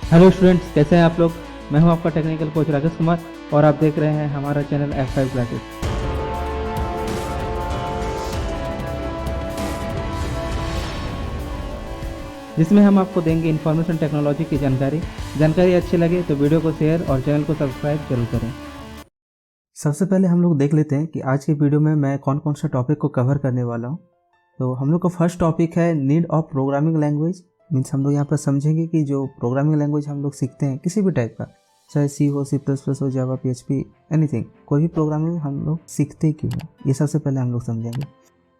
Hello students, कैसे हैं आप लोग। मैं हूं आपका टेक्निकल कोच राकेश कुमार और आप देख रहे हैं हमारा चैनल F5 क्लासेस, जिसमें हम आपको देंगे इंफॉर्मेशन टेक्नोलॉजी की जानकारी अच्छी लगे तो वीडियो को शेयर और चैनल को सब्सक्राइब जरूर करें। सबसे पहले हम लोग देख लेते हैं कि आज की वीडियो में मैं कौन कौन सा टॉपिक को कवर करने वाला हूं। तो हम लोग का फर्स्ट टॉपिक है need of programming language. Means हम लोग यहाँ पर समझेंगे कि जो प्रोग्रामिंग लैंग्वेज हम लोग सीखते हैं किसी भी टाइप का, चाहे सी हो, C++ हो, जावा, PHP, एनीथिंग, कोई भी प्रोग्रामिंग हम लोग सीखते क्यों हैं, ये सबसे पहले हम लोग समझेंगे।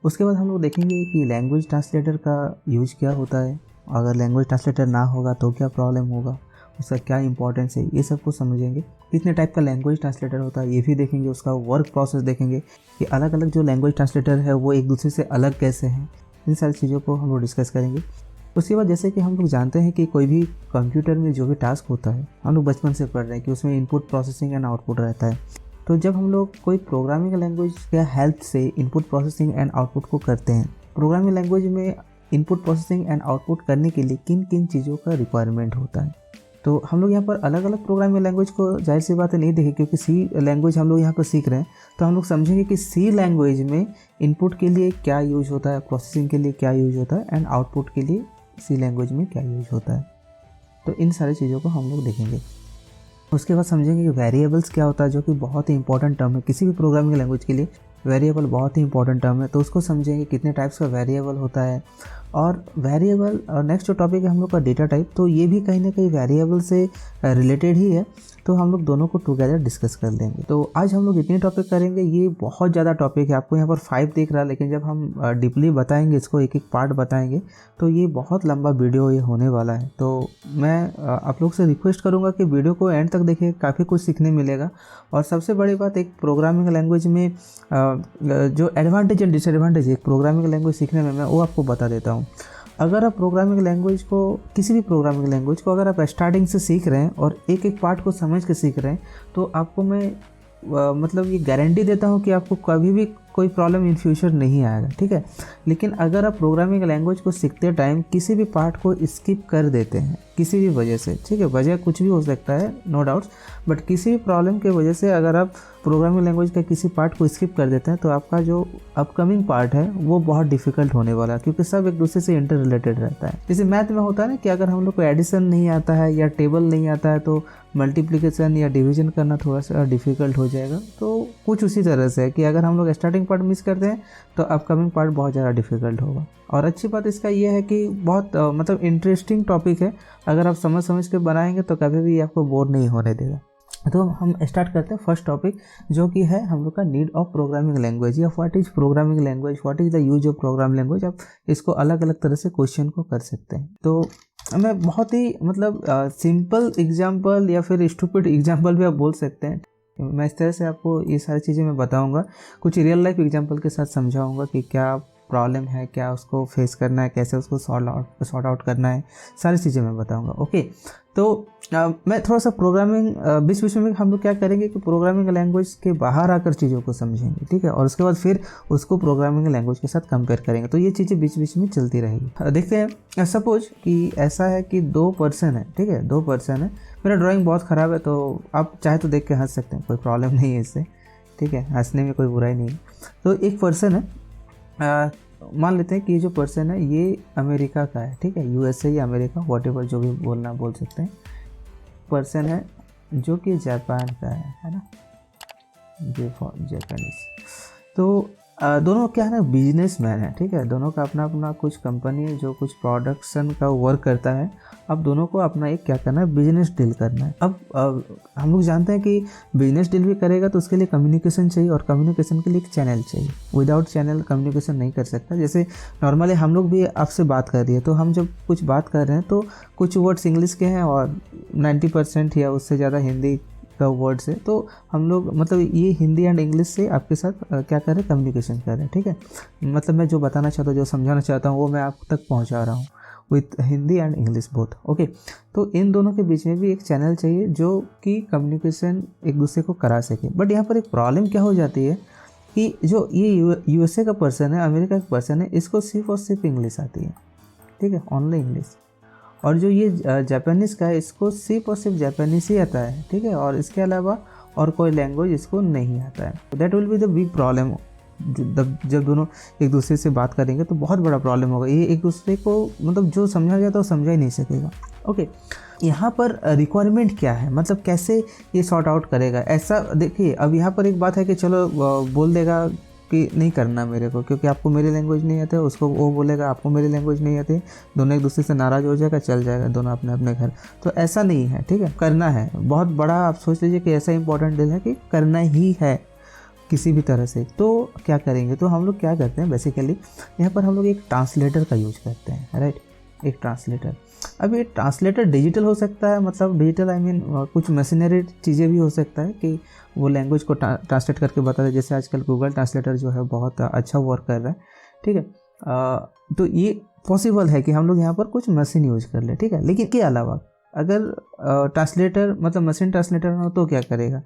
उसके बाद हम लोग देखेंगे कि लैंग्वेज ट्रांसलेटर का यूज क्या होता है, अगर लैंग्वेज ट्रांसलेटर ना होगा तो क्या प्रॉब्लम होगा, उसका क्या इंपॉर्टेंस है, ये सब कुछ समझेंगे। कितने टाइप का लैंग्वेज ट्रांसलेटर होता है ये भी देखेंगे, उसका वर्क प्रोसेस देखेंगे कि अलग अलग जो लैंग्वेज ट्रांसलेटर है वो एक दूसरे से अलग कैसे हैं। इन सारी चीज़ों को हम लोग डिस्कस करेंगे। उसके बाद जैसे कि हम लोग जानते हैं कि कोई भी कंप्यूटर में जो भी टास्क होता है, हम लोग बचपन से पढ़ रहे हैं कि उसमें इनपुट, प्रोसेसिंग एंड आउटपुट रहता है। तो जब हम लोग कोई प्रोग्रामिंग लैंग्वेज के हेल्प से इनपुट, प्रोसेसिंग एंड आउटपुट को करते हैं, प्रोग्रामिंग लैंग्वेज में इनपुट, प्रोसेसिंग एंड आउटपुट करने के लिए किन किन चीज़ों का रिक्वायरमेंट होता है। तो हम लोग यहाँ पर अलग अलग प्रोग्रामिंग लैंग्वेज को जाहिर सी बात है नहीं देखें, क्योंकि सी लैंग्वेज हम लोग यहाँ पर सीख रहे हैं। तो हम लोग समझेंगे कि सी लैंग्वेज में इनपुट के लिए क्या यूज होता है, प्रोसेसिंग के लिए क्या यूज होता है एंड आउटपुट के लिए सी लैंग्वेज में क्या यूज होता है। तो इन सारी चीज़ों को हम लोग देखेंगे। उसके बाद समझेंगे कि वेरिएबल्स क्या होता है, जो कि बहुत ही इंपॉर्टेंट टर्म है किसी भी प्रोग्रामिंग लैंग्वेज के लिए। वेरिएबल बहुत ही इंपॉर्टेंट टर्म है, तो उसको समझेंगे कितने टाइप्स का वेरिएबल होता है। और वेरिएबल, और नेक्स्ट जो टॉपिक है हम लोग का डेटा टाइप, तो ये भी कहीं ना कहीं वेरिएबल से रिलेटेड ही है। तो हम लोग दोनों को टुगेदर डिस्कस कर लेंगे। तो आज हम लोग इतने टॉपिक करेंगे, ये बहुत ज़्यादा टॉपिक है। आपको यहाँ पर 5 दिख रहा है, लेकिन जब हम डीपली बताएंगे, इसको एक एक पार्ट बताएंगे, तो ये बहुत लंबा वीडियो ये होने वाला है। तो मैं आप लोग से रिक्वेस्ट करूँगा कि वीडियो को एंड तक देखिए, काफ़ी कुछ सीखने मिलेगा। और सबसे बड़ी बात, एक प्रोग्रामिंग लैंग्वेज में जो एडवांटेज एंड डिसएडवांटेज है एक प्रोग्रामिंग लैंग्वेज सीखने में, मैं वो आपको बता देता हूँ। अगर आप प्रोग्रामिंग लैंग्वेज को, किसी भी प्रोग्रामिंग लैंग्वेज को अगर आप स्टार्टिंग से सीख रहे हैं और एक एक पार्ट को समझ के सीख रहे हैं, तो आपको मैं मतलब ये गारंटी देता हूँ कि आपको कभी भी कोई प्रॉब्लम इन फ्यूचर नहीं आएगा, ठीक है। लेकिन अगर आप प्रोग्रामिंग लैंग्वेज को सीखते टाइम किसी भी पार्ट को स्किप कर देते हैं किसी भी वजह से, ठीक है, वजह कुछ भी हो सकता है, नो डाउट्स, बट किसी भी प्रॉब्लम के वजह से अगर आप प्रोग्रामिंग लैंग्वेज का किसी पार्ट को स्किप कर देते हैं, तो आपका जो अपकमिंग पार्ट है वो बहुत डिफिकल्ट होने वाला है, क्योंकि सब एक दूसरे से इंटर रिलेटेड रहता है। जैसे मैथ में होता है ना कि अगर हम लोग को एडिशन नहीं आता है या टेबल नहीं आता है, तो मल्टीप्लिकेशन या डिवीजन करना थोड़ा सा डिफ़िकल्ट हो जाएगा। तो कुछ उसी तरह से है कि अगर हम लोग स्टार्टिंग पार्ट मिस करते हैं तो अपकमिंग पार्ट बहुत ज़्यादा डिफ़िकल्ट होगा। और अच्छी बात इसका ये है कि बहुत मतलब इंटरेस्टिंग टॉपिक है। अगर आप समझ के बनाएंगे तो कभी भी आपको बोर नहीं होने देगा। तो हम स्टार्ट करते हैं फर्स्ट टॉपिक, जो कि है हम लोग का नीड ऑफ प्रोग्रामिंग लैंग्वेज, या what is programming language, what is the use of programming language. आप इसको अलग अलग तरह से क्वेश्चन को कर सकते हैं। तो मैं बहुत ही मतलब सिंपल एग्जांपल या फिर स्टूपिड एग्जांपल भी आप बोल सकते हैं, मैं इस तरह से आपको ये सारी चीज़ें मैं बताऊंगा, कुछ रियल लाइफ एग्जांपल के साथ समझाऊंगा कि क्या प्रॉब्लम है, क्या उसको फेस करना है, कैसे उसको सॉर्ट आउट करना है, सारी चीज़ें मैं बताऊंगा। ओके, तो मैं थोड़ा सा प्रोग्रामिंग बीच बीच में हम लोग क्या करेंगे कि प्रोग्रामिंग लैंग्वेज के बाहर आकर चीज़ों को समझेंगे, ठीक है, और उसके बाद फिर उसको प्रोग्रामिंग लैंग्वेज के साथ कंपेयर करेंगे। तो ये चीज़ें बीच बीच में चलती रहेगी। देखते हैं, सपोज कि ऐसा है कि 2 पर्सन है, ठीक है, 2 पर्सन है। मेरा ड्राइंग बहुत ख़राब है, तो आप चाहे तो देख के हंस सकते हैं, कोई प्रॉब्लम नहीं है इससे, ठीक है, हंसने में कोई बुराई नहीं है। तो एक पर्सन है, मान लेते हैं कि ये जो पर्सन है ये अमेरिका का है, ठीक है, USA या अमेरिका, व्हाटएवर जो भी बोलना बोल सकते हैं। पर्सन है जो कि जापान का है ना, जापानीज। तो दोनों क्या है ना, बिजनेसमैन है, ठीक है, दोनों का अपना अपना कुछ कंपनी है जो कुछ प्रोडक्शन का वर्क करता है। अब दोनों को अपना एक क्या करना है, बिजनेस डील करना है। अब हम लोग जानते हैं कि बिजनेस डील भी करेगा तो उसके लिए कम्युनिकेशन चाहिए, और कम्युनिकेशन के लिए एक चैनल चाहिए। विदाउट चैनल कम्युनिकेशन नहीं कर सकता। जैसे नॉर्मली हम लोग भी आपसे बात कर रही है, तो हम जब कुछ बात कर रहे हैं तो कुछ वर्ड्स इंग्लिश के हैं और 90% या उससे ज़्यादा हिंदी का वर्ड्स है। तो हम लोग मतलब ये हिंदी एंड इंग्लिश से आपके साथ क्या कर रहे हैं, कम्युनिकेशन कर रहे हैं, ठीक है। मतलब मैं जो बताना चाहता हूँ, जो समझाना चाहता हूँ, वो मैं आप तक पहुँचा रहा हूँ with Hindi and English both. Okay, तो इन दोनों के बीच में भी एक चैनल चाहिए जो कि कम्युनिकेशन एक दूसरे को करा सके। बट यहाँ पर एक प्रॉब्लम क्या हो जाती है कि जो ये USA का पर्सन है, अमेरिका का पर्सन है, इसको सिर्फ और सिर्फ इंग्लिश आती है, ठीक है, ओनली इंग्लिश। और जो ये जापानीज़ का है इसको सिर्फ और सिर्फ जापानीज़ ही आता है, ठीक है, और इसके अलावा और कोई लैंग्वेज इसको नहीं आता है। That will be the big problem. जब दोनों एक दूसरे से बात करेंगे तो बहुत बड़ा प्रॉब्लम होगा। ये एक दूसरे को मतलब जो समझा जाता है वो समझा ही नहीं सकेगा। ओके, यहाँ पर रिक्वायरमेंट क्या है, मतलब कैसे ये सॉर्ट आउट करेगा। ऐसा देखिए, अब यहाँ पर एक बात है कि चलो बोल देगा कि नहीं करना मेरे को, क्योंकि आपको मेरी लैंग्वेज नहीं आती है, उसको वो बोलेगा आपको मेरी लैंग्वेज नहीं आती, दोनों एक दूसरे से नाराज़ हो जाएगा, चल जाएगा दोनों अपने अपने घर। तो ऐसा नहीं है, ठीक है, करना है। बहुत बड़ा आप सोच लीजिए कि ऐसा इंपॉर्टेंट दिन है कि करना ही है किसी भी तरह से। तो क्या करेंगे, तो हम लोग क्या करते हैं बेसिकली, यहाँ पर हम लोग एक ट्रांसलेटर का यूज करते हैं, राइट, एक ट्रांसलेटर। अब ये ट्रांसलेटर डिजिटल हो सकता है, मतलब डिजिटल आई मीन कुछ मशीनरी चीज़ें भी हो सकता है कि वो लैंग्वेज को ट्रांसलेट करके बता दे, जैसे आजकल गूगल ट्रांसलेटर जो है बहुत अच्छा वर्क कर रहा है, ठीक है। तो ये पॉसिबल है कि हम लोग यहाँ पर कुछ मशीन यूज कर ले, ठीक है। लेकिन के अलावा अगर ट्रांसलेटर मतलब मशीन ट्रांसलेटर हो तो क्या करेगा,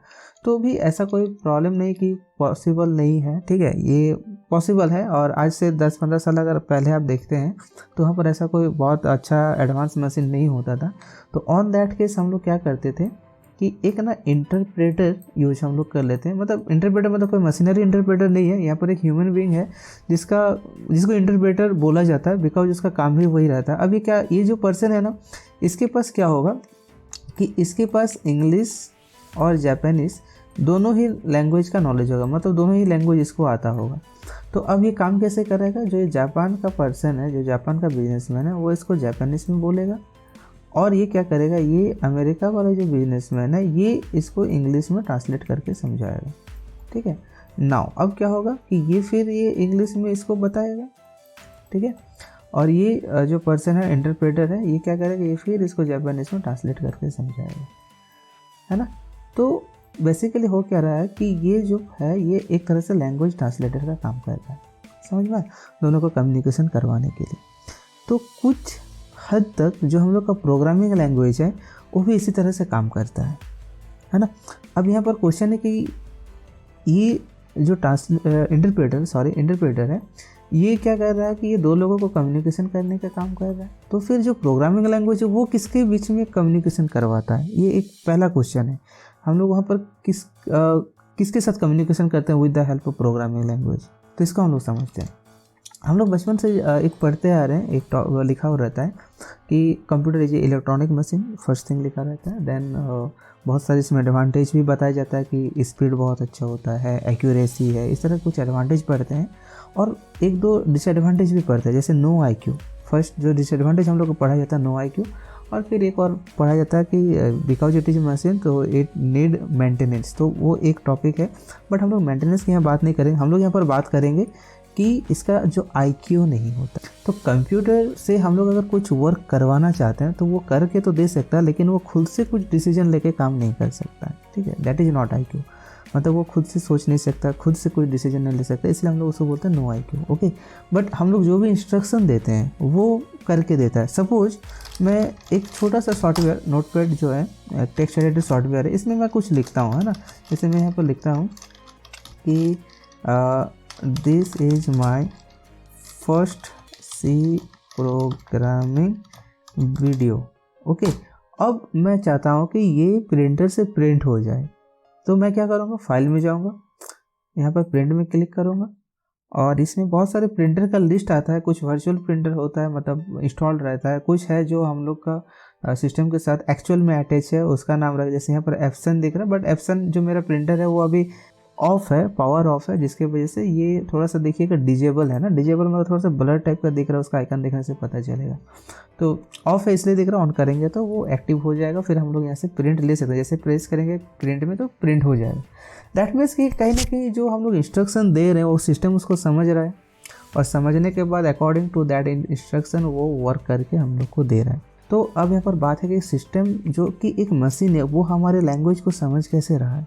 तो भी ऐसा कोई प्रॉब्लम नहीं कि पॉसिबल नहीं है, ठीक है, ये पॉसिबल है। और आज से 10-15 साल अगर पहले आप देखते हैं तो वहाँ पर ऐसा कोई बहुत अच्छा एडवांस मशीन नहीं होता था। तो ऑन दैट केस हम लोग क्या करते थे कि एक ना इंटरप्रेटर यूज हम लोग कर लेते हैं। मतलब इंटरप्रेटर मतलब कोई मशीनरी इंटरप्रेटर नहीं है, यहाँ पर एक ह्यूमन बीइंग है जिसको इंटरप्रेटर बोला जाता है, बिकॉज उसका काम भी वही रहता है। अब ये जो पर्सन है ना, इसके पास क्या होगा कि इसके पास इंग्लिश और जापानीज़ दोनों ही लैंग्वेज का नॉलेज होगा, मतलब दोनों ही लैंग्वेज इसको आता होगा। तो अब ये काम कैसे करेगा, जो ये जापान का पर्सन है, जो जापान का बिजनेसमैन है, वो इसको जापानीज़ में बोलेगा, और ये क्या करेगा, ये अमेरिका वाला जो बिजनेसमैन है ये इसको इंग्लिश में ट्रांसलेट करके समझाएगा, ठीक है। नाउ अब क्या होगा कि ये इंग्लिश में इसको बताएगा, ठीक है, और ये जो पर्सन है इंटरप्रेटर है, ये क्या करेगा, ये फिर इसको जापानीज़ में ट्रांसलेट करके समझाएगा, है ना। तो बेसिकली हो क्या रहा है कि ये जो है ये एक तरह से लैंग्वेज ट्रांसलेटर का काम करता है, समझ में, दोनों को कम्युनिकेशन करवाने के लिए। तो कुछ हद तक जो हम लोग का प्रोग्रामिंग लैंग्वेज है वो भी इसी तरह से काम करता है ना। अब यहाँ पर क्वेश्चन है कि ये जो इंटरप्रेटर है, ये क्या कर रहा है कि ये दो लोगों को कम्युनिकेशन करने का काम कर रहा है। तो फिर जो प्रोग्रामिंग लैंग्वेज है वो किसके बीच में कम्युनिकेशन करवाता है, ये एक पहला क्वेश्चन है। हम लोग वहाँ पर किसके साथ कम्युनिकेशन करते हैं with the help of programming language, तो इसको हम लोग समझते हैं। हम लोग बचपन से एक पढ़ते आ रहे हैं, एक लिखा हुआ रहता है कि computer is electronic machine, first thing लिखा रहता है। देन बहुत सारे इसमें एडवांटेज भी बताया जाता है कि स्पीड बहुत अच्छा होता है, एक्यूरेसी है, इस तरह कुछ एडवांटेज पढ़ते हैं। और एक दो डिसएडवांटेज भी पढ़ते हैं, जैसे नो IQ। फर्स्ट जो डिसएडवांटेज हम लोग को पढ़ा जाता है नो IQ, और फिर एक और पढ़ा जाता है कि बिकॉज इट इज़ मशीन तो इट नीड मेंटेनेंस, तो वो एक टॉपिक है। बट हम लोग मेंटेनेंस की यहाँ बात नहीं करेंगे, हम लोग यहाँ पर बात करेंगे कि इसका जो IQ नहीं होता। तो कंप्यूटर से हम लोग अगर कुछ वर्क करवाना चाहते हैं तो वो करके तो दे सकता है, लेकिन वो खुद से कुछ डिसीजन लेके काम नहीं कर सकता है, ठीक है, दैट इज़ नॉट IQ। मतलब वो खुद से सोच नहीं सकता, खुद से कोई डिसीजन नहीं ले सकता, इसलिए हम लोग उसको बोलते हैं नो IQ, ओके। बट हम लोग जो भी इंस्ट्रक्शन देते हैं वो करके देता है। सपोज मैं एक छोटा सा सॉफ्टवेयर, नोटपैड जो है टेक्स्ट एडिटर सॉफ्टवेयर है, इसमें मैं कुछ लिखता हूँ, है ना। जैसे मैं यहाँ पर लिखता हूँ कि this is my first C programming video, okay. अब मैं चाहता हूँ कि ये प्रिंटर से प्रिंट हो जाए, तो मैं क्या करूँगा, फाइल में जाऊँगा, यहाँ पर प्रिंट में क्लिक करूँगा, और इसमें बहुत सारे प्रिंटर का लिस्ट आता है। कुछ वर्चुअल प्रिंटर होता है, मतलब इंस्टॉल्ड रहता है, कुछ है जो हम लोग का सिस्टम के साथ एक्चुअल में अटैच है, उसका नाम रख, जैसे यहाँ पर एप्सन दिख रहा है, बट एप्सन जो मेरा प्रिंटर है वो अभी ऑफ है, पावर ऑफ है, जिसके वजह से ये थोड़ा सा देखिएगा डिजेबल है ना। डिजेबल मतलब थोड़ा सा ब्लर टाइप का दिख रहा है, उसका आइकन देखने से पता चलेगा। तो ऑफ है इसलिए दिख रहा है, ऑन करेंगे तो वो एक्टिव हो जाएगा, फिर हम लोग यहाँ से प्रिंट ले सकते हैं। जैसे प्रेस करेंगे प्रिंट में तो प्रिंट हो जाएगा। दैट मीन्स कि कहीं ना कहीं जो हम लोग इंस्ट्रक्शन दे रहे हैं वो सिस्टम उसको समझ रहा है, और समझने के बाद अकॉर्डिंग टू दैट इंस्ट्रक्शन वो वर्क करके हम लोग को दे रहा है। तो अब यहाँ पर बात है कि सिस्टम जो कि एक मशीन है वो हमारे लैंग्वेज को समझ कैसे रहा है,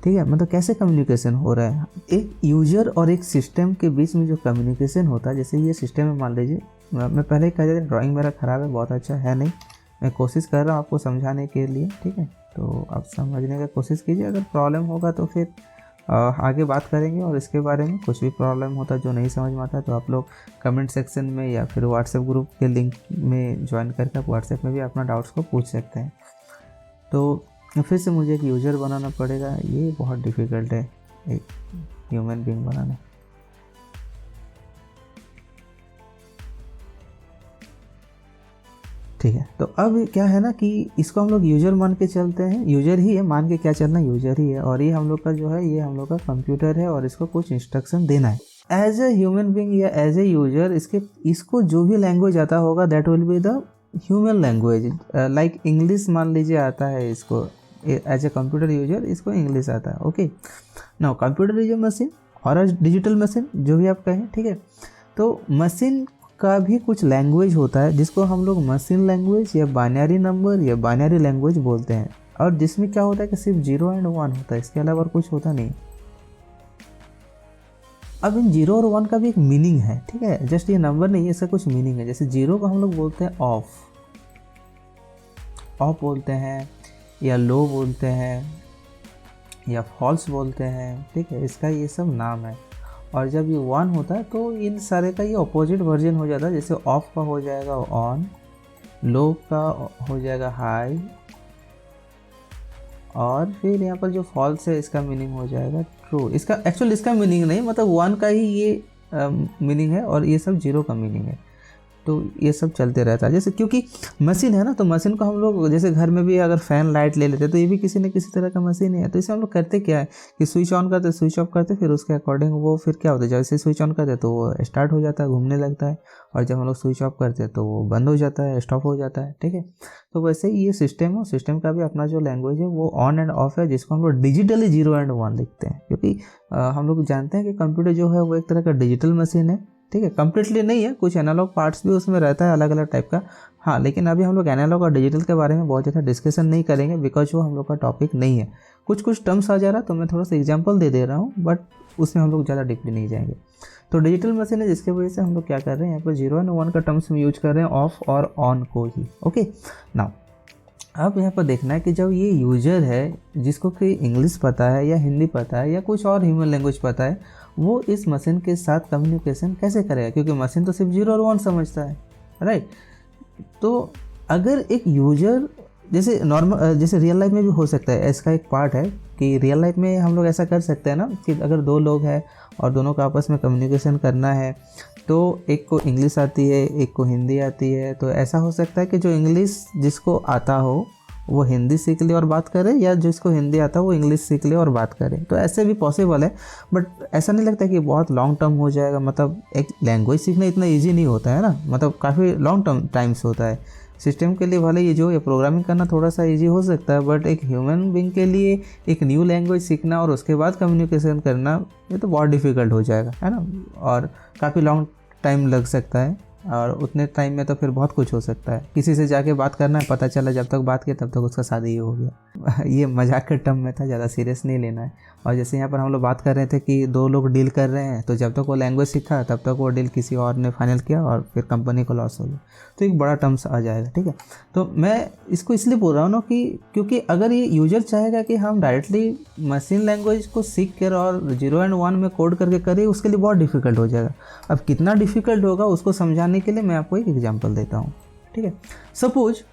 ठीक है, मतलब कैसे कम्युनिकेशन हो रहा है। एक यूजर और एक सिस्टम के बीच में जो कम्युनिकेशन होता है, जैसे ये सिस्टम है, मान लीजिए मैं पहले ही कह दिया ड्राइंग मेरा ख़राब है, बहुत अच्छा है नहीं, मैं कोशिश कर रहा हूँ आपको समझाने के लिए, ठीक है। तो आप समझने का कोशिश कीजिए, अगर प्रॉब्लम होगा तो फिर आगे बात करेंगे। और इसके बारे में कुछ भी प्रॉब्लम होता है, जो नहीं समझ में आता है, तो आप लोग कमेंट सेक्शन में या फिर व्हाट्सएप ग्रुप के लिंक में ज्वाइन करके आप व्हाट्सएप में भी अपना डाउट्स को पूछ सकते हैं। तो फिर से मुझे एक यूज़र बनाना पड़ेगा, ये बहुत डिफ़िकल्ट है एक ह्यूमन बीइंग बनाना। ठीक है, तो अब क्या है ना कि इसको हम लोग यूज़र मान के चलते हैं, यूज़र ही है, मान के क्या चलना, यूज़र ही है। और ये हम लोग का जो है, ये हम लोग का कंप्यूटर है और इसको कुछ इंस्ट्रक्शन देना है एज ए ह्यूमन बीइंग या एज ए यूज़र। इसको जो भी लैंग्वेज आता होगा that will be the human language. Like English मान लीजिए आता है इसको, एज ए कंप्यूटर यूजर इसको इंग्लिश आता है। Okay, now computer is a machine और डिजिटल मशीन, जो भी आप कहें। ठीक है, तो मशीन का भी कुछ लैंग्वेज होता है जिसको हम लोग मशीन लैंग्वेज या बाइनरी नंबर या बाइनरी लैंग्वेज बोलते हैं, और जिसमें क्या होता है कि सिर्फ 0 और 1 होता है, इसके अलावा और कुछ होता नहीं। अब इन 0 और 1 का भी एक मीनिंग है। ठीक है, जस्ट ये नंबर नहीं है, इसका कुछ मीनिंग है। जैसे 0 को हम लोग बोलते हैं ऑफ बोलते हैं, या लो बोलते हैं, या फॉल्स बोलते हैं। ठीक है, इसका ये सब नाम है। और जब ये 1 होता है तो इन सारे का ये अपोजिट वर्जन हो जाता है। जैसे ऑफ का हो जाएगा ऑन, लो का हो जाएगा हाई, और फिर यहाँ पर जो फॉल्स है इसका मीनिंग हो जाएगा ट्रू। इसका एक्चुअली इसका मीनिंग नहीं, मतलब 1 का ही ये मीनिंग है और ये सब 0 का मीनिंग है। तो ये सब चलते रहता है। जैसे क्योंकि मशीन है ना, तो मशीन को हम लोग जैसे घर में भी अगर फ़ैन लाइट ले लेते हैं तो ये भी किसी न किसी तरह का मशीन है। तो इसे हम लोग करते क्या है कि स्विच ऑन करते, स्विच ऑफ करते, फिर उसके अकॉर्डिंग वो फिर क्या होता है, जैसे स्विच ऑन करते तो वो स्टार्ट हो जाता है, घूमने लगता है, और जब हम लोग स्विच ऑफ करते हैं तो वो बंद हो जाता है, स्टॉप हो जाता है। ठीक है, तो वैसे ही ये सिस्टम है, सिस्टम का भी अपना जो लैंग्वेज है वो ऑन एंड ऑफ है, जिसको हम लोग डिजिटली 0 एंड 1 लिखते हैं। क्योंकि हम लोग जानते हैं कि कंप्यूटर जो है वो एक तरह का डिजिटल मशीन है। ठीक है, कम्प्लीटली नहीं है, कुछ एनालॉग पार्ट्स भी उसमें रहता है अलग अलग टाइप का। हाँ, लेकिन अभी हम लोग एनालॉग और डिजिटल के बारे में बहुत ज़्यादा डिस्कशन नहीं करेंगे, बिकॉज वो हम लोग का टॉपिक नहीं है। कुछ टर्म्स आ जा रहा है तो मैं थोड़ा सा एग्जांपल दे रहा हूँ, बट उसमें हम लोग ज़्यादा डीपली नहीं जाएंगे। तो डिजिटल मशीन है, जिसके वजह से हम लोग क्या कर रहे हैं, यहाँ पर 0 एंड 1 का टर्म्स में यूज कर रहे हैं, ऑफ और ऑन को ही। ओके, नाउ अब यहाँ पर देखना है कि जब ये यूजर है जिसको कि इंग्लिश पता है या हिंदी पता है या कुछ और ह्यूमन लैंग्वेज पता है, वो इस मशीन के साथ कम्युनिकेशन कैसे करेगा, क्योंकि मशीन तो सिर्फ 0 और 1 समझता है, राइट। तो अगर एक यूजर जैसे नॉर्मल, जैसे रियल लाइफ में भी हो सकता है, इसका एक पार्ट है कि रियल लाइफ में हम लोग ऐसा कर सकते हैं ना कि अगर 2 लोग हैं और दोनों का आपस में कम्युनिकेशन करना है, तो एक को इंग्लिश आती है, एक को हिंदी आती है, तो ऐसा हो सकता है कि जो इंग्लिश जिसको आता हो वो हिंदी सीख ले और बात करे, या जिसको हिंदी आता है वो इंग्लिश सीख ले और बात करे। तो ऐसे भी पॉसिबल है, बट ऐसा नहीं लगता कि बहुत लॉन्ग टर्म हो जाएगा। मतलब एक लैंग्वेज सीखना इतना इजी नहीं होता है ना, मतलब काफ़ी लॉन्ग टर्म टाइम्स होता है। सिस्टम के लिए भले ये जो ये प्रोग्रामिंग करना थोड़ा सा इजी हो सकता है, बट एक ह्यूमन बीइंग के लिए एक न्यू लैंग्वेज सीखना और उसके बाद कम्युनिकेशन करना, ये तो बहुत डिफ़िकल्ट हो जाएगा, है ना, और काफ़ी लॉन्ग टाइम लग सकता है। और उतने टाइम में तो फिर बहुत कुछ हो सकता है। किसी से जाके बात करना है, पता चला जब तक बात किया तब तक उसका शादी ही हो गया। ये मजाक के टर्म में था, ज़्यादा सीरियस नहीं लेना है। और जैसे यहाँ पर हम लोग बात कर रहे थे कि 2 लोग डील कर रहे हैं, तो जब तक वो लैंग्वेज सीखा तब तक वो डील किसी और ने फाइनल किया और फिर कंपनी को लॉस हो गया। तो एक बड़ा टर्म्स आ जाएगा। ठीक है, तो मैं इसको इसलिए बोल रहा हूँ ना कि क्योंकि अगर ये यूजर चाहेगा कि हम डायरेक्टली मशीन लैंग्वेज को सीख कर और 0 एंड 1 में कोड करके करें, उसके लिए बहुत डिफिकल्ट हो जाएगा। अब कितना डिफिकल्ट होगा उसको समझाने के लिए मैं आपको एक एग्जांपल देता हूँ। ठीक है, सपोज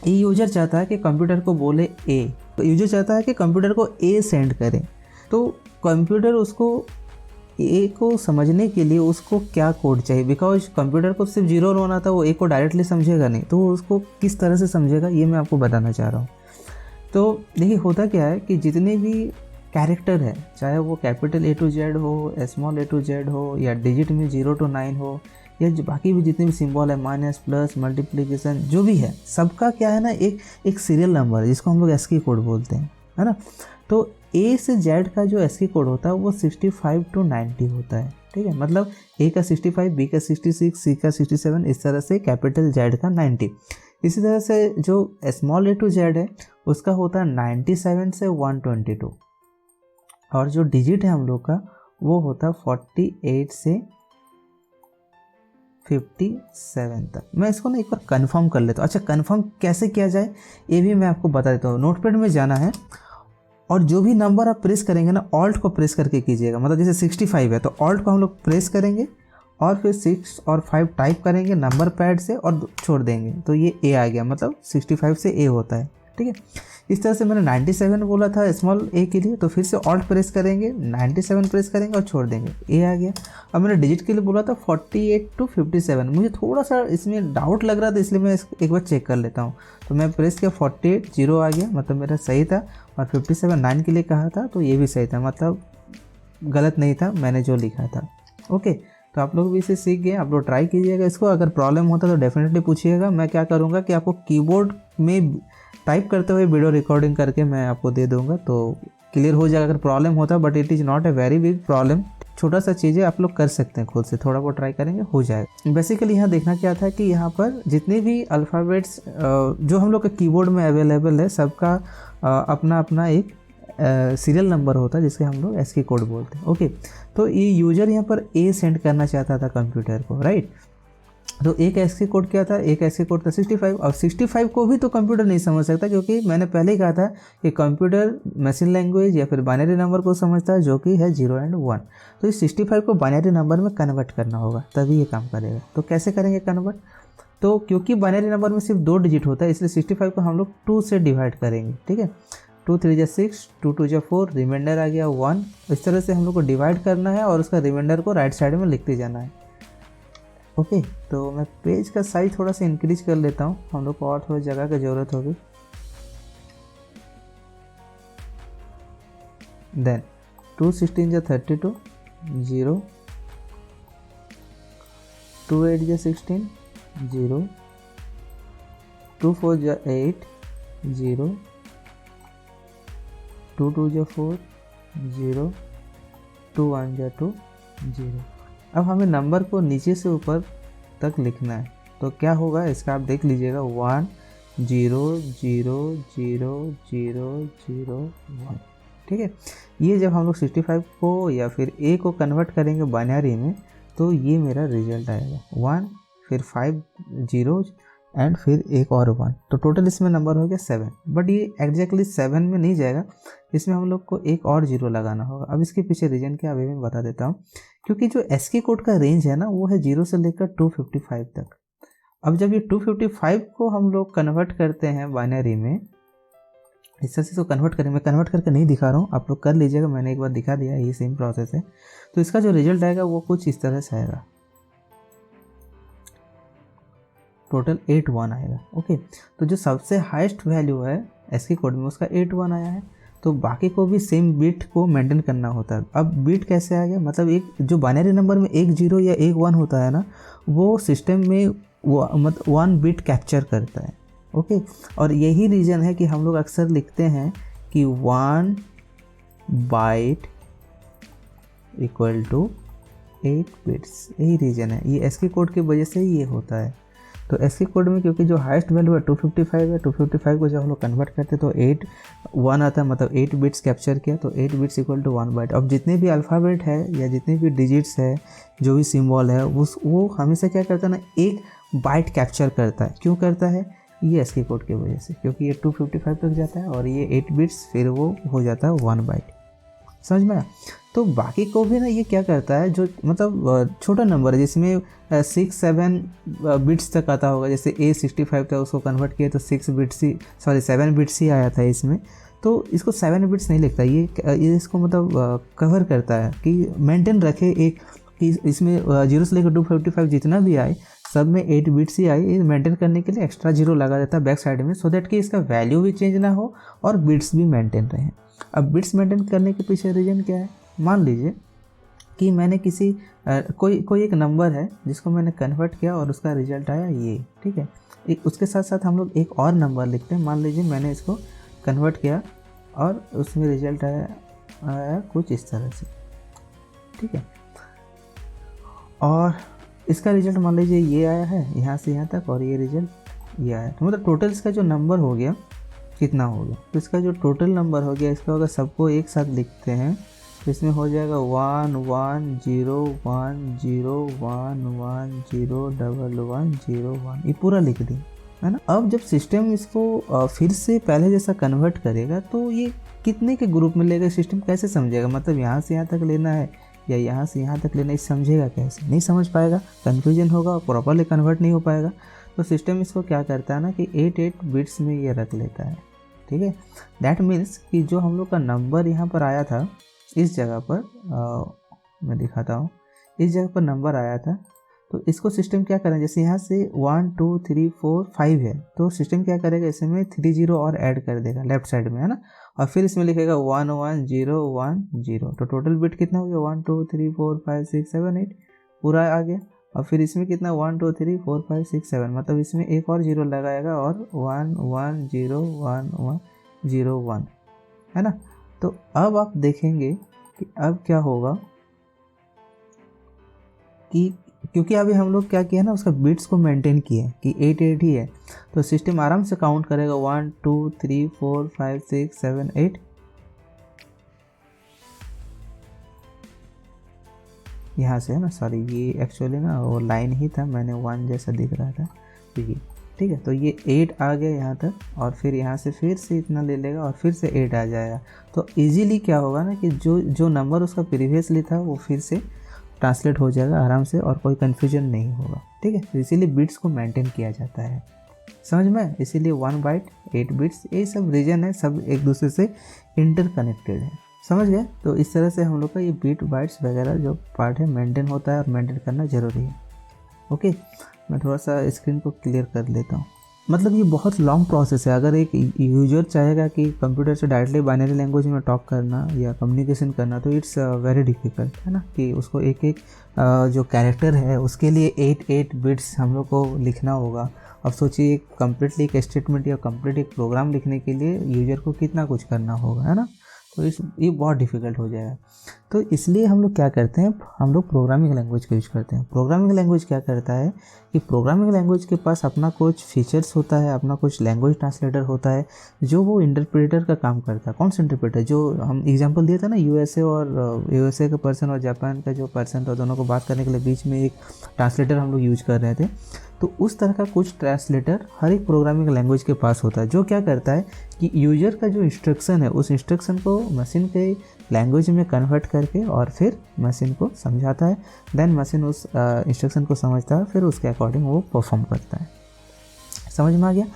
ये यूजर चाहता है कि कंप्यूटर को बोले ए, तो यूजर चाहता है कि कंप्यूटर को ए सेंड करें, तो कंप्यूटर उसको ए को समझने के लिए उसको क्या कोड चाहिए, बिकॉज कंप्यूटर को सिर्फ 0 और 1 आता है, वो ए को डायरेक्टली समझेगा नहीं, तो वो उसको किस तरह से समझेगा ये मैं आपको बताना चाह रहा हूँ। तो देखिए होता क्या है कि जितने भी कैरेक्टर है, चाहे वो कैपिटल A to Z हो, स्मॉल A to Z हो, या डिजिट में 0 to 9 हो, या बाकी भी जितने भी सिंबल है, माइनस, प्लस, मल्टीप्लिकेशन जो भी है, सबका क्या है ना, एक सीरियल नंबर है जिसको हम लोग एस्की कोड बोलते हैं, है ना। तो A से Z का जो एस्की कोड होता है वो 65 to 90 होता है। ठीक है, मतलब A का 65, B का 66, C का 67, इस तरह से कैपिटल Z का 90। इसी तरह से जो स्मॉल A to Z है उसका होता है 97 से 122, और जो डिजिट है हम लोग का वो होता है 48 से 57 तक। मैं इसको ना एक बार कंफर्म कर लेता हूँ। अच्छा, कंफर्म कैसे किया जाए ये भी मैं आपको बता देता हूँ। नोटपैड में जाना है और जो भी नंबर आप प्रेस करेंगे ना, ऑल्ट को प्रेस करके कीजिएगा। मतलब जैसे 65 है तो ऑल्ट को हम लोग प्रेस करेंगे और फिर 6 और 5 टाइप करेंगे नंबर पैड से और छोड़ देंगे, तो ये ए आ गया, मतलब 65 से ए होता है। ठीक है, इस तरह से मैंने 97 बोला था स्मॉल ए के लिए, तो फिर से ऑल्ट प्रेस करेंगे, 97 प्रेस करेंगे और छोड़ देंगे, ए आ गया। अब मैंने डिजिट के लिए बोला था 48 to 57, मुझे थोड़ा सा इसमें डाउट लग रहा था, इसलिए मैं एक बार चेक कर लेता हूँ। तो मैं प्रेस किया 48, 0 आ गया, मतलब मेरा सही था। और 57 9 के लिए कहा था तो ये भी सही था, मतलब गलत नहीं था मैंने जो लिखा था। ओके, तो आप लोग भी इसे सीख गए, आप लोग ट्राई कीजिएगा इसको। अगर प्रॉब्लम होता तो डेफिनेटली पूछिएगा। मैं क्या करूँगा कि आपको कीबोर्ड में टाइप करते हुए वीडियो रिकॉर्डिंग करके मैं आपको दे दूंगा, तो क्लियर हो जाएगा अगर प्रॉब्लम होता है। But it is not a very big problem, छोटा सा चीज़ें आप लोग कर सकते हैं खुद से, थोड़ा बहुत ट्राई करेंगे हो जाएगा। बेसिकली यहाँ देखना क्या था कि यहाँ पर जितने भी अल्फ़ाबेट्स जो हम लोग के कीबोर्ड में अवेलेबल है, सबका अपना अपना एक सीरियल नंबर होता है जिसके हम लोग एस्की कोड बोलते हैं। ओके, तो ये यूजर यहाँ पर ए सेंड करना चाहता था कंप्यूटर को, राइट। तो एक एस्की कोड क्या था, एक एस्की कोड था 65। और 65 को भी तो कंप्यूटर नहीं समझ सकता, क्योंकि मैंने पहले ही कहा था कि कंप्यूटर मशीन लैंग्वेज या फिर बाइनरी नंबर को समझता है, जो कि है 0 और 1। तो इस 65 को बाइनरी नंबर में कन्वर्ट करना होगा, तभी ये काम करेगा। तो कैसे करेंगे कन्वर्ट, तो क्योंकि बाइनरी नंबर में सिर्फ 2 डिजिट होता है, इसलिए 65 को हम लोग 2 से डिवाइड करेंगे। ठीक है, 2 3 जा 6, 2 2 जा 4, रिमाइंडर आ गया 1। इस तरह से हम लोग को डिवाइड करना है और उसका रिमाइंडर को राइट साइड में लिखते जाना है। ओके, तो मैं पेज का साइज थोड़ा सा इंक्रीज कर लेता हूँ, हम लोग को और थोड़ी जगह की ज़रूरत होगी। देन 2 16 जा 32, 0, 2 8 जा 16, 0, 2 4 जा 8, 0, 2 2 जा 4, 0, 2 1 जा 2, 0। अब हमें नंबर को नीचे से ऊपर तक लिखना है, तो क्या होगा इसका आप देख लीजिएगा, 1 0 0 0 0 0 1। ठीक है, ये जब हम लोग 65 को या फिर ए को कन्वर्ट करेंगे बाइनरी में, तो ये मेरा रिजल्ट आएगा 1, फिर 5 जीरोज एंड फिर एक और 1, तो टोटल इसमें नंबर हो गया 7। बट ये एग्जैक्टली 7 में नहीं जाएगा, इसमें हम लोग को एक और 0 लगाना होगा। अब इसके पीछे रीजन क्या अभी मैं बता देता हूँ, क्योंकि जो एस्की कोड का रेंज है ना, वो है 0 से लेकर 255 तक। अब जब ये 255 को हम लोग कन्वर्ट करते हैं बाइनरी में, इस तरह से इसको कन्वर्ट करें, मैं कन्वर्ट करके नहीं दिखा रहा हूँ, आप लोग कर लीजिएगा, मैंने एक बार दिखा दिया, ये सेम प्रोसेस है। तो इसका जो रिजल्ट आएगा वो कुछ इस तरह से आएगा, टोटल 81 आएगा। ओके, तो जो सबसे हाईएस्ट वैल्यू है एस्की कोड में उसका 81 आया है, तो बाकी को भी सेम बिट को मेंटेन करना होता है। अब बिट कैसे आ गया, मतलब एक जो बाइनरी नंबर में एक 0 या एक 1 होता है ना, वो सिस्टम में मतलब 1 बिट कैप्चर करता है। ओके, और यही रीज़न है कि हम लोग अक्सर लिखते हैं कि 1 बाइट इक्वल टू 8 बिट्स, यही रीज़न है, ये एस्की कोड की वजह से ही ये होता है। तो एस्की कोड में क्योंकि जो हाईएस्ट वैल्यू है 255 है, 255 को जब हम लोग कन्वर्ट करते हैं तो 8 1 आता है, मतलब 8 बिट्स कैप्चर किया, तो 8 बिट्स इक्वल टू 1 बाइट। अब जितने भी अल्फ़ाबेट है या जितने भी डिजिट्स है, जो भी सिंबल है, वो हमेशा क्या करता है ना, एक बाइट कैप्चर करता है। क्यों करता है, ये एस्की कोड की वजह से, क्योंकि ये 255 तक जाता है और ये 8 बिट्स फिर वो हो जाता है 1 बाइट। समझ में आया। तो बाकी को भी ना ये क्या करता है, जो मतलब छोटा नंबर है जिसमें 6-7 बिट्स तक आता होगा, जैसे A65 था उसको कन्वर्ट किया तो 7 बिट्स ही आया था इसमें, तो इसको 7 बिट्स नहीं लिखता, ये इसको मतलब कवर करता है कि मेंटेन रखे एक, कि इसमें 0 से लेकर 255 जितना भी आए सब में 8 बिट्स ही आए, ये मेंटेन करने के लिए एक्स्ट्रा 0 लगा देता है बैक साइड में, सो दैट कि इसका वैल्यू भी चेंज ना हो और बिट्स भी मेंटेन रहें। अब बिट्स मेंटेन करने के पीछे रीज़न क्या है, मान लीजिए कि मैंने किसी कोई एक नंबर है जिसको मैंने कन्वर्ट किया और उसका रिजल्ट आया ये, ठीक है। उसके साथ साथ हम लोग एक और नंबर लिखते हैं, मान लीजिए मैंने इसको कन्वर्ट किया और उसमें रिजल्ट आया कुछ इस तरह से, ठीक है। और इसका रिजल्ट मान लीजिए ये आया है यहाँ से यहाँ तक, और ये रिजल्ट ये आया, तो मतलब टोटल इसका जो नंबर हो गया कितना हो गया, तो इसका जो टोटल नंबर हो गया, इसका अगर सबको एक साथ लिखते हैं तो इसमें हो जाएगा 1 1 0 1 0 1 1 0 1 1 0 1, ये पूरा लिख दी है ना। अब जब सिस्टम इसको फिर से पहले जैसा कन्वर्ट करेगा तो ये कितने के ग्रुप में लेगा सिस्टम कैसे समझेगा, मतलब यहाँ से यहाँ तक लेना है या यहाँ से यहाँ तक लेना है, समझेगा कैसे, नहीं समझ पाएगा, कन्फ्यूजन होगा, प्रॉपरली कन्वर्ट नहीं हो पाएगा। तो सिस्टम इसको क्या करता है ना कि 8 बिट्स में ये रख लेता है, ठीक है। दैट मीन्स कि जो हम लोग का नंबर यहाँ पर आया था इस जगह पर, मैं दिखाता हूँ, इस जगह पर नंबर आया था, तो इसको सिस्टम क्या करें, जैसे यहाँ से 1 2 3 4 5 है, तो सिस्टम क्या करेगा, इसमें 3 0 और ऐड कर देगा लेफ्ट साइड में, है ना, और फिर इसमें लिखेगा 1 1 0 1 0, तो टोटल बिट कितना हो गया 1 2 3 4 5 6 7 8 पूरा आ गया। और फिर इसमें कितना 1 2 3 4 5 6 7, मतलब इसमें एक और जीरो लगाएगा और 1 1 0 1 1 0 1, है ना। तो अब आप देखेंगे कि अब क्या होगा कि क्योंकि अभी हम लोग क्या किया ना, उसका बिट्स को मेंटेन किए कि 8 8 ही है, तो सिस्टम आराम से काउंट करेगा 1 2 3 4 5 6 7 8, यहाँ से, है ना, सॉरी ये एक्चुअली ना वो लाइन ही था, मैंने 1 जैसा दिख रहा था, तो ये ठीक है, तो ये 8 आ गया यहाँ तक, और फिर यहाँ से फिर से इतना ले लेगा और फिर से 8 आ जाएगा। तो इजीली क्या होगा ना कि जो नंबर उसका प्रीवियसली था वो फिर से ट्रांसलेट हो जाएगा आराम से और कोई कन्फ्यूजन नहीं होगा, ठीक है। तो इसीलिए बिट्स को मेंटेन किया जाता है, समझ में, इसीलिए 1 बाइट 8 बिट्स, ये सब रीजन है, सब एक दूसरे से इंटरकनेक्टेड है, समझ गए। तो इस तरह से हम लोग का ये बिट बाइट्स वगैरह जो पार्ट है मेंटेन होता है और मेंटेन करना ज़रूरी है। ओके, मैं थोड़ा सा स्क्रीन को क्लियर कर लेता हूँ। मतलब ये बहुत लॉन्ग प्रोसेस है, अगर एक यूजर चाहेगा कि कंप्यूटर से डायरेक्टली बाइनरी लैंग्वेज में टॉक करना या कम्युनिकेशन करना, तो इट्स वेरी डिफ़िकल्ट, है ना, कि उसको एक एक जो कैरेक्टर है उसके लिए 8 बिट्स हम लोग को लिखना होगा। अब सोचिए कम्प्लीटली एक स्टेटमेंट या कम्प्लीट एक प्रोग्राम लिखने के लिए यूजर को कितना कुछ करना होगा, है ना, तो ये बहुत डिफ़िकल्ट हो जाएगा। तो इसलिए हम लोग क्या करते हैं, हम लोग प्रोग्रामिंग लैंग्वेज का यूज़ करते हैं। प्रोग्रामिंग लैंग्वेज क्या करता है कि प्रोग्रामिंग लैंग्वेज के पास अपना कुछ फीचर्स होता है, अपना कुछ लैंग्वेज ट्रांसलेटर होता है जो वो इंटरप्रेटर का काम करता है। कौन सा इंटरप्रेटर, जो हम एग्जांपल दिया था ना, यूएसए का पर्सन और जापान का जो पर्सन था, दोनों को बात करने के लिए बीच में एक ट्रांसलेटर हम लोग यूज कर रहे थे। तो उस तरह का कुछ ट्रांसलेटर हर एक प्रोग्रामिंग लैंग्वेज के पास होता है, जो क्या करता है कि यूजर का जो इंस्ट्रक्शन है उस इंस्ट्रक्शन को मशीन के लैंग्वेज में कन्वर्ट करके और फिर मशीन को समझाता है। देन मशीन उस इंस्ट्रक्शन को समझता है, फिर उसके अकॉर्डिंग वो परफॉर्म करता है। समझ में आ गया?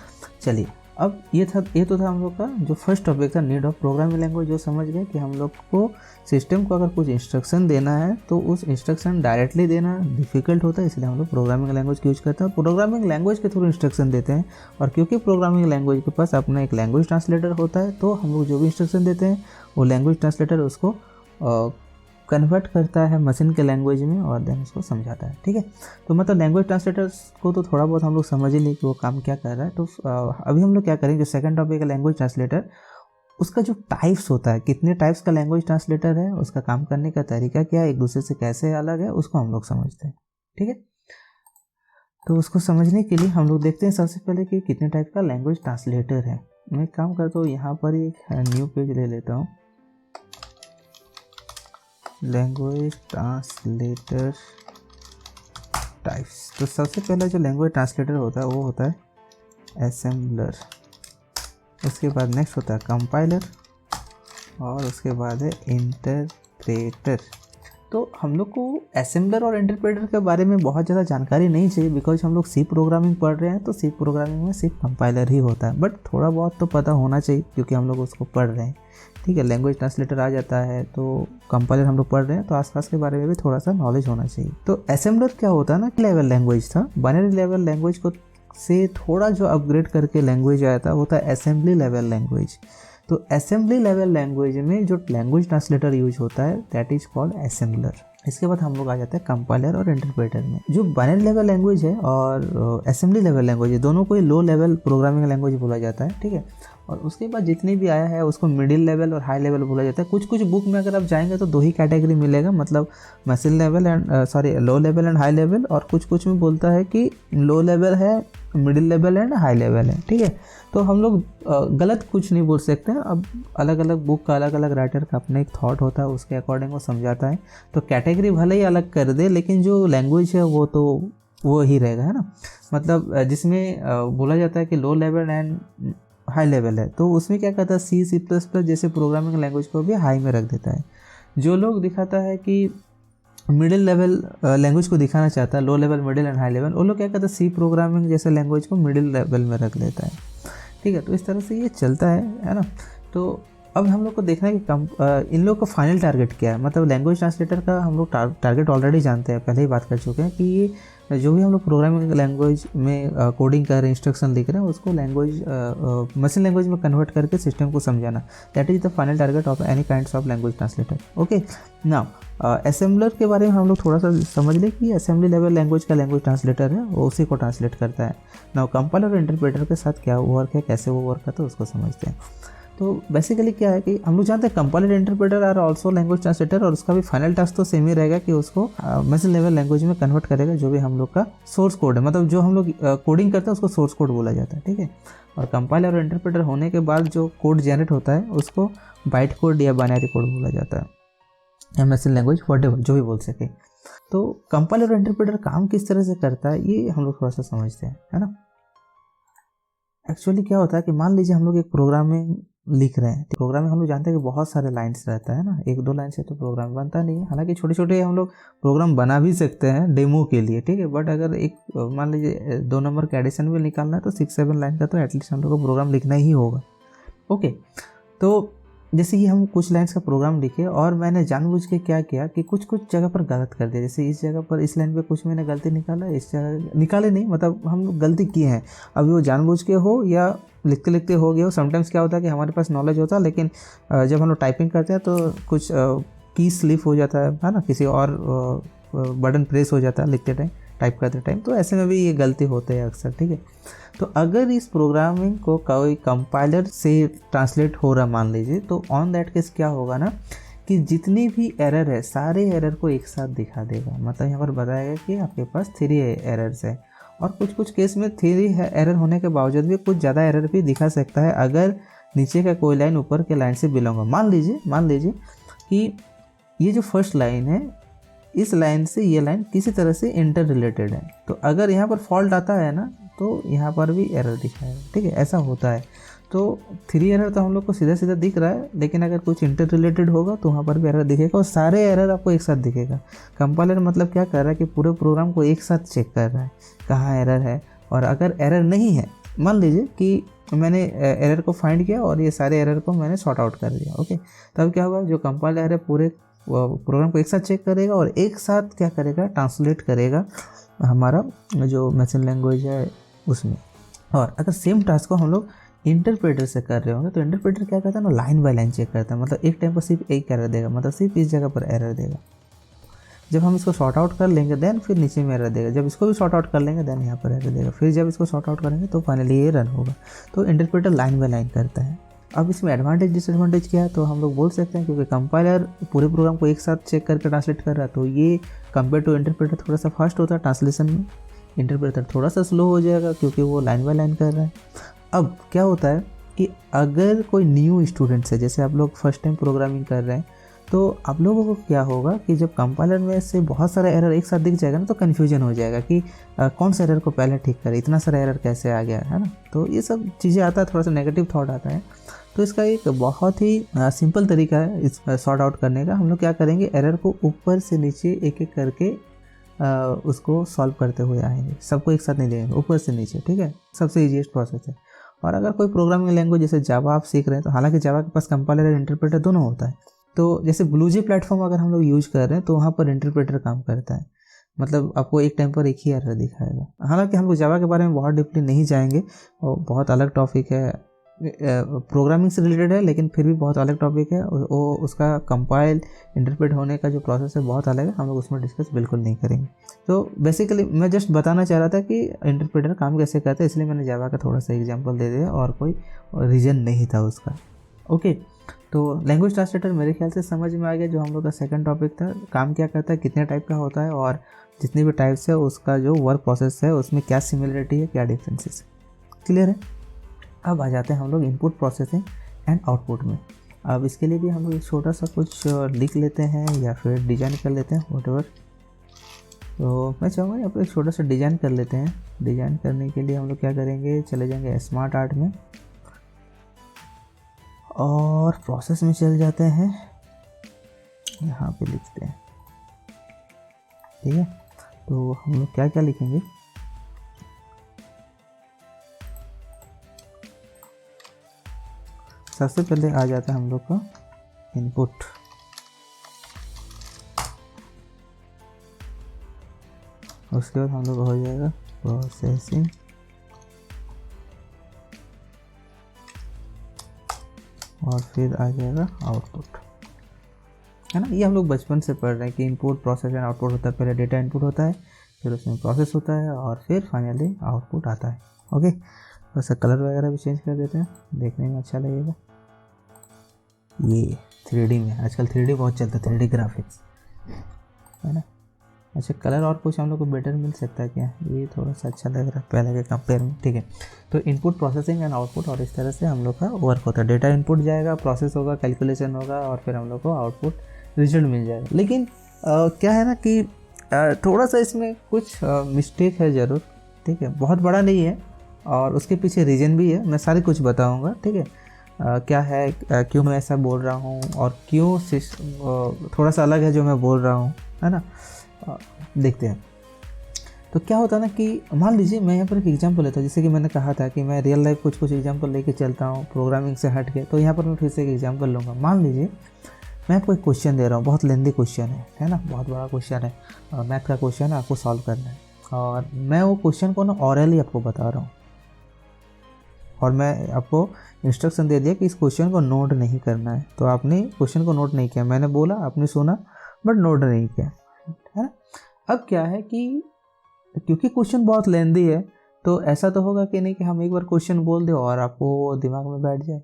चलिए, अब ये तो था हम लोग का जो फर्स्ट टॉपिक था, नीड ऑफ प्रोग्रामिंग लैंग्वेज। जो समझ गए कि हम लोग को सिस्टम को अगर कुछ इंस्ट्रक्शन देना है तो उस इंस्ट्रक्शन डायरेक्टली देना डिफिकल्ट होता है, इसलिए हम लोग प्रोग्रामिंग लैंग्वेज यूज करते हैं। प्रोग्रामिंग लैंग्वेज के थ्रू इंस्ट्रक्शन देते हैं, और क्योंकि प्रोग्रामिंग लैंग्वेज के पास अपना एक लैंग्वेज ट्रांसलेटर होता है, तो हम लोग जो भी इंस्ट्रक्शन देते हैं वो लैंग्वेज ट्रांसलेटर उसको कन्वर्ट करता है मशीन के लैंग्वेज में और देन उसको समझाता है। ठीक है, तो मतलब लैंग्वेज ट्रांसलेटर्स को तो थोड़ा बहुत हम लोग समझ ही लें कि वो काम क्या कर रहा है। तो अभी हम लोग क्या करेंगे, जो सेकंड टॉपिक है लैंग्वेज ट्रांसलेटर, उसका जो टाइप्स होता है, कितने टाइप्स का लैंग्वेज ट्रांसलेटर है, उसका काम करने का तरीका क्या है, एक दूसरे से कैसे अलग है, उसको हम लोग समझते हैं। ठीक है, तो उसको समझने के लिए हम लोग देखते हैं सबसे पहले कि कितने टाइप का लैंग्वेज ट्रांसलेटर है। मैं एक काम करता हूँ, यहाँ पर एक न्यू पेज ले लेता हूँ, लैंग्वेज ट्रांसलेटर टाइप्स। तो सबसे पहला जो लैंग्वेज ट्रांसलेटर होता है वो होता है असेंबलर, उसके बाद नेक्स्ट होता है कंपाइलर, और उसके बाद है इंटरप्रेटर। तो हम लोग को असेंबलर और इंटरप्रेटर के बारे में बहुत ज़्यादा जानकारी नहीं चाहिए, बिकॉज हम लोग सी प्रोग्रामिंग पढ़ रहे हैं, तो सी प्रोग्रामिंग में सिर्फ कंपाइलर ही होता है, बट थोड़ा बहुत तो पता होना चाहिए क्योंकि हम लोग उसको पढ़ रहे हैं। ठीक है, लैंग्वेज ट्रांसलेटर आ जाता है तो कंपाइलर हम लोग पढ़ रहे हैं, तो आसपास के बारे में भी थोड़ा सा नॉलेज होना चाहिए। तो असेंबलर क्या होता है ना, लेवल लैंग्वेज था, बाइनरी लेवल लैंग्वेज को से थोड़ा जो अपग्रेड करके लैंग्वेज आया था वो था असेंबली लेवल लैंग्वेज। तो असेंबली लेवल लैंग्वेज में जो लैंग्वेज ट्रांसलेटर यूज होता है दैट इज कॉल्ड असेंबलर। इसके बाद हम लोग आ जाते हैं कंपाइलर और इंटरप्रेटर में। जो बाइनरी लेवल लैंग्वेज है और असेंबली लेवल लैंग्वेज है, दोनों को ही लो लेवल प्रोग्रामिंग लैंग्वेज बोला जाता है। ठीक है, और उसके बाद जितनी भी आया है उसको मिडिल लेवल और हाई लेवल बोला जाता है। कुछ कुछ बुक में अगर आप जाएंगे तो दो ही कैटेगरी मिलेगा, मतलब machine level and low level and high level, और कुछ कुछ में बोलता है कि लो लेवल है, middle level and high level है। ठीक है, तो हम लोग गलत कुछ नहीं बोल सकते हैं। अब अलग अलग बुक का अलग अलग राइटर का अपना एक थॉट होता है, उसके अकॉर्डिंग वो समझाता है। तो कैटेगरी भले ही अलग कर दे, लेकिन जो लैंग्वेज है वो तो वो ही रहेगा, है ना। मतलब जिसमें बोला जाता है कि low level and high level है, तो उसमें क्या करता है C++ जैसे प्रोग्रामिंग लैंग्वेज को भी हाई में रख देता है। जो लोग दिखाता है कि मिडिल लेवल लैंग्वेज को दिखाना चाहता है, low level, middle and high level, वो लोग क्या करता है सी प्रोग्रामिंग जैसे लैंग्वेज को मिडिल लेवल में रख लेता है। ठीक है, तो इस तरह से ये चलता है ना। तो अब हम लोग को देखना है कि इन लोग का फाइनल टारगेट क्या है। मतलब लैंग्वेज ट्रांसलेटर का हम लोग टारगेट ऑलरेडी जानते हैं, पहले ही बात कर चुके हैं कि ये जो भी हम लोग प्रोग्रामिंग लैंग्वेज में कोडिंग कर रहे हैं, इंस्ट्रक्शन लिख रहे हैं, उसको लैंग्वेज मशीन लैंग्वेज में कन्वर्ट करके सिस्टम को समझाना। That is the final target of any kinds of language translator. Okay, now assembler के बारे में हम लोग थोड़ा सा समझ लें कि असेंबली लेवल लैंग्वेज का लैंग्वेज ट्रांसलेटर है, वो उसी को ट्रांसलेट करता है। नाउ कंपाइलर और इंटरप्रेटर के साथ क्या वर्क है, कैसे वो वर्क करता है, उसको समझते हैं। तो बेसिकली क्या है कि हम लोग जानते हैं compiler interpreter are also language translator, और उसका भी फाइनल टास्क तो सेम ही रहेगा कि उसको मशीन लेवल लैंग्वेज में कन्वर्ट करेगा जो भी हम लोग का सोर्स कोड है। मतलब जो हम लोग कोडिंग करते हैं उसको सोर्स कोड बोला जाता है। ठीक है, और कंपाइलर और इंटरप्रेटर होने के बाद जो कोड जनरेट होता है उसको बाइट कोड या बाइनरी कोड बोला जाता है, या मशीन लैंग्वेज व्हाटएवर जो भी बोल सके। तो कंपाइलर और इंटरप्रेटर काम किस तरह से करता है ये हम लोग थोड़ा सा समझते हैं, है ना। एक्चुअली क्या होता है कि मान लीजिए हम लोग एक प्रोग्रामिंग लिख रहे हैं। प्रोग्राम में हम लोग जानते हैं कि बहुत सारे लाइन्स रहता है ना, 1-2 लाइन से तो प्रोग्राम बनता नहीं है। हालांकि छोटे छोटे हम लोग प्रोग्राम बना भी सकते हैं डेमो के लिए, ठीक है। बट अगर एक मान लीजिए 2 नंबर का एडिशन भी निकालना है तो 6-7 लाइन का तो एटलीस्ट हम लोग को प्रोग्राम लिखना ही होगा। ओके, तो जैसे कि हम कुछ लाइन्स का प्रोग्राम लिखे और मैंने जानबूझ के क्या किया कि कुछ कुछ जगह पर गलत कर दिया। जैसे इस जगह पर इस लाइन पे कुछ मैंने गलती निकाला, इस जगह निकाले नहीं, मतलब हम लोग गलती किए हैं। अभी वो जानबूझ के हो या लिखते लिखते हो गया हो। समटाइम्स क्या होता है कि हमारे पास नॉलेज होता है लेकिन जब हम लोग टाइपिंग करते हैं तो कुछ की स्लिप हो जाता है ना, किसी और बटन प्रेस हो जाता है लिखते टाइम, टाइप करते टाइम, तो ऐसे में भी ये गलती होते हैं अक्सर। ठीक है, तो अगर इस प्रोग्रामिंग को कोई कंपाइलर से ट्रांसलेट हो रहा मान लीजिए, तो ऑन दैट केस क्या होगा ना कि जितनी भी एरर है सारे एरर को एक साथ दिखा देगा। मतलब यहाँ पर बताएगा कि आपके पास 3 एरर्स है, और कुछ कुछ केस में 3 एरर होने के बावजूद भी कुछ ज़्यादा एरर भी दिखा सकता है अगर नीचे का कोई लाइन ऊपर के लाइन से बिलोंग हो। मान लीजिए कि ये जो फर्स्ट लाइन है, इस लाइन से ये लाइन किसी तरह से इंटर रिलेटेड है, तो अगर यहाँ पर फॉल्ट आता है ना तो यहाँ पर भी एरर दिखाएगा। ठीक है, ऐसा होता है। तो 3 एरर तो हम लोग को सीधा सीधा दिख रहा है, लेकिन अगर कुछ इंटर रिलेटेड होगा तो वहाँ पर भी एरर दिखेगा, और सारे एरर आपको एक साथ दिखेगा। कंपाइलर मतलब क्या कर रहा है कि पूरे प्रोग्राम को एक साथ चेक कर रहा है कहाँ एरर है, और अगर एरर नहीं है, मान लीजिए कि मैंने एरर को फाइंड किया और ये सारे एरर को मैंने सॉर्ट आउट कर दिया। ओके, तब क्या होगा, जो कंपाइलर है पूरे प्रोग्राम को एक साथ चेक करेगा और एक साथ क्या करेगा, ट्रांसलेट करेगा हमारा जो मशीन लैंग्वेज है उसमें। और अगर सेम टास्क को हम लोग इंटरप्रेटर से कर रहे होंगे तो इंटरप्रेटर क्या करता है ना, लाइन बाय लाइन चेक करता है। मतलब एक टाइम पर सिर्फ एक एरर देगा, मतलब सिर्फ इस जगह पर एरर देगा। जब हम इसको सॉर्ट आउट कर लेंगे देन फिर नीचे में एरर देगा, जब इसको भी सॉर्ट आउट कर लेंगे देन यहाँ पर एरर देगा, फिर जब इसको सॉर्ट आउट करेंगे तो फाइनली ये रन होगा। तो इंटरप्रेटर लाइन बाय लाइन करता है। अब इसमें एडवांटेज डिसएडवांटेज क्या है, तो हम लोग बोल सकते हैं क्योंकि कंपाइलर पूरे प्रोग्राम को एक साथ चेक करके ट्रांसलेट कर रहा है, तो ये कंपेयर टू इंटरप्रेटर थोड़ा सा फास्ट होता है ट्रांसलेशन में। इंटरप्रेटर थोड़ा सा स्लो हो जाएगा क्योंकि वो लाइन बाय लाइन कर रहा है। अब क्या होता है कि अगर कोई न्यू स्टूडेंट्स है, जैसे आप लोग फर्स्ट टाइम प्रोग्रामिंग कर रहे हैं, तो आप लोगों को क्या होगा कि जब कंपाइलर में से बहुत सारा एरर एक साथ दिख जाएगा ना, तो कन्फ्यूजन हो जाएगा कि कौन सा एरर को पहले ठीक करें, इतना सारा एरर कैसे आ गया है ना। तो ये सब चीज़ें आता है, थोड़ा सा नेगेटिव थॉट आता है। तो इसका एक बहुत ही सिंपल तरीका है इस सॉर्ट आउट करने का। हम लोग क्या करेंगे, एरर को ऊपर से नीचे एक एक करके उसको सॉल्व करते हुए आएंगे, सबको एक साथ नहीं देंगे, ऊपर से नीचे। ठीक है, सबसे ईजीएस्ट प्रोसेस है। और अगर कोई प्रोग्रामिंग लैंग्वेज जैसे जावा आप सीख रहे हैं, तो हालांकि जावा के पास कंपाइलर और इंटरप्रेटर दोनों होता है। तो जैसे ब्लूजी प्लेटफॉर्म अगर हम लोग यूज कर रहे हैं तो वहाँ पर इंटरप्रेटर काम करता है, मतलब आपको एक टाइम पर एक ही एरर दिखाएगा। हालांकि हम लोग जावा के बारे में बहुत डीपली नहीं जाएंगे, और बहुत अलग टॉपिक है, प्रोग्रामिंग से रिलेटेड है, लेकिन फिर भी बहुत अलग टॉपिक है। वो उसका कंपाइल इंटरप्रेट होने का जो प्रोसेस है बहुत अलग है, हम लोग उसमें डिस्कस बिल्कुल नहीं करेंगे। तो बेसिकली मैं जस्ट बताना चाह रहा था कि इंटरप्रेटर काम कैसे करता है, इसलिए मैंने जावा का थोड़ा सा एग्जांपल दे दिया, और कोई रीजन नहीं था उसका। ओके, तो लैंग्वेज ट्रांसलेटर मेरे ख्याल से समझ में आ गया। जो हम लोग का सेकंड टॉपिक था, काम क्या करता है, कितने टाइप का होता है, और जितने भी टाइप्स है उसका जो वर्क प्रोसेस है उसमें क्या सिमिलरिटी है, क्या डिफरेंसेस है। क्लियर है। अब आ जाते हैं हम लोग इनपुट प्रोसेसिंग एंड आउटपुट में। अब इसके लिए भी हम लोग छोटा सा कुछ लिख लेते हैं या फिर डिज़ाइन कर लेते हैं, व्हाटएवर। तो मैं चाहूँगा यहाँ पर एक छोटा सा डिज़ाइन कर लेते हैं। डिज़ाइन करने के लिए हम लोग क्या करेंगे, चले जाएंगे स्मार्ट आर्ट में, और प्रोसेस में चल जाते हैं, यहाँ पे लिखते हैं। ठीक है, तो हम लोग क्या क्या लिखेंगे, सबसे पहले आ जाता है हम लोग का इनपुट। उसके बाद हम लोग हो जाएगा प्रोसेसिंग, और फिर आ जाएगा आउटपुट, है ना। ये हम लोग बचपन से पढ़ रहे हैं कि इनपुट प्रोसेस एंड आउटपुट होता है। पहले डेटा इनपुट होता है, फिर उसमें प्रोसेस होता है, और फिर फाइनली आउटपुट आता है। ओके, वैसे कलर वगैरह भी चेंज कर देते हैं, देखने में अच्छा लगेगा। ये 3D में आजकल 3D बहुत चलता है, 3D ग्राफिक्स, है ना। अच्छा, कलर और कुछ हम लोग को बेटर मिल सकता है क्या, ये थोड़ा सा अच्छा लग रहा है पहले के कंपेयर में। ठीक है, तो इनपुट प्रोसेसिंग एंड आउटपुट, और इस तरह से हम लोग का वर्क होता है। डेटा इनपुट जाएगा, प्रोसेस होगा, कैलकुलेशन होगा, और फिर हम लोग को आउटपुट रिजल्ट मिल जाएगा। लेकिन क्या है ना कि थोड़ा सा इसमें कुछ मिस्टेक है ज़रूर। ठीक है, बहुत बड़ा नहीं है, और उसके पीछे रीज़न भी है, मैं सारी कुछ बताऊँगा। ठीक है, क्या है, क्यों मैं ऐसा बोल रहा हूँ, और क्यों थोड़ा सा अलग है जो मैं बोल रहा हूँ, है ना। देखते हैं। तो क्या होता है ना कि मान लीजिए मैं यहाँ पर एक एग्जांपल लेता हूँ, जैसे कि मैंने कहा था कि मैं रियल लाइफ कुछ एग्जांपल लेके चलता हूँ प्रोग्रामिंग से हट के। तो यहाँ पर मैं फिर से एक एग्जांपल लूँगा। मान लीजिए मैं आपको एक क्वेश्चन दे रहा हूँ, बहुत लेंदी क्वेश्चन है ना, बहुत बड़ा क्वेश्चन है, मैथ का क्वेश्चन है, आपको सॉल्व करना है। और मैं वो क्वेश्चन को ना ऑरली आपको बता रहा हूँ, और मैं आपको इंस्ट्रक्शन दे दिया कि इस क्वेश्चन को नोट नहीं करना है। तो आपने क्वेश्चन को नोट नहीं किया, मैंने बोला, आपने सुना, बट नोट नहीं किया, है ना। अब क्या है कि क्योंकि क्वेश्चन बहुत लेंदी है, तो ऐसा तो होगा कि नहीं कि हम एक बार क्वेश्चन बोल दें और आपको दिमाग में बैठ जाए।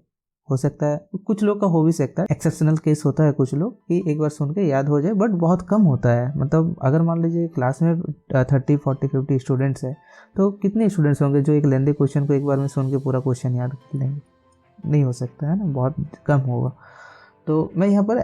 हो सकता है, कुछ लोग का हो भी सकता है, एक्सेप्शनल केस होता है कुछ लोग कि एक बार सुन के याद हो जाए, बट बहुत कम होता है। मतलब अगर मान लीजिए क्लास में 30, 40, 50 स्टूडेंट्स है, तो कितने स्टूडेंट्स होंगे जो एक लेंदी क्वेश्चन को एक बार में सुन के पूरा क्वेश्चन याद कर लेंगे? नहीं हो सकता, है ना, बहुत कम होगा। तो मैं यहाँ पर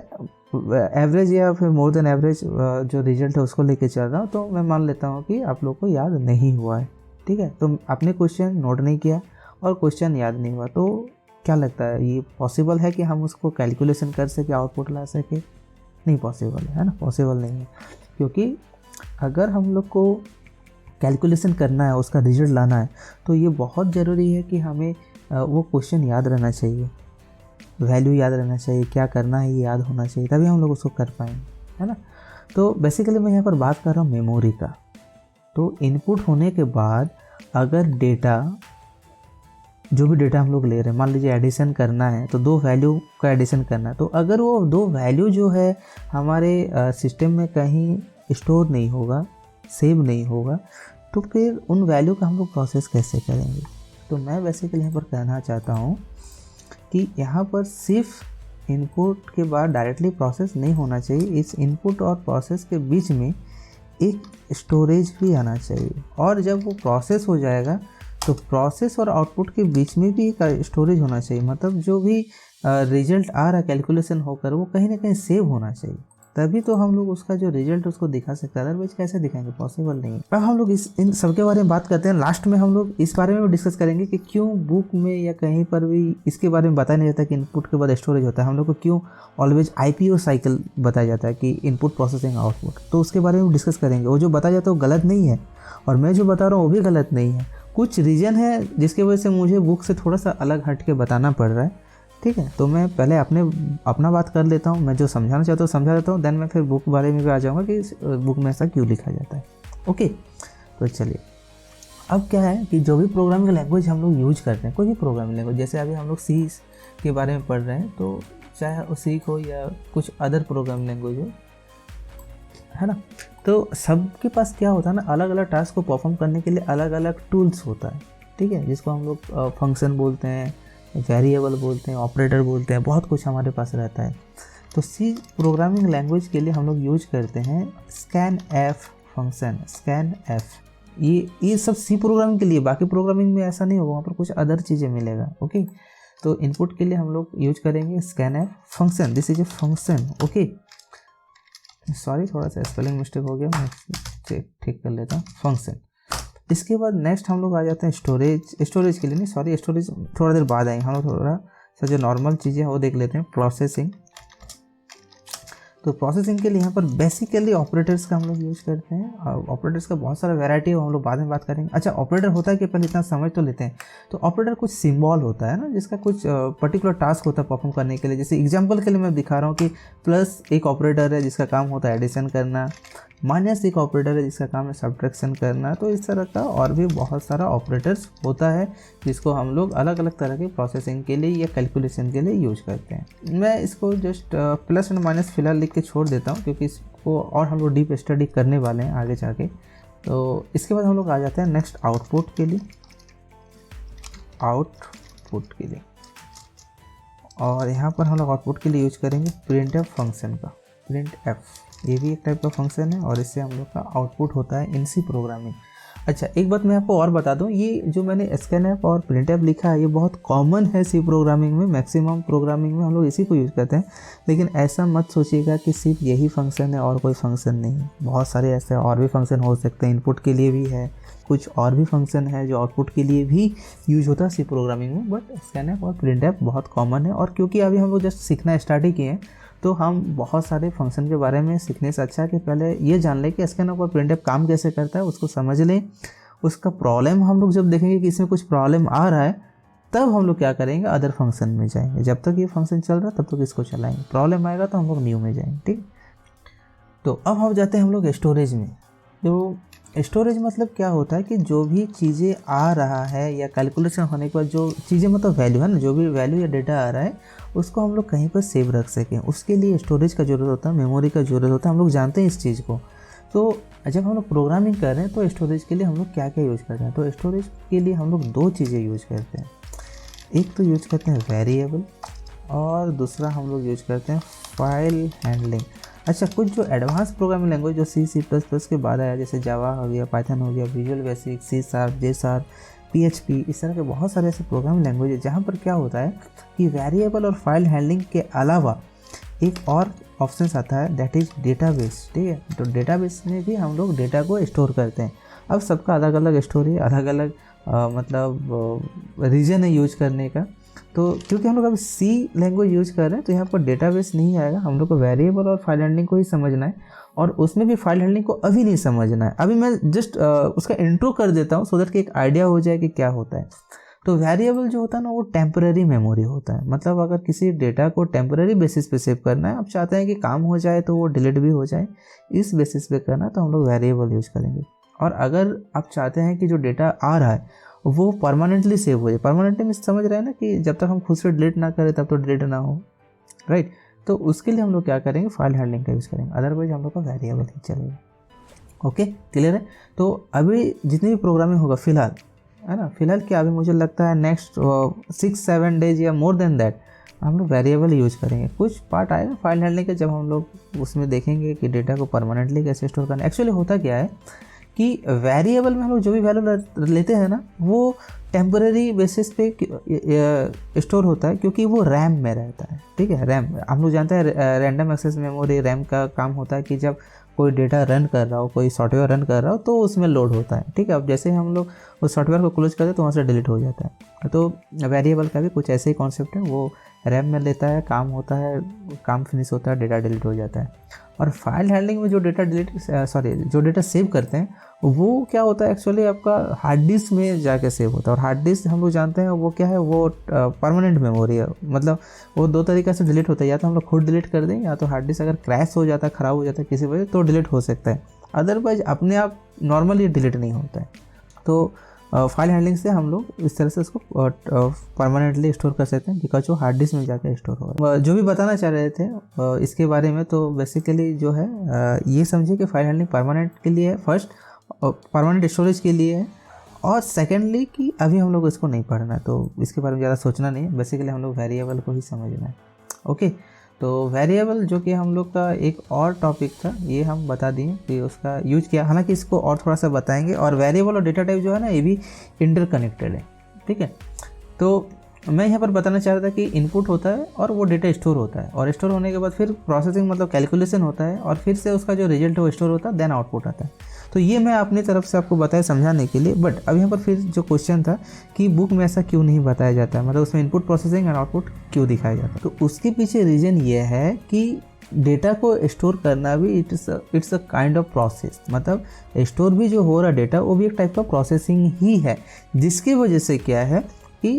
एवरेज या फिर मोर देन एवरेज जो रिजल्ट है उसको लेके चल रहा हूँ। तो मैं मान लेता हूँ कि आप लोग को याद नहीं हुआ है। ठीक है, तो आपने क्वेश्चन नोट नहीं किया और क्वेश्चन याद नहीं हुआ, तो क्या लगता है, ये पॉसिबल है कि हम उसको कैलकुलेशन कर सके, आउटपुट ला सके? नहीं पॉसिबल है ना, पॉसिबल नहीं है। क्योंकि अगर हम लोग को कैलकुलेशन करना है, उसका रिजल्ट लाना है, तो ये बहुत ज़रूरी है कि हमें वो क्वेश्चन याद रहना चाहिए, वैल्यू याद रहना चाहिए, क्या करना है ये याद होना चाहिए, तभी हम लोग उसको कर पाएंगे, है ना। तो बेसिकली मैं यहाँ पर बात कर रहा हूँ मेमोरी का। तो इनपुट होने के बाद अगर डेटा, जो भी डेटा हम लोग ले रहे हैं, मान लीजिए एडिशन करना है, तो 2 वैल्यू का एडिशन करना है, तो अगर वो 2 वैल्यू जो है हमारे सिस्टम में कहीं स्टोर नहीं होगा, सेव नहीं होगा, तो फिर उन वैल्यू का हम लोग प्रोसेस कैसे करेंगे? तो मैं बेसिकली यहाँ पर कहना चाहता हूँ कि यहाँ पर सिर्फ इनपुट के बाद डायरेक्टली प्रोसेस नहीं होना चाहिए, इस इनपुट और प्रोसेस के बीच में एक स्टोरेज भी आना चाहिए। और जब वो प्रोसेस हो जाएगा तो प्रोसेस और आउटपुट के बीच में भी एक स्टोरेज होना चाहिए। मतलब जो भी रिजल्ट आ रहा है कैलकुलेशन होकर, वो कहीं ना कहीं सेव होना चाहिए, तभी तो हम लोग उसका जो रिजल्ट उसको दिखा सकते हैं। अदरवाइज कैसे दिखाएंगे, पॉसिबल नहीं है। अब हम लोग इन सब के बारे में बात करते हैं। लास्ट में हम लोग इस बारे में भी डिस्कस करेंगे कि क्यों बुक में या कहीं पर भी इसके बारे में बताया नहीं जाता कि इनपुट के बाद स्टोरेज होता है। हम लोग को क्यों ऑलवेज IPO साइकिल बताया जाता है कि इनपुट प्रोसेसिंग आउटपुट, तो उसके बारे में डिस्कस करेंगे। वो जो बताया जाता है वो गलत नहीं है, और मैं जो बता रहा हूँ वो भी गलत नहीं है। कुछ रीज़न है जिसकी वजह से मुझे बुक से थोड़ा सा अलग हट के बताना पड़ रहा है। ठीक है, तो मैं पहले अपना बात कर लेता हूँ, मैं जो समझाना चाहता हूँ समझा देता हूँ, देन मैं फिर बुक बारे में भी आ जाऊँगा कि बुक में ऐसा क्यों लिखा जाता है। ओके, तो चलिए, अब क्या है कि जो भी प्रोग्रामिंग लैंग्वेज हम लोग यूज करते हैं, कोई भी प्रोग्रामिंग लैंग्वेज, जैसे अभी हम लोग C के बारे में पढ़ रहे हैं, तो चाहे वो C हो या कुछ अदर प्रोग्रामिंग लैंग्वेज हो, है ना, तो सबके पास क्या होता है ना, अलग अलग टास्क को परफॉर्म करने के लिए अलग अलग टूल्स होता है। ठीक है, जिसको हम लोग फंक्शन बोलते हैं, वेरिएबल बोलते हैं, ऑपरेटर बोलते हैं, बहुत कुछ हमारे पास रहता है। तो C प्रोग्रामिंग लैंग्वेज के लिए हम लोग यूज करते हैं scanf फंक्शन, scanf। ये सब C प्रोग्रामिंग के लिए, बाकी प्रोग्रामिंग में ऐसा नहीं होगा, वहाँ पर कुछ अदर चीज़ें मिलेगा। ओके, तो इनपुट के लिए हम लोग यूज करेंगे scanf function. This is a function. Okay, sorry, थोड़ा सा स्पेलिंग मिस्टेक हो गया, मैं ठीक कर लेता हूँ, फंक्शन। इसके बाद नेक्स्ट हम लोग आ जाते हैं स्टोरेज के लिए। नहीं सॉरी, स्टोरेज थोड़ा देर बाद आएंगे, हम लोग थोड़ा सर जो नॉर्मल चीज़ें हैं वो देख लेते हैं। प्रोसेसिंग, तो प्रोसेसिंग के लिए यहाँ पर बेसिकली ऑपरेटर्स का हम लोग यूज़ करते हैं। ऑपरेटर्स का बहुत सारा वैरायटी है, हम लोग बाद में बात करेंगे। अच्छा, ऑपरेटर होता है कि पहले इतना समझ तो लेते हैं। तो ऑपरेटर कुछ सिंबल होता है ना, जिसका कुछ पर्टिकुलर टास्क होता है परफॉर्म करने के लिए। जैसे एग्जांपल के लिए मैं दिखा रहा हूँ कि प्लस एक ऑपरेटर है जिसका काम होता है एडिशन करना, माइनस एक ऑपरेटर है जिसका काम है सब्ट्रैक्शन करना। तो इस तरह का और भी बहुत सारा ऑपरेटर्स होता है जिसको हम लोग अलग अलग तरह के प्रोसेसिंग के लिए या कैलकुलेशन के लिए यूज करते हैं। मैं इसको जस्ट प्लस एंड माइनस फिलहाल लिख के छोड़ देता हूँ, क्योंकि इसको और हम लोग डीप स्टडी करने वाले हैं आगे जाके। तो इसके बाद हम लोग आ जाते हैं नेक्स्ट आउटपुट के लिए। और यहाँ पर हम लोग आउटपुट के लिए यूज करेंगे प्रिंटएफ फंक्शन का। प्रिंटएफ ये भी एक टाइप का फंक्शन है और इससे हम लोग का आउटपुट होता है इन सी प्रोग्रामिंग। अच्छा, एक बात मैं आपको और बता दूं, ये जो मैंने स्कैनएफ और प्रिंटएफ लिखा है ये बहुत कॉमन है सी प्रोग्रामिंग में। मैक्सिमम प्रोग्रामिंग में हम लोग इसी को यूज़ करते हैं। लेकिन ऐसा मत सोचिएगा कि सिर्फ यही फंक्शन है और कोई फंक्शन नहीं। बहुत सारे ऐसे और भी फंक्शन हो सकते हैं। इनपुट के लिए भी है, कुछ और भी फंक्शन है जो आउटपुट के लिए भी यूज होता है सी प्रोग्रामिंग में। बट स्कैनएफ और प्रिंटएफ बहुत कॉमन है। और क्योंकि अभी हम लोग जस्ट सीखना स्टार्ट ही किए हैं, तो हम बहुत सारे फंक्शन के बारे में सीखने से अच्छा है कि पहले ये जान लें कि स्कैनएफ और प्रिंटएफ काम कैसे करता है, उसको समझ लें। उसका प्रॉब्लम हम लोग जब देखेंगे कि इसमें कुछ प्रॉब्लम आ रहा है, तब हम लोग क्या करेंगे, अदर फंक्शन में जाएंगे। जब तक ये फंक्शन चल रहा है तब तक इसको चलाएंगे। प्रॉब्लम आएगा तो हम लोग न्यू में जाएंगे। ठीक, तो अब हम जाते हैं हम लोग स्टोरेज में। तो स्टोरेज मतलब क्या होता है कि जो भी चीज़ें आ रहा है या कैलकुलेशन होने के बाद जो चीज़ें मतलब वैल्यू है ना, जो भी वैल्यू या डेटा आ रहा है उसको हम लोग कहीं पर सेव रख सकें। उसके लिए स्टोरेज का ज़रूरत होता है, मेमोरी का ज़रूरत होता है। हम लोग जानते हैं इस चीज़ को। तो जब हम लोग प्रोग्रामिंग कर रहे हैं तो स्टोरेज के लिए हम लोग क्या क्या यूज़ करते हैं, तो स्टोरेज के लिए हम लोग दो चीज़ें यूज़ करते हैं। एक तो यूज करते हैं वेरिएबल और दूसरा हम लोग यूज करते हैं फाइल हैंडलिंग। अच्छा, कुछ जो एडवांस प्रोग्रामिंग लैंग्वेज जो C++ के बाद आया, जैसे जावा हो गया, पाइथन हो गया, visual basic, C#, J#, PHP, इस तरह के बहुत सारे ऐसे प्रोग्रामिंग लैंग्वेज है जहाँ पर क्या होता है कि वेरिएबल और फाइल हैंडलिंग के अलावा एक और ऑप्शन आता है, दैट इज़ डेटाबेस। ठीक है, तो डेटाबेस में भी हम लोग डेटा को स्टोर करते हैं। अब सबका अलग अलग स्टोरी, अलग अलग मतलब रीजन है यूज करने का। तो क्योंकि हम लोग अभी C लैंग्वेज यूज कर रहे हैं तो यहाँ पर डेटाबेस नहीं आएगा। हम लोग को वेरिएबल और फाइल हैंडलिंग को ही समझना है, और उसमें भी फाइल हैंडलिंग को अभी नहीं समझना है। अभी मैं जस्ट उसका इंट्रो कर देता हूँ सो दैट कि एक आइडिया हो जाए कि क्या होता है। तो वेरिएबल जो होता है ना, वो टेम्पररी मेमोरी होता है। मतलब अगर किसी डेटा को टेम्पररी बेसिस पे सेव करना है, आप चाहते हैं कि काम हो जाए तो वो डिलीट भी हो जाए, इस बेसिस पे करना है तो हम लोग वेरिएबल यूज करेंगे। और अगर आप चाहते हैं कि जो डेटा आ रहा है वो परमानेंटली सेव हो जाए, परमानेंटली में समझ रहे हैं ना कि जब तक हम खुद से डिलीट ना करें तब तो डिलीट ना हो, राइट। तो उसके लिए हम लोग क्या करेंगे, फाइल हैंडलिंग का यूज़ करेंगे। अदरवाइज हम लोग का वेरिएबल ही चलेगा। ओके, क्लियर है। तो अभी जितनी भी प्रोग्रामिंग होगा फिलहाल, है ना, फिलहाल क्या अभी मुझे लगता है नेक्स्ट 6-7 डेज या मोर देन दैट हम लोग वेरिएबल यूज करेंगे। कुछ पार्ट आएगा फाइल हैंडलिंग के, जब हम लोग उसमें देखेंगे कि डेटा को परमानेंटली कैसे स्टोर करना है। एक्चुअली होता क्या है कि वेरिएबल में हम लोग जो भी वैल्यू लेते हैं ना, वो टेम्पररी बेसिस पे स्टोर होता है, क्योंकि वो रैम में रहता है। ठीक है, रैम हम लोग जानते हैं रैंडम एक्सेस मेमोरी रैम का काम होता है कि जब कोई डेटा रन कर रहा हो, कोई सॉफ्टवेयर रन कर रहा हो तो उसमें लोड होता है। ठीक है, अब जैसे ही हम लोग उस सॉफ्टवेयर को क्लोज करते हैं तो वहाँ से डिलीट हो जाता है। तो वेरिएबल का भी कुछ ऐसे ही कॉन्सेप्ट है, वो रैम में लेता है, काम होता है, काम फिनिश होता है, डेटा डिलीट हो जाता है। और फाइल हैंडलिंग में जो डेटा जो डेटा सेव करते हैं वो क्या होता है, एक्चुअली आपका हार्ड डिस्क में जाके सेव होता है। और हार्ड डिस्क हम लोग जानते हैं वो क्या है, वो परमानेंट मेमोरी है। मतलब वो दो तरीक़े से डिलीट होता है, या तो हम लोग खुद डिलीट कर दें, या तो हार्ड डिस्क अगर क्रैश हो जाता है, ख़राब हो जाता है किसी वजह तो डिलीट हो सकता है। अदरवाइज अपने आप नॉर्मली डिलीट नहीं होता है। तो फाइल हैंडलिंग से हम लोग इस तरह से उसको परमानेंटली स्टोर कर सकते हैं, बिकॉज वो हार्ड डिस्क में जाकर स्टोर होगा। जो भी बताना चाह रहे थे इसके बारे में, तो बेसिकली जो है ये समझिए कि फाइल हैंडलिंग परमानेंट के लिए है, फर्स्ट परमानेंट स्टोरेज के लिए है, और सेकेंडली कि अभी हम लोग इसको नहीं पढ़ना है तो इसके बारे में ज़्यादा सोचना नहीं है। बेसिकली हम लोग वेरिएबल को ही समझना है। ओके, तो वेरिएबल जो कि हम लोग का एक और टॉपिक था, ये हम बता दिए कि उसका यूज किया। हालांकि इसको और थोड़ा सा बताएंगे। और वेरिएबल और डेटा टाइप जो है ना, ये भी इंटरकनेक्टेड है। ठीक है, तो मैं यहाँ पर बताना चाह रहा था कि इनपुट होता है और वो डेटा स्टोर होता है, और स्टोर होने के बाद फिर प्रोसेसिंग मतलब कैलकुलेशन होता है, और फिर से उसका जो रिजल्ट है वो स्टोर होता है, देन आउटपुट आता है। तो ये मैं अपनी तरफ से आपको बताया समझाने के लिए। बट अब यहाँ पर फिर जो क्वेश्चन था कि बुक में ऐसा क्यों नहीं बताया जाता है, मतलब उसमें इनपुट प्रोसेसिंग एंड आउटपुट क्यों दिखाया जाता है, तो उसके पीछे रीज़न ये है कि डेटा को स्टोर करना भी it's a kind of process, मतलब स्टोर भी जो हो रहा डेटा वो भी एक टाइप का प्रोसेसिंग ही है, जिसकी वजह से क्या है कि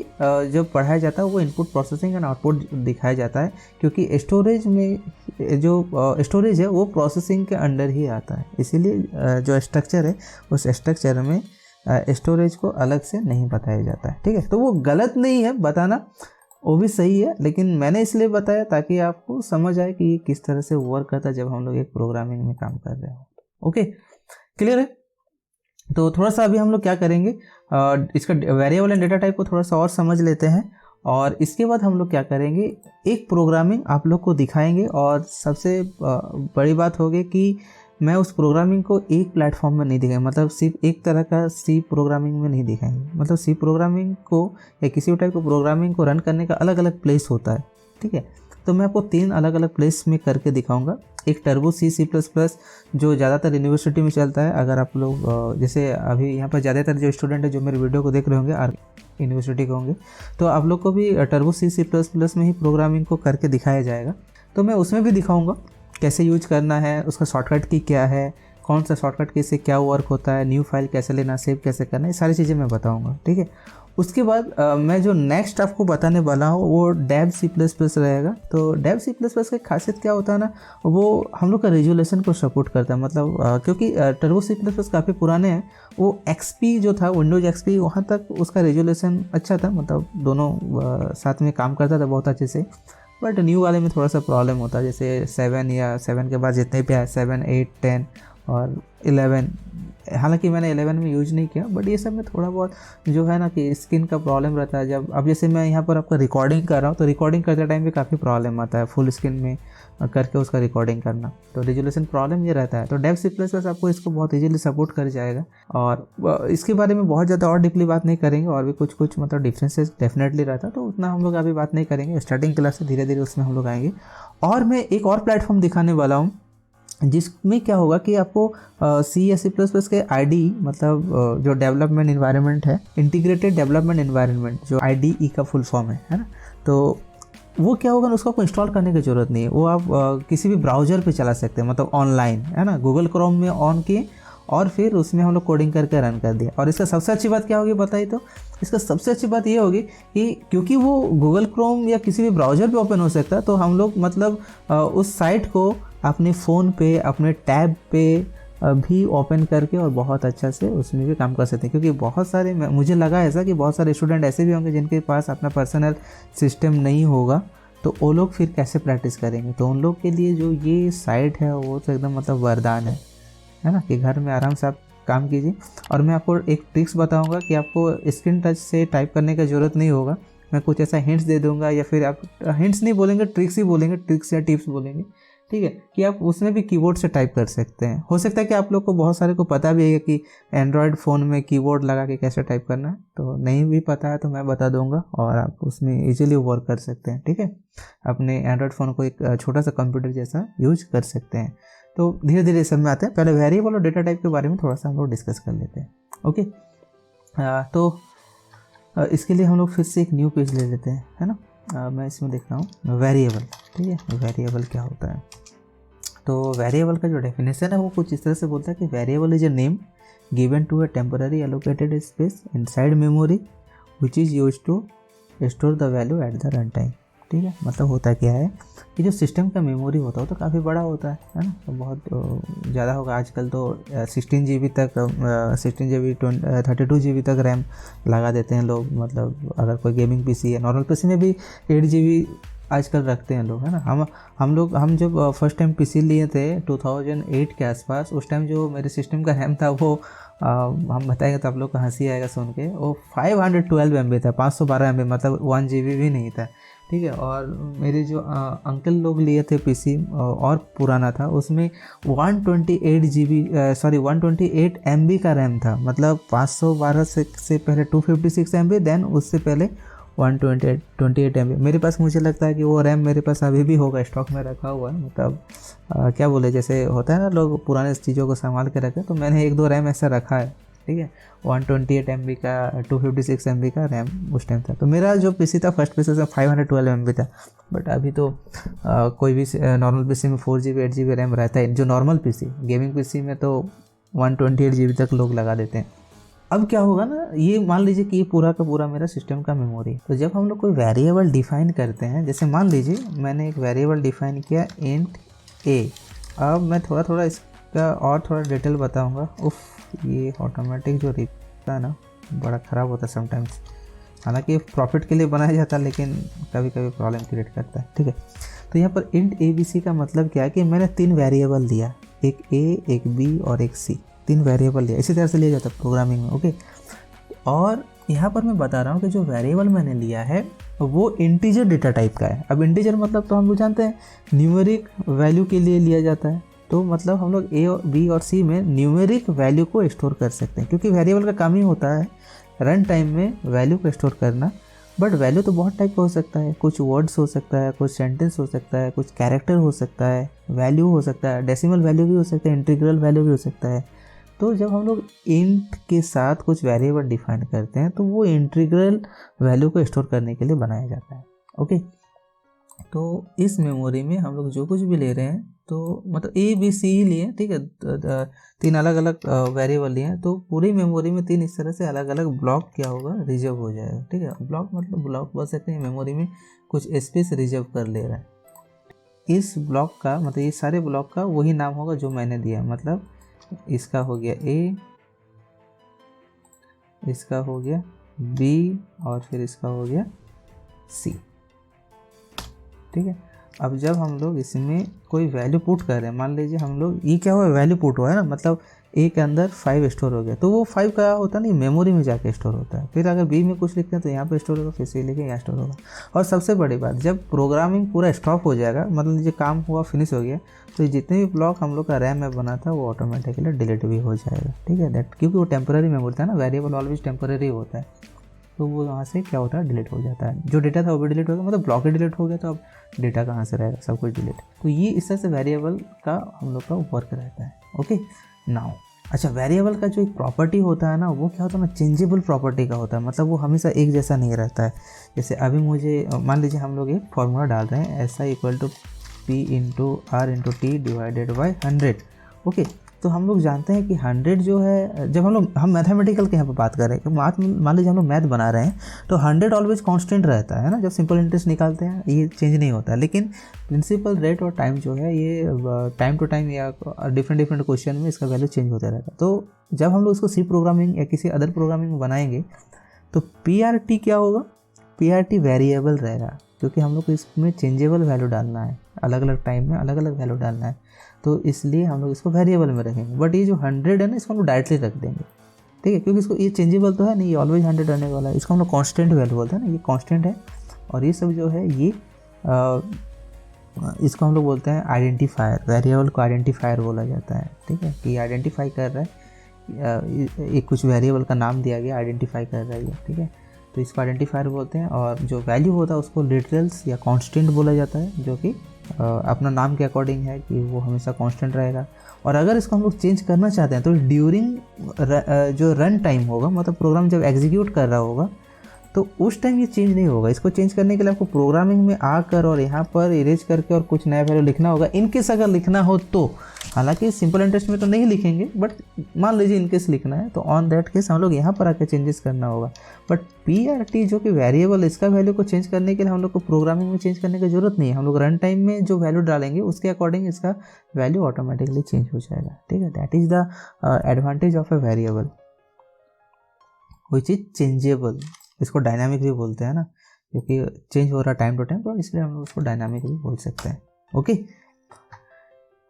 जो पढ़ाया जाता है वो इनपुट प्रोसेसिंग एंड आउटपुट दिखाया जाता है, क्योंकि स्टोरेज में जो स्टोरेज है वो प्रोसेसिंग के अंडर ही आता है। इसीलिए जो स्ट्रक्चर है उस स्ट्रक्चर में स्टोरेज को अलग से नहीं बताया जाता है। ठीक है, तो वो गलत नहीं है बताना, वो भी सही है, लेकिन मैंने इसलिए बताया ताकि आपको समझ आए कि ये किस तरह से वर्क करता है जब हम लोग एक प्रोग्रामिंग में काम कर रहे हो। ओके, क्लियर है? तो थोड़ा सा अभी हम लोग क्या करेंगे, इसका वेरिएबल एंड डेटा टाइप को थोड़ा सा और समझ लेते हैं, और इसके बाद हम लोग क्या करेंगे, एक प्रोग्रामिंग आप लोग को दिखाएंगे। और सबसे बड़ी बात होगी कि मैं उस प्रोग्रामिंग को एक प्लेटफॉर्म में नहीं दिखाएंगे, मतलब सिर्फ एक तरह का सी प्रोग्रामिंग में नहीं दिखाएंगे, मतलब सी प्रोग्रामिंग को या किसी भी टाइप को प्रोग्रामिंग को रन करने का अलग अलग प्लेस होता है। ठीक है, तो मैं आपको 3 अलग अलग प्लेस में करके दिखाऊंगा। एक टर्बो C++ जो ज़्यादातर यूनिवर्सिटी में चलता है। अगर आप लोग जैसे अभी यहाँ पर ज़्यादातर जो स्टूडेंट है जो मेरे वीडियो को देख रहे होंगे यूनिवर्सिटी के होंगे, तो आप लोग को भी टर्बो C++ में ही प्रोग्रामिंग को करके दिखाया जाएगा। तो मैं उसमें भी दिखाऊंगा कैसे यूज करना है, उसका शॉर्टकट की क्या है, कौन सा शॉर्टकट की से क्या वर्क होता है, न्यू फाइल कैसे लेना, सेव कैसे करना, ये सारी चीज़ें मैं बताऊंगा। ठीक है, उसके बाद मैं जो नेक्स्ट आपको बताने वाला हूँ वो डेव C++ रहेगा। तो डेव C++ की खासियत क्या होता है ना, वो हम लोग का रेजुलेशन को सपोर्ट करता है, मतलब क्योंकि टर्बो C++ काफ़ी पुराने हैं, वो XP जो था विंडोज XP वहाँ तक उसका रेजुलेशन अच्छा था, मतलब दोनों साथ में काम करता था बहुत अच्छे से। बट न्यू वाले में थोड़ा सा प्रॉब्लम होता है, जैसे 7 या 7 के बाद जितने भी आए 7, 8, 10 और 11, हालांकि मैंने 11 में यूज नहीं किया, बट ये सब में थोड़ा बहुत जो है ना कि स्किन का प्रॉब्लम रहता है। जब अब जैसे मैं यहाँ पर आपका रिकॉर्डिंग कर रहा हूँ तो रिकॉर्डिंग करते टाइम भी काफ़ी प्रॉब्लम आता है फुल स्क्रीन में करके उसका रिकॉर्डिंग करना, तो रेजुलेशन प्रॉब्लम ये रहता है। तो डेव C++ आपको इसको बहुत इजीली सपोर्ट कर जाएगा, और इसके बारे में बहुत ज़्यादा और डीपली बात नहीं करेंगे, और भी कुछ मतलब डिफरेंसेस डेफिनेटली रहता है, तो उतना हम लोग अभी बात नहीं करेंगे। स्टार्टिंग क्लास से धीरे धीरे उसमें हम लोग आएंगे। और मैं एक और प्लेटफॉर्म दिखाने वाला हूँ जिसमें क्या होगा कि आपको C या C++ के IDE, मतलब जो डेवलपमेंट इन्वायरमेंट है, इंटीग्रेटेड डेवलपमेंट इन्वायरमेंट, जो IDE का फुल फॉर्म है ना, तो वो क्या होगा ना, उसको आपको इंस्टॉल करने की ज़रूरत नहीं है। वो आप किसी भी ब्राउज़र पे चला सकते हैं, मतलब ऑनलाइन, है ना, गूगल क्रोम में ऑन किए और फिर उसमें हम लोग कोडिंग करके रन कर दिया। और इसका सबसे अच्छी बात क्या होगी बताइए, तो इसका सबसे अच्छी बात ये होगी कि क्योंकि वो गूगल क्रोम या किसी भी ब्राउज़र पे ओपन हो सकता है, तो हम लोग मतलब उस साइट को अपने फ़ोन पे, अपने टैब पे भी ओपन करके और बहुत अच्छा से उसमें भी काम कर सकते हैं। क्योंकि बहुत सारे, मुझे लगा ऐसा कि बहुत सारे स्टूडेंट ऐसे भी होंगे जिनके पास अपना पर्सनल सिस्टम नहीं होगा, तो वो लोग फिर कैसे प्रैक्टिस करेंगे। तो उन लोग के लिए जो ये साइट है वो तो एकदम मतलब वरदान है ना, कि घर में आराम से आप काम कीजिए। और मैं आपको एक ट्रिक्स बताऊंगा कि आपको स्क्रीन टच से टाइप करने का ज़रूरत नहीं होगा। मैं कुछ ऐसा हिंट्स दे दूंगा, या फिर आप हिंट्स नहीं बोलेंगे, ट्रिक्स ही बोलेंगे, ट्रिक्स या टिप्स बोलेंगे। ठीक है, कि आप उसमें भी कीबोर्ड से टाइप कर सकते हैं। हो सकता है कि आप लोग को बहुत सारे को पता भी है कि एंड्रॉयड फ़ोन में कीबोर्ड लगा के कैसे टाइप करना है, तो नहीं भी पता है तो मैं बता दूंगा और आप उसमें इजीली वर्क कर सकते हैं। ठीक है, अपने एंड्रॉयड फ़ोन को एक छोटा सा कंप्यूटर जैसा यूज कर सकते हैं। तो धीरे धीरे सब में आते हैं। पहले वेरिएबल और डेटा टाइप के बारे में थोड़ा सा हम लोग डिस्कस कर लेते हैं। ओके, तो इसके लिए हम लोग फिर से एक न्यू पेज ले लेते हैं, है ना। मैं इसमें देख रहा हूँ वेरिएबल। ठीक है, वेरिएबल क्या होता है, तो वेरिएबल का जो डेफिनेशन है वो कुछ इस तरह से बोलता है कि variable is a name given to a temporary allocated space inside memory which is use to store the value at the run time. ठीक है, मतलब होता क्या है कि जो सिस्टम का मेमोरी होता है तो काफ़ी बड़ा होता है ना, तो बहुत ज़्यादा होगा। आजकल तो 16 GB तक 16 GB 32 GB तक रैम लगा देते हैं लोग, मतलब अगर कोई गेमिंग पीसी है। नॉर्मल पीसी में भी 8 GB आजकल रखते हैं लोग, है ना। हम जब फर्स्ट टाइम पीसी लिए थे 2008 के आसपास, उस टाइम जो मेरे सिस्टम का रैम था वो हम बताएंगे तो आप लोग को हंसी आएगा सुन के, वो 512 MB था, 512 MB, मतलब 1 GB भी नहीं था। ठीक है, और मेरे जो अंकल लोग लिए थे पीसी और पुराना था, उसमें 128 MB का रैम था, मतलब 512 से पहले 256 MB, देन उससे पहले 128 MB मेरे पास, मुझे लगता है कि वो रैम मेरे पास अभी भी होगा, स्टॉक में रखा हुआ है। मतलब क्या बोले, जैसे होता है ना लोग पुराने चीज़ों को संभाल के रखे, तो मैंने 1-2 रैम ऐसा रखा है, ठीक है। 128 MB का, 256 MB का रैम उस टाइम था। तो मेरा जो पीसी था फर्स्ट पीसी से 512 MB था। बट अभी तो कोई भी नॉर्मल पीसी में 4 GB 8 GB रैम रहता है, जो नॉर्मल पीसी, गेमिंग पीसी में तो 128 GB तक लोग लगा देते हैं। अब क्या होगा ना, ये मान लीजिए कि ये पूरा का पूरा मेरा सिस्टम का मेमोरी है। तो जब हम लोग कोई वेरिएबल डिफाइन करते हैं, जैसे मान लीजिए मैंने एक वेरिएबल डिफाइन किया इंट ए। अब मैं थोड़ा थोड़ा इसका और थोड़ा डिटेल बताऊंगा। उफ, ये ऑटोमेटिक जो रिप्लाई है ना, बड़ा ख़राब होता है समटाइम्स। हालांकि प्रॉफिट के लिए बनाया जाता है, लेकिन कभी कभी प्रॉब्लम क्रिएट करता है, ठीक है। तो यहाँ पर इंट ए बी सी का मतलब क्या है कि मैंने 3 वेरिएबल दिया, एक ए, एक बी और एक सी, 3 वेरिएबल लिया। इसी तरह से लिया जाता है प्रोग्रामिंग में, ओके। और यहाँ पर मैं बता रहा हूँ कि जो वेरिएबल मैंने लिया है वो इंटीजर डेटा टाइप का है। अब इंटीजर मतलब तो हम लोग जानते हैं न्यूमेरिक वैल्यू के लिए लिया जाता है। तो मतलब हम लोग ए और बी और सी में न्यूमेरिक वैल्यू को स्टोर कर सकते हैं, क्योंकि वेरिएबल का काम ही होता है रन टाइम में वैल्यू को स्टोर करना। बट वैल्यू तो बहुत टाइप का हो सकता है, कुछ वर्ड्स हो सकता है, कुछ सेंटेंस हो सकता है, कुछ कैरेक्टर हो सकता है, वैल्यू हो सकता है, डेसिमल वैल्यू भी हो सकता है, इंटीग्रल वैल्यू भी हो सकता है। तो जब हम लोग इंट के साथ कुछ वेरिएबल डिफाइन करते हैं तो वो इंटीग्रल वैल्यू को स्टोर करने के लिए बनाया जाता है, ओके। तो इस मेमोरी में हम लोग जो कुछ भी ले रहे हैं, तो मतलब ए बी सी ही लिए, ठीक है, 3 अलग अलग वेरिएबल लिए हैं। तो पूरी मेमोरी में 3 इस तरह से अलग अलग ब्लॉक क्या होगा, रिजर्व हो जाएगा, ठीक है। ब्लॉक मतलब ब्लॉक बोल सकते हैं, मेमोरी में कुछ स्पेस रिजर्व कर ले रहा है। इस ब्लॉक का मतलब ये सारे ब्लॉक का वही नाम होगा जो मैंने दिया। मतलब इसका हो गया ए, इसका हो गया बी और फिर इसका हो गया सी, ठीक है। अब जब हम लोग इसमें कोई वैल्यू पुट कर रहे हैं, मान लीजिए हम लोग, ये क्या हुआ, वैल्यू पुट हुआ है ना, मतलब ए के अंदर 5 स्टोर हो गया, तो वो 5 का होता नहीं, मेमोरी में जाके स्टोर होता है। फिर अगर बी में कुछ लिखते हैं तो यहाँ पे स्टोर होगा, फिर सी लिखे यहाँ स्टोर होगा। और सबसे बड़ी बात, जब प्रोग्रामिंग पूरा स्टॉप हो जाएगा, मतलब लीजिए काम हुआ, फिनिश हो गया, तो जितने भी ब्लॉक हम लोग का रैम में बना था वो ऑटोमेटिकली डिलीट भी हो जाएगा, ठीक है। दैट क्योंकि वो टेम्पररी मेमोरी था ना, वेरिएबल ऑलवेज टेम्पररी होता है, तो वो वहाँ से क्या होता है, डिलीट हो जाता है। जो डेटा था वो भी डिलीट हो गया, मतलब ब्लॉक ही डिलीट हो गया, तो अब डेटा कहाँ से रहेगा, सब कुछ डिलीट। तो ये इस तरह से वेरिएबल का हम लोग का वर्क रहता है, ओके। नाउ अच्छा, वेरिएबल का जो एक प्रॉपर्टी होता है ना, वो क्या होता है ना, चेंजेबल प्रॉपर्टी का होता है। मतलब वो हमेशा एक जैसा नहीं रहता है। जैसे अभी मुझे मान लीजिए हम लोग एक फॉर्मूला डाल रहे हैं, SI = P × R × T / 100, okay. तो हम लोग जानते हैं कि 100 जो है, जब हम मैथमेटिकल के यहाँ पर बात कर रहे हैं, मान लीजिए हम लोग मैथ बना रहे हैं, तो 100 ऑलवेज कांस्टेंट रहता है ना। जब सिंपल इंटरेस्ट निकालते हैं ये चेंज नहीं होता है। लेकिन प्रिंसिपल रेट और टाइम जो है, ये टाइम टू टाइम या डिफरेंट क्वेश्चन में इसका वैल्यू चेंज होता रहता है। तो जब हम लोग इसको सी प्रोग्रामिंग या किसी अदर प्रोग्रामिंग में बनाएंगे, तो PRT क्या होगा, PRT वेरिएबल रहेगा, क्योंकि हम लोग को इसमें चेंजेबल वैल्यू डालना है, अलग अलग टाइम में अलग अलग वैल्यू डालना है, तो इसलिए हम लोग इसको वेरिएबल में रखेंगे। बट ये जो 100 है ना, इसको हम लोग डायरेक्टली रख देंगे, ठीक है, क्योंकि इसको ये चेंजेबल तो है नहीं, ये ऑलवेज 100 रहने वाला है। इसको हम लोग कांस्टेंट वैल्यू बोलते हैं ना, ये कांस्टेंट है। और ये सब जो है, ये इसको हम लोग बोलते हैं आइडेंटिफायर, वेरिएबल को आइडेंटिफायर बोला जाता है, ठीक है, कि आइडेंटिफाई कर रहा है, एक कुछ वेरिएबल का नाम दिया गया, आइडेंटिफाई कर रहा है, ठीक है। तो इसको आइडेंटिफायर बोलते हैं। और जो वैल्यू होता है उसको लिटरल्स या कांस्टेंट बोला जाता है, जो कि अपना नाम के अकॉर्डिंग है कि वो हमेशा कांस्टेंट रहेगा। और अगर इसको हम लोग चेंज करना चाहते हैं तो ड्यूरिंग जो रन टाइम होगा, मतलब प्रोग्राम जब एग्जीक्यूट कर रहा होगा, तो उस टाइम ये चेंज नहीं होगा। इसको चेंज करने के लिए आपको प्रोग्रामिंग में आकर और यहाँ पर इरेज करके और कुछ नया वैल्यू लिखना होगा, इनकेस अगर लिखना हो तो। हालांकि सिंपल इंटरेस्ट में तो नहीं लिखेंगे, बट मान लीजिए इनकेस लिखना है, तो ऑन दैट केस हम लोग यहाँ पर आकर चेंजेस करना होगा। बट PRT जो कि वेरिएबल, इसका वैल्यू को चेंज करने के लिए हम लोग को प्रोग्रामिंग में चेंज करने की जरूरत नहीं है। हम लोग रन टाइम में जो वैल्यू डालेंगे उसके अकॉर्डिंग इसका वैल्यू ऑटोमेटिकली चेंज हो जाएगा, ठीक है। That is the advantage of a variable which is changeable. इसको डायनामिक भी बोलते हैं ना, क्योंकि चेंज हो रहा है टाइम टू टाइम, तो इसलिए हम लोग उसको डायनामिक भी बोल सकते हैं, ओके।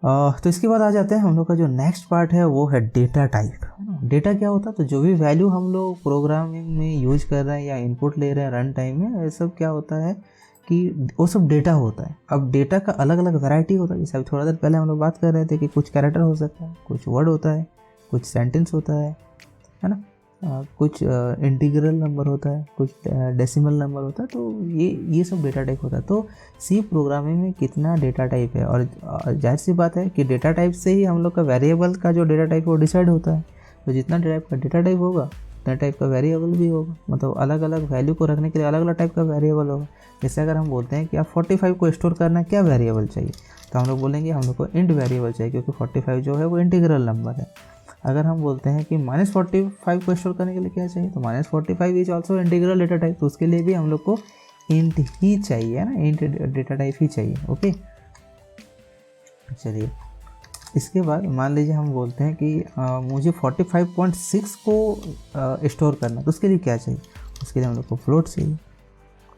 तो इसके बाद आ जाते हैं हम लोग का जो नेक्स्ट पार्ट है, वो है डेटा टाइप। डेटा क्या होता है, तो जो भी वैल्यू हम लोग प्रोग्रामिंग में यूज कर रहे हैं या इनपुट ले रहे हैं रन टाइम में, ये सब क्या होता है कि वो सब डेटा होता है। अब डेटा का अलग अलग वैरायटी होता है। जैसे अभी थोड़ा देर पहले हम लोग बात कर रहे थे कि कुछ कैरेक्टर हो सकता है, कुछ वर्ड होता है, कुछ सेंटेंस होता है ना। कुछ इंटीग्रल नंबर होता है, कुछ डेसिमल नंबर होता है, तो ये सब डेटा टाइप होता है। तो सी प्रोग्रामिंग में कितना डेटा टाइप है, और जाहिर सी बात है कि डेटा टाइप से ही हम लोग का वेरिएबल का जो डेटा टाइप है वो डिसाइड होता है। तो जितना टाइप का डेटा टाइप होगा उतना टाइप का वेरिएबल भी होगा, मतलब अलग अलग वैल्यू को रखने के लिए अलग अलग टाइप का वेरिएबल होगा। जैसे अगर हम बोलते हैं कि आप 45 को स्टोर करना क्या वेरिएबल चाहिए, तो हम लोग बोलेंगे हम लोग को इंट वेरिएबल चाहिए, क्योंकि 45 जो है वो इंटीग्रल नंबर है। अगर हम बोलते हैं कि -45 को स्टोर करने के लिए क्या चाहिए, तो -45 is also integral data type, तो उसके लिए भी हम लोग को इंट ही चाहिए ना, इंट डेटा टाइप ही चाहिए। ओके, चलिए इसके बाद मान लीजिए हम बोलते हैं कि मुझे 45.6 को स्टोर करना, तो उसके लिए क्या चाहिए, उसके लिए हम लोग को फ्लोट चाहिए।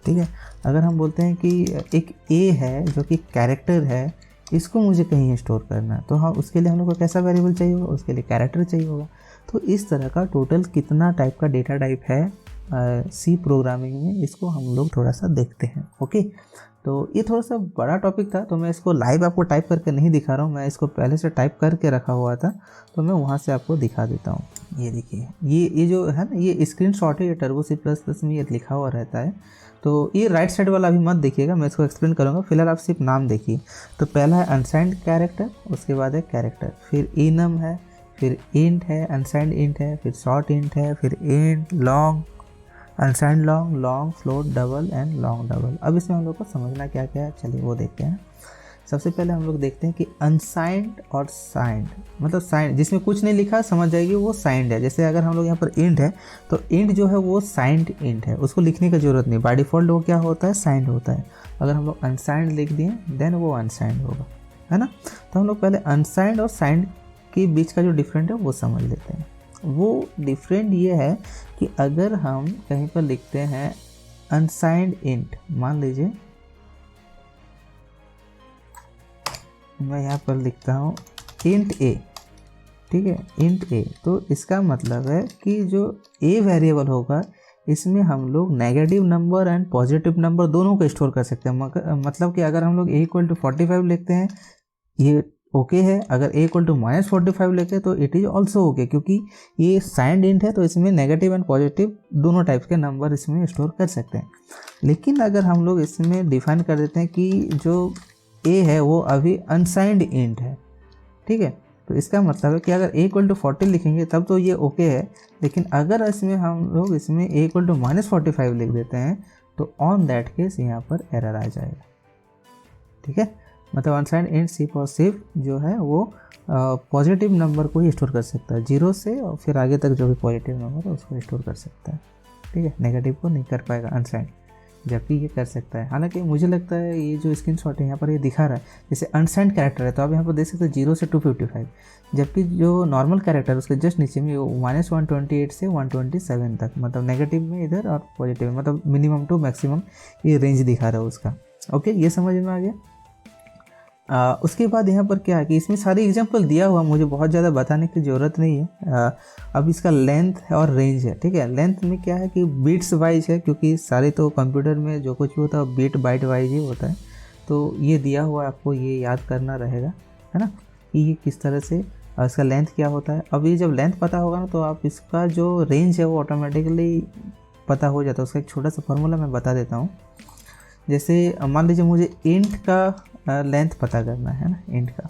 ठीक है, अगर हम बोलते हैं कि एक ए है जो कि कैरेक्टर है, इसको मुझे कहीं स्टोर करना है, तो हाँ उसके लिए हम लोग को कैसा वेरिएबल चाहिए होगा, उसके लिए कैरेक्टर चाहिए होगा। तो इस तरह का टोटल कितना टाइप का डेटा टाइप है सी प्रोग्रामिंग में, इसको हम लोग थोड़ा सा देखते हैं। ओके, तो ये थोड़ा सा बड़ा टॉपिक था, तो मैं इसको लाइव आपको टाइप करके नहीं दिखा रहा हूँ, मैं इसको पहले से टाइप करके रखा हुआ था, तो मैं वहाँ से आपको दिखा देता हूँ। ये देखिए, ये जो है ना, ये स्क्रीनशॉट है, ये टर्बो C++ में ये लिखा हुआ रहता है। तो ये राइट साइड वाला अभी मत देखिएगा, मैं इसको एक्सप्लेन करूँगा, फिलहाल आप सिर्फ नाम देखिए। तो पहला है अनसाइंड कैरेक्टर, उसके बाद है कैरेक्टर, फिर इनम है, फिर इंट है, अनसाइंड इंट है, फिर शॉर्ट इंट है, फिर int, long, unsigned long, long float, double and long double. अब इसमें हम लोग को समझना क्या क्या है, चलिए वो देखते हैं। सबसे पहले हम लोग देखते हैं कि अनसाइंड और साइंड, मतलब साइंड जिसमें कुछ नहीं लिखा समझ जाएगी वो साइंड है। जैसे अगर हम लोग यहाँ पर इंट है, तो इंट जो है वो साइंड इंट है, उसको लिखने की ज़रूरत नहीं, बाय डिफ़ॉल्ट वो क्या होता है, साइंड होता है। अगर हम लोग अनसाइंड लिख दिए देन वो अनसाइंड होगा, है ना। तो हम लोग पहले अनसाइंड और साइंड के बीच का जो डिफरेंट है वो समझ लेते हैं। वो डिफरेंट ये है कि अगर हम कहीं पर लिखते हैं अनसाइंड इंट, मान लीजिए मैं यहाँ पर लिखता हूँ इंट ए, ठीक है, इंट ए, तो इसका मतलब है कि जो ए वेरिएबल होगा इसमें हम लोग negative number and positive number दोनों को स्टोर कर सकते हैं। मतलब कि अगर हम लोग ए इक्वल टू 45 लिखते हैं ये ओके है, अगर ए इक्वल टू -45 लिखते हैं तो इट इज़ ऑल्सो ओके, क्योंकि ये साइंड इंट है, तो इसमें नेगेटिव एंड पॉजिटिव दोनों टाइप्स के नंबर इसमें स्टोर कर सकते हैं। लेकिन अगर हम लोग इसमें डिफाइन कर देते हैं कि जो ए है वो अभी अनसाइंड इंट है, ठीक है, तो इसका मतलब है कि अगर ए इक्वल टू 40 लिखेंगे तब तो ये ओके है, लेकिन अगर इसमें हम लोग इसमें ए इक्वल टू -45 लिख देते हैं तो ऑन दैट केस यहाँ पर एरर आ जाएगा। ठीक है, मतलब अनसाइंड इंट सी पॉजिटिव जो है वो पॉजिटिव नंबर को ही स्टोर कर सकता है, 0 से और फिर आगे तक जो भी पॉजिटिव नंबर है उसको स्टोर कर सकता है। ठीक है, नेगेटिव को नहीं कर पाएगा अनसाइंड, जबकि ये कर सकता है। हालांकि मुझे लगता है ये जो स्क्रीनशॉट है यहाँ पर ये दिखा रहा है, जैसे अनसाइंड कैरेक्टर है तो आप यहाँ पर देख सकते हैं 0 से 255, जबकि जो नॉर्मल कैरेक्टर है उसके जस्ट नीचे में -128 से 127 तक, मतलब नेगेटिव में इधर और पॉजिटिव में, मतलब मिनिमम टू मैक्सिमम ये रेंज दिखा रहा है उसका। ओके, ये समझ में आ गया। उसके बाद यहाँ पर क्या है कि इसमें सारी एग्जांपल दिया हुआ, मुझे बहुत ज़्यादा बताने की ज़रूरत नहीं है। अब इसका लेंथ और रेंज है, ठीक है। लेंथ में क्या है कि बीट्स वाइज है, क्योंकि सारे तो कंप्यूटर में जो कुछ भी होता है बीट बाइट वाइज ही होता है, तो ये दिया हुआ आपको ये याद करना रहेगा, है ना, कि ये किस तरह से इसका लेंथ क्या होता है। अब ये जब लेंथ पता होगा ना तो आप इसका जो रेंज है वो ऑटोमेटिकली पता हो जाता है। उसका एक छोटा सा फॉर्मूला मैं बता देता हूँ। जैसे मान लीजिए मुझे इंट का लेंथ पता करना है ना, इंट का,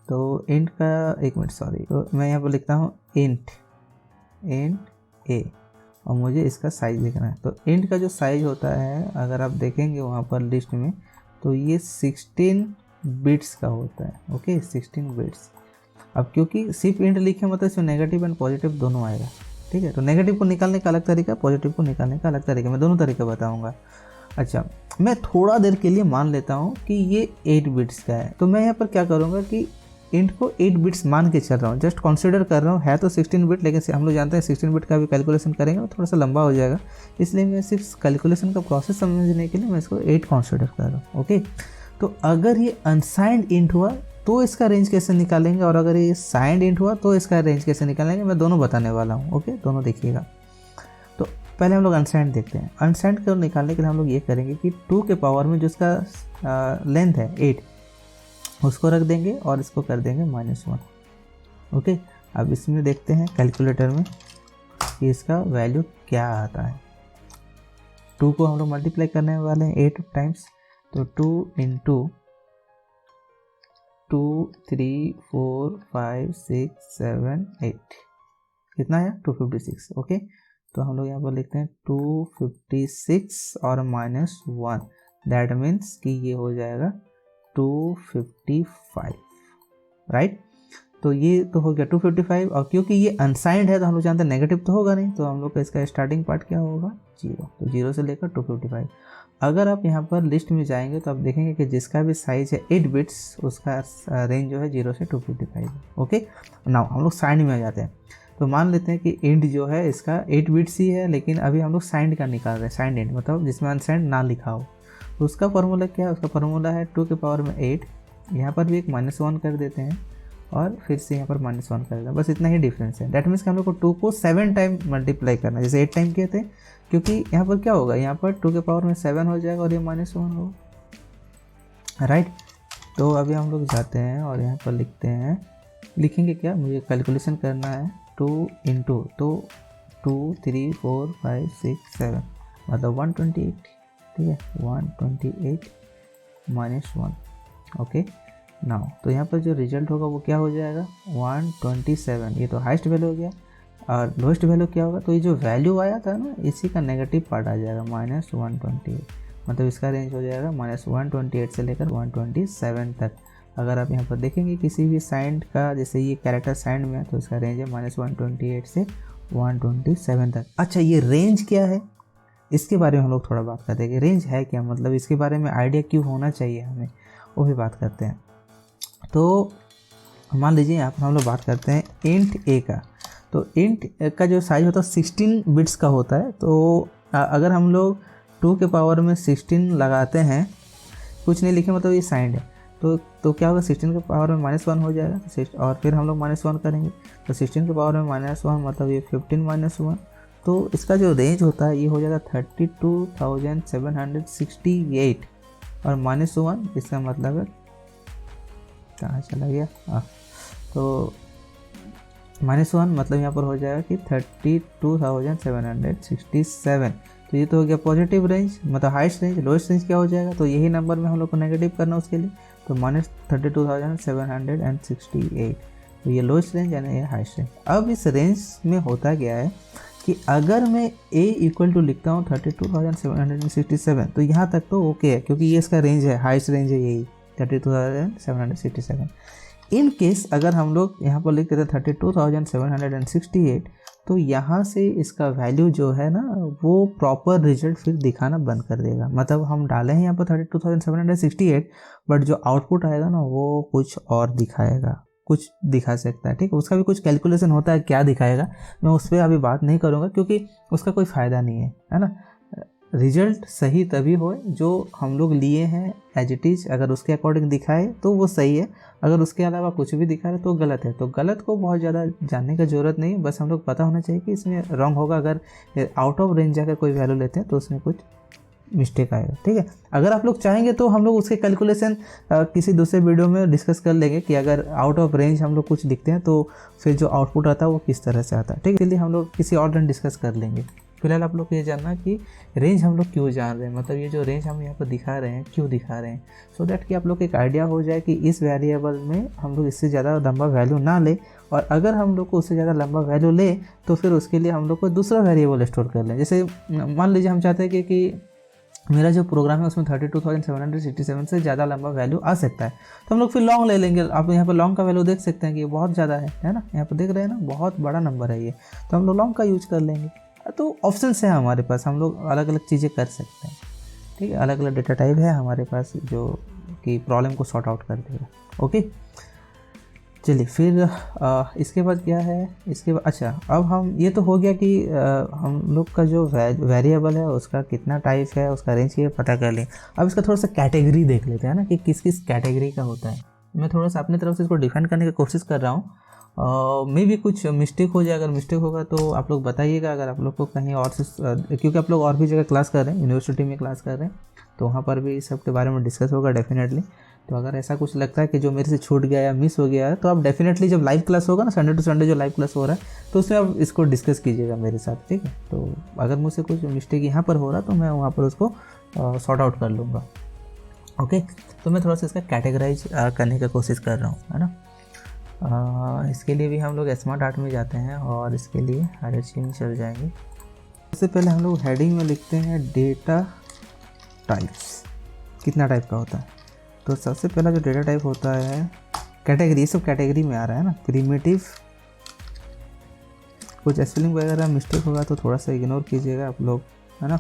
तो इंट का एक मिनट सॉरी, तो मैं यहाँ पर लिखता हूँ इंट ए और मुझे इसका साइज़ लिखना है। तो इंट का जो साइज़ होता है अगर आप देखेंगे वहाँ पर लिस्ट में तो ये 16 बिट्स का होता है। Okay, 16 bits. अब क्योंकि सिर्फ इंट लिखे मतलब इसमें नेगेटिव एंड पॉजिटिव दोनों आएगा, ठीक है। तो नेगेटिव को निकालने का अलग तरीका, पॉजिटिव को निकालने का अलग तरीका, मैं दोनों तरीके बताऊँगा। अच्छा, मैं थोड़ा देर के लिए मान लेता हूँ कि ये 8 बिट्स का है, तो मैं यहाँ पर क्या करूँगा कि इंट को 8 बिट्स मान के चल रहा हूँ, जस्ट कंसीडर कर रहा हूँ। है तो 16 बिट, लेकिन हम लोग जानते हैं 16 बिट का भी कैलकुलेशन करेंगे तो थोड़ा सा लंबा हो जाएगा, इसलिए मैं सिर्फ कैलकुलेशन का प्रोसेस समझने के लिए मैं इसको 8 कंसीडर कर रहा हूँ। ओके, तो अगर ये अनसाइंड इंट हुआ तो इसका रेंज कैसे निकालेंगे, और अगर ये साइंड इंट हुआ तो इसका रेंज कैसे निकालेंगे, मैं दोनों बताने वाला हूँ। ओके, दोनों देखिएगा। तो पहले हम लोग अनसाइंड देखते हैं। अनसाइंड को निकालने के लिए हम लोग ये करेंगे कि 2 के पावर में जो इसका लेंथ है 8 उसको रख देंगे और इसको कर देंगे -1। ओके, अब इसमें देखते हैं कैलकुलेटर में कि इसका वैल्यू क्या आता है। 2 को हम लोग मल्टीप्लाई करने वाले हैं 8 टाइम्स, तो 2 इंटू 2 3 4 5 6 7 8 कितना है 256। ओके, तो हम लोग यहाँ पर लिखते हैं 256 और -1, दैट मीन्स कि ये हो जाएगा 255, राइट। तो ये तो हो गया 255, और क्योंकि ये अनसाइंड है तो हम लोग जानते हैं नेगेटिव तो होगा नहीं, तो हम लोग का इसका स्टार्टिंग पार्ट क्या होगा 0, तो 0 से लेकर 255। अगर आप यहाँ पर लिस्ट में जाएंगे तो आप देखेंगे कि जिसका भी साइज है 8 बिट्स उसका रेंज जो है 0 से 255 है। ओके, नाउ हम लोग साइंड में आ जाते हैं। तो मान लेते हैं कि इंट जो है इसका 8 बिट्स ही है, लेकिन अभी हम लोग साइंड का निकाल रहे हैं, साइंड इंट मतलब जिसमें अनसाइंड ना लिखा हो। तो उसका फॉर्मूला क्या है, उसका फॉर्मूला है 2 के पावर में 8, यहाँ पर भी एक -1 कर देते हैं और फिर से यहाँ पर -1 कर देते हैं, बस इतना ही डिफरेंस है। दैट मीन्स कि हम लोग को 2 को 7 टाइम मल्टीप्लाई करना है, जैसे 8 टाइम किए थे, क्योंकि यहाँ पर क्या होगा, यहाँ पर 2 के पावर में 7 हो जाएगा और ये -1 होगा, राइट। तो अभी हम लोग जाते हैं और यहाँ पर लिखते हैं, लिखेंगे क्या, मुझे कैलकुलेशन करना है 2 इंटू, तो 2 3 4 5 6 7 मतलब 128, ठीक है, 128 -1। ओके, नाउ तो यहाँ पर जो रिजल्ट होगा वो क्या हो जाएगा 127, ये तो हाईएस्ट वैल्यू हो गया, और लोएस्ट वैल्यू क्या होगा, तो ये जो वैल्यू आया था ना इसी का नेगेटिव पार्ट आ जाएगा -128, मतलब इसका रेंज हो जाएगा -128 से लेकर 127 तक। अगर आप यहाँ पर देखेंगे किसी भी साइंड का, जैसे ये कैरेक्टर साइंड में है तो इसका रेंज है -128 से 127 तक। अच्छा, ये रेंज क्या है इसके बारे में हम लोग थोड़ा बात करते हैं कि रेंज है क्या, मतलब इसके बारे में आइडिया क्यों होना चाहिए हमें, वो भी बात करते हैं। तो मान लीजिए यहाँ पर हम लोग बात करते हैं इंट ए का। तो इंट का जो साइज होता है 16 बिट्स का होता है। तो अगर हम लोग 2 के पावर में 16 लगाते हैं, कुछ नहीं लिखे मतलब ये साइंड है, तो क्या होगा 16 के पावर में -1 हो जाएगा, और फिर हम लोग -1 करेंगे, तो 16 के पावर में -1 मतलब ये 15 -1, तो इसका जो रेंज होता है ये हो जाएगा 32,768 और -1 इसका मतलब है, कहाँ चला गया, तो -1 मतलब यहाँ पर हो जाएगा कि 32,767। तो ये तो हो गया पॉजिटिव रेंज, मतलब हाईएस्ट रेंज। लोएस्ट रेंज क्या हो जाएगा, तो यही नंबर में हम लोग को नेगेटिव करना उसके लिए, तो -32,768, तो ये लोएस्ट रेंज यानी ये हाईएस्ट रेंज। अब इस रेंज में होता गया है कि अगर मैं a इक्वल टू लिखता हूँ 32,767, तो यहाँ तक तो ओके है, क्योंकि ये इसका रेंज है, हाईएस्ट रेंज है यही 32,767। इन केस अगर हम लोग यहाँ पर लिख देते 32,768, तो यहाँ से इसका वैल्यू जो है ना वो प्रॉपर रिजल्ट फिर दिखाना बंद कर देगा। मतलब हम डाले हैं यहाँ पर 32,768, बट जो आउटपुट आएगा ना वो कुछ और दिखाएगा, कुछ दिखा सकता है, ठीक है। उसका भी कुछ कैलकुलेशन होता है, क्या दिखाएगा मैं उस पर अभी बात नहीं करूँगा, क्योंकि उसका कोई फ़ायदा नहीं है ना। रिजल्ट सही तभी हो जो हम लोग लिए हैं एज इट इज़, अगर उसके अकॉर्डिंग दिखाए तो वो सही है, अगर उसके अलावा कुछ भी दिखा रहे तो गलत है। तो गलत को बहुत ज़्यादा जानने का ज़रूरत नहीं है, बस हम लोग पता होना चाहिए कि इसमें रॉन्ग होगा। अगर आउट ऑफ रेंज जाकर कोई वैल्यू लेते हैं तो उसमें कुछ मिस्टेक आएगा, ठीक है। अगर आप लोग चाहेंगे तो हम लोग उसके कैलकुलेशन किसी दूसरे वीडियो में डिस्कस कर लेंगे कि अगर आउट ऑफ रेंज हम लोग कुछ लिखते हैं तो फिर जो आउटपुट आता है वो किस तरह से आता है, ठीक है। इसलिए हम लोग किसी और दिन डिस्कस कर लेंगे। फिलहाल आप लोग को ये जानना कि रेंज हम लोग क्यों जान रहे हैं, मतलब ये जो रेंज हम यहाँ पर दिखा रहे हैं क्यों दिखा रहे हैं, सो दैट कि आप लोग को एक आइडिया हो जाए कि इस वेरिएबल में हम लोग इससे ज़्यादा लंबा वैल्यू ना ले, और अगर हम लोग को उससे ज़्यादा लंबा वैल्यू ले तो फिर उसके लिए हम लोग को दूसरा वेरिएबल स्टोर कर लें। जैसे मान लीजिए हम चाहते हैं कि मेरा जो प्रोग्राम है उसमें 32,767 से ज़्यादा लंबा वैल्यू आ सकता है, तो हम लोग फिर लॉन्ग ले लेंगे। आप यहाँ पर लॉन्ग का वैल्यू देख सकते हैं कि ये बहुत ज़्यादा है ना, यहाँ पर देख रहे हैं ना, बहुत बड़ा नंबर है ये, तो हम लोग लॉन्ग का यूज कर लेंगे। तो ऑप्शंस है हमारे पास, हम लोग अलग अलग चीज़ें कर सकते हैं, ठीक है। अलग अलग डेटा टाइप है हमारे पास जो कि प्रॉब्लम को सॉर्ट आउट कर देगा। ओके, चलिए फिर इसके बाद क्या है, इसके बाद अच्छा अब हम ये तो हो गया कि हम लोग का जो वेरिएबल है उसका कितना टाइप है, उसका रेंज ये पता कर लें। अब इसका थोड़ा सा कैटेगरी देख लेते हैं ना कि किस किस कैटेगरी का होता है। मैं थोड़ा सा अपनी तरफ से इसको डिफाइन करने की कोशिश कर रहा हूँ, मे भी कुछ मिस्टेक हो जाए। अगर मिस्टेक होगा तो आप लोग बताइएगा, अगर आप लोग को कहीं और से क्योंकि आप लोग और भी जगह क्लास कर रहे हैं, यूनिवर्सिटी में क्लास कर रहे हैं, तो वहाँ पर भी इस सब के बारे में डिस्कस होगा डेफिनेटली। तो अगर ऐसा कुछ लगता है कि जो मेरे से छूट गया या मिस हो गया है, तो आप डेफिनेटली जब लाइव क्लास होगा ना, संडे टू संडे जो लाइव क्लास हो रहा है, तो उसमें आप इसको डिस्कस कीजिएगा मेरे साथ, ठीक है। तो अगर मुझसे कुछ मिस्टेक यहाँ पर हो रहा तो मैं वहाँ पर उसको सॉर्ट आउट कर लूँगा। ओके, तो मैं थोड़ा सा इसका कैटेगराइज करने का कोशिश कर रहा हूँ, है ना। इसके लिए भी हम लोग स्मार्ट आर्ट में जाते हैं और इसके लिए हायरार्की में चल जाएंगे। सबसे पहले हम लोग हेडिंग में लिखते हैं डेटा टाइप्स, कितना टाइप का होता है। तो सबसे पहला जो डेटा टाइप होता है कैटेगरी, ये सब कैटेगरी में आ रहा है ना। प्रिमिटिव, कुछ स्पेलिंग वगैरह मिस्टेक होगा तो थोड़ा सा इग्नोर कीजिएगा आप लोग, है ना।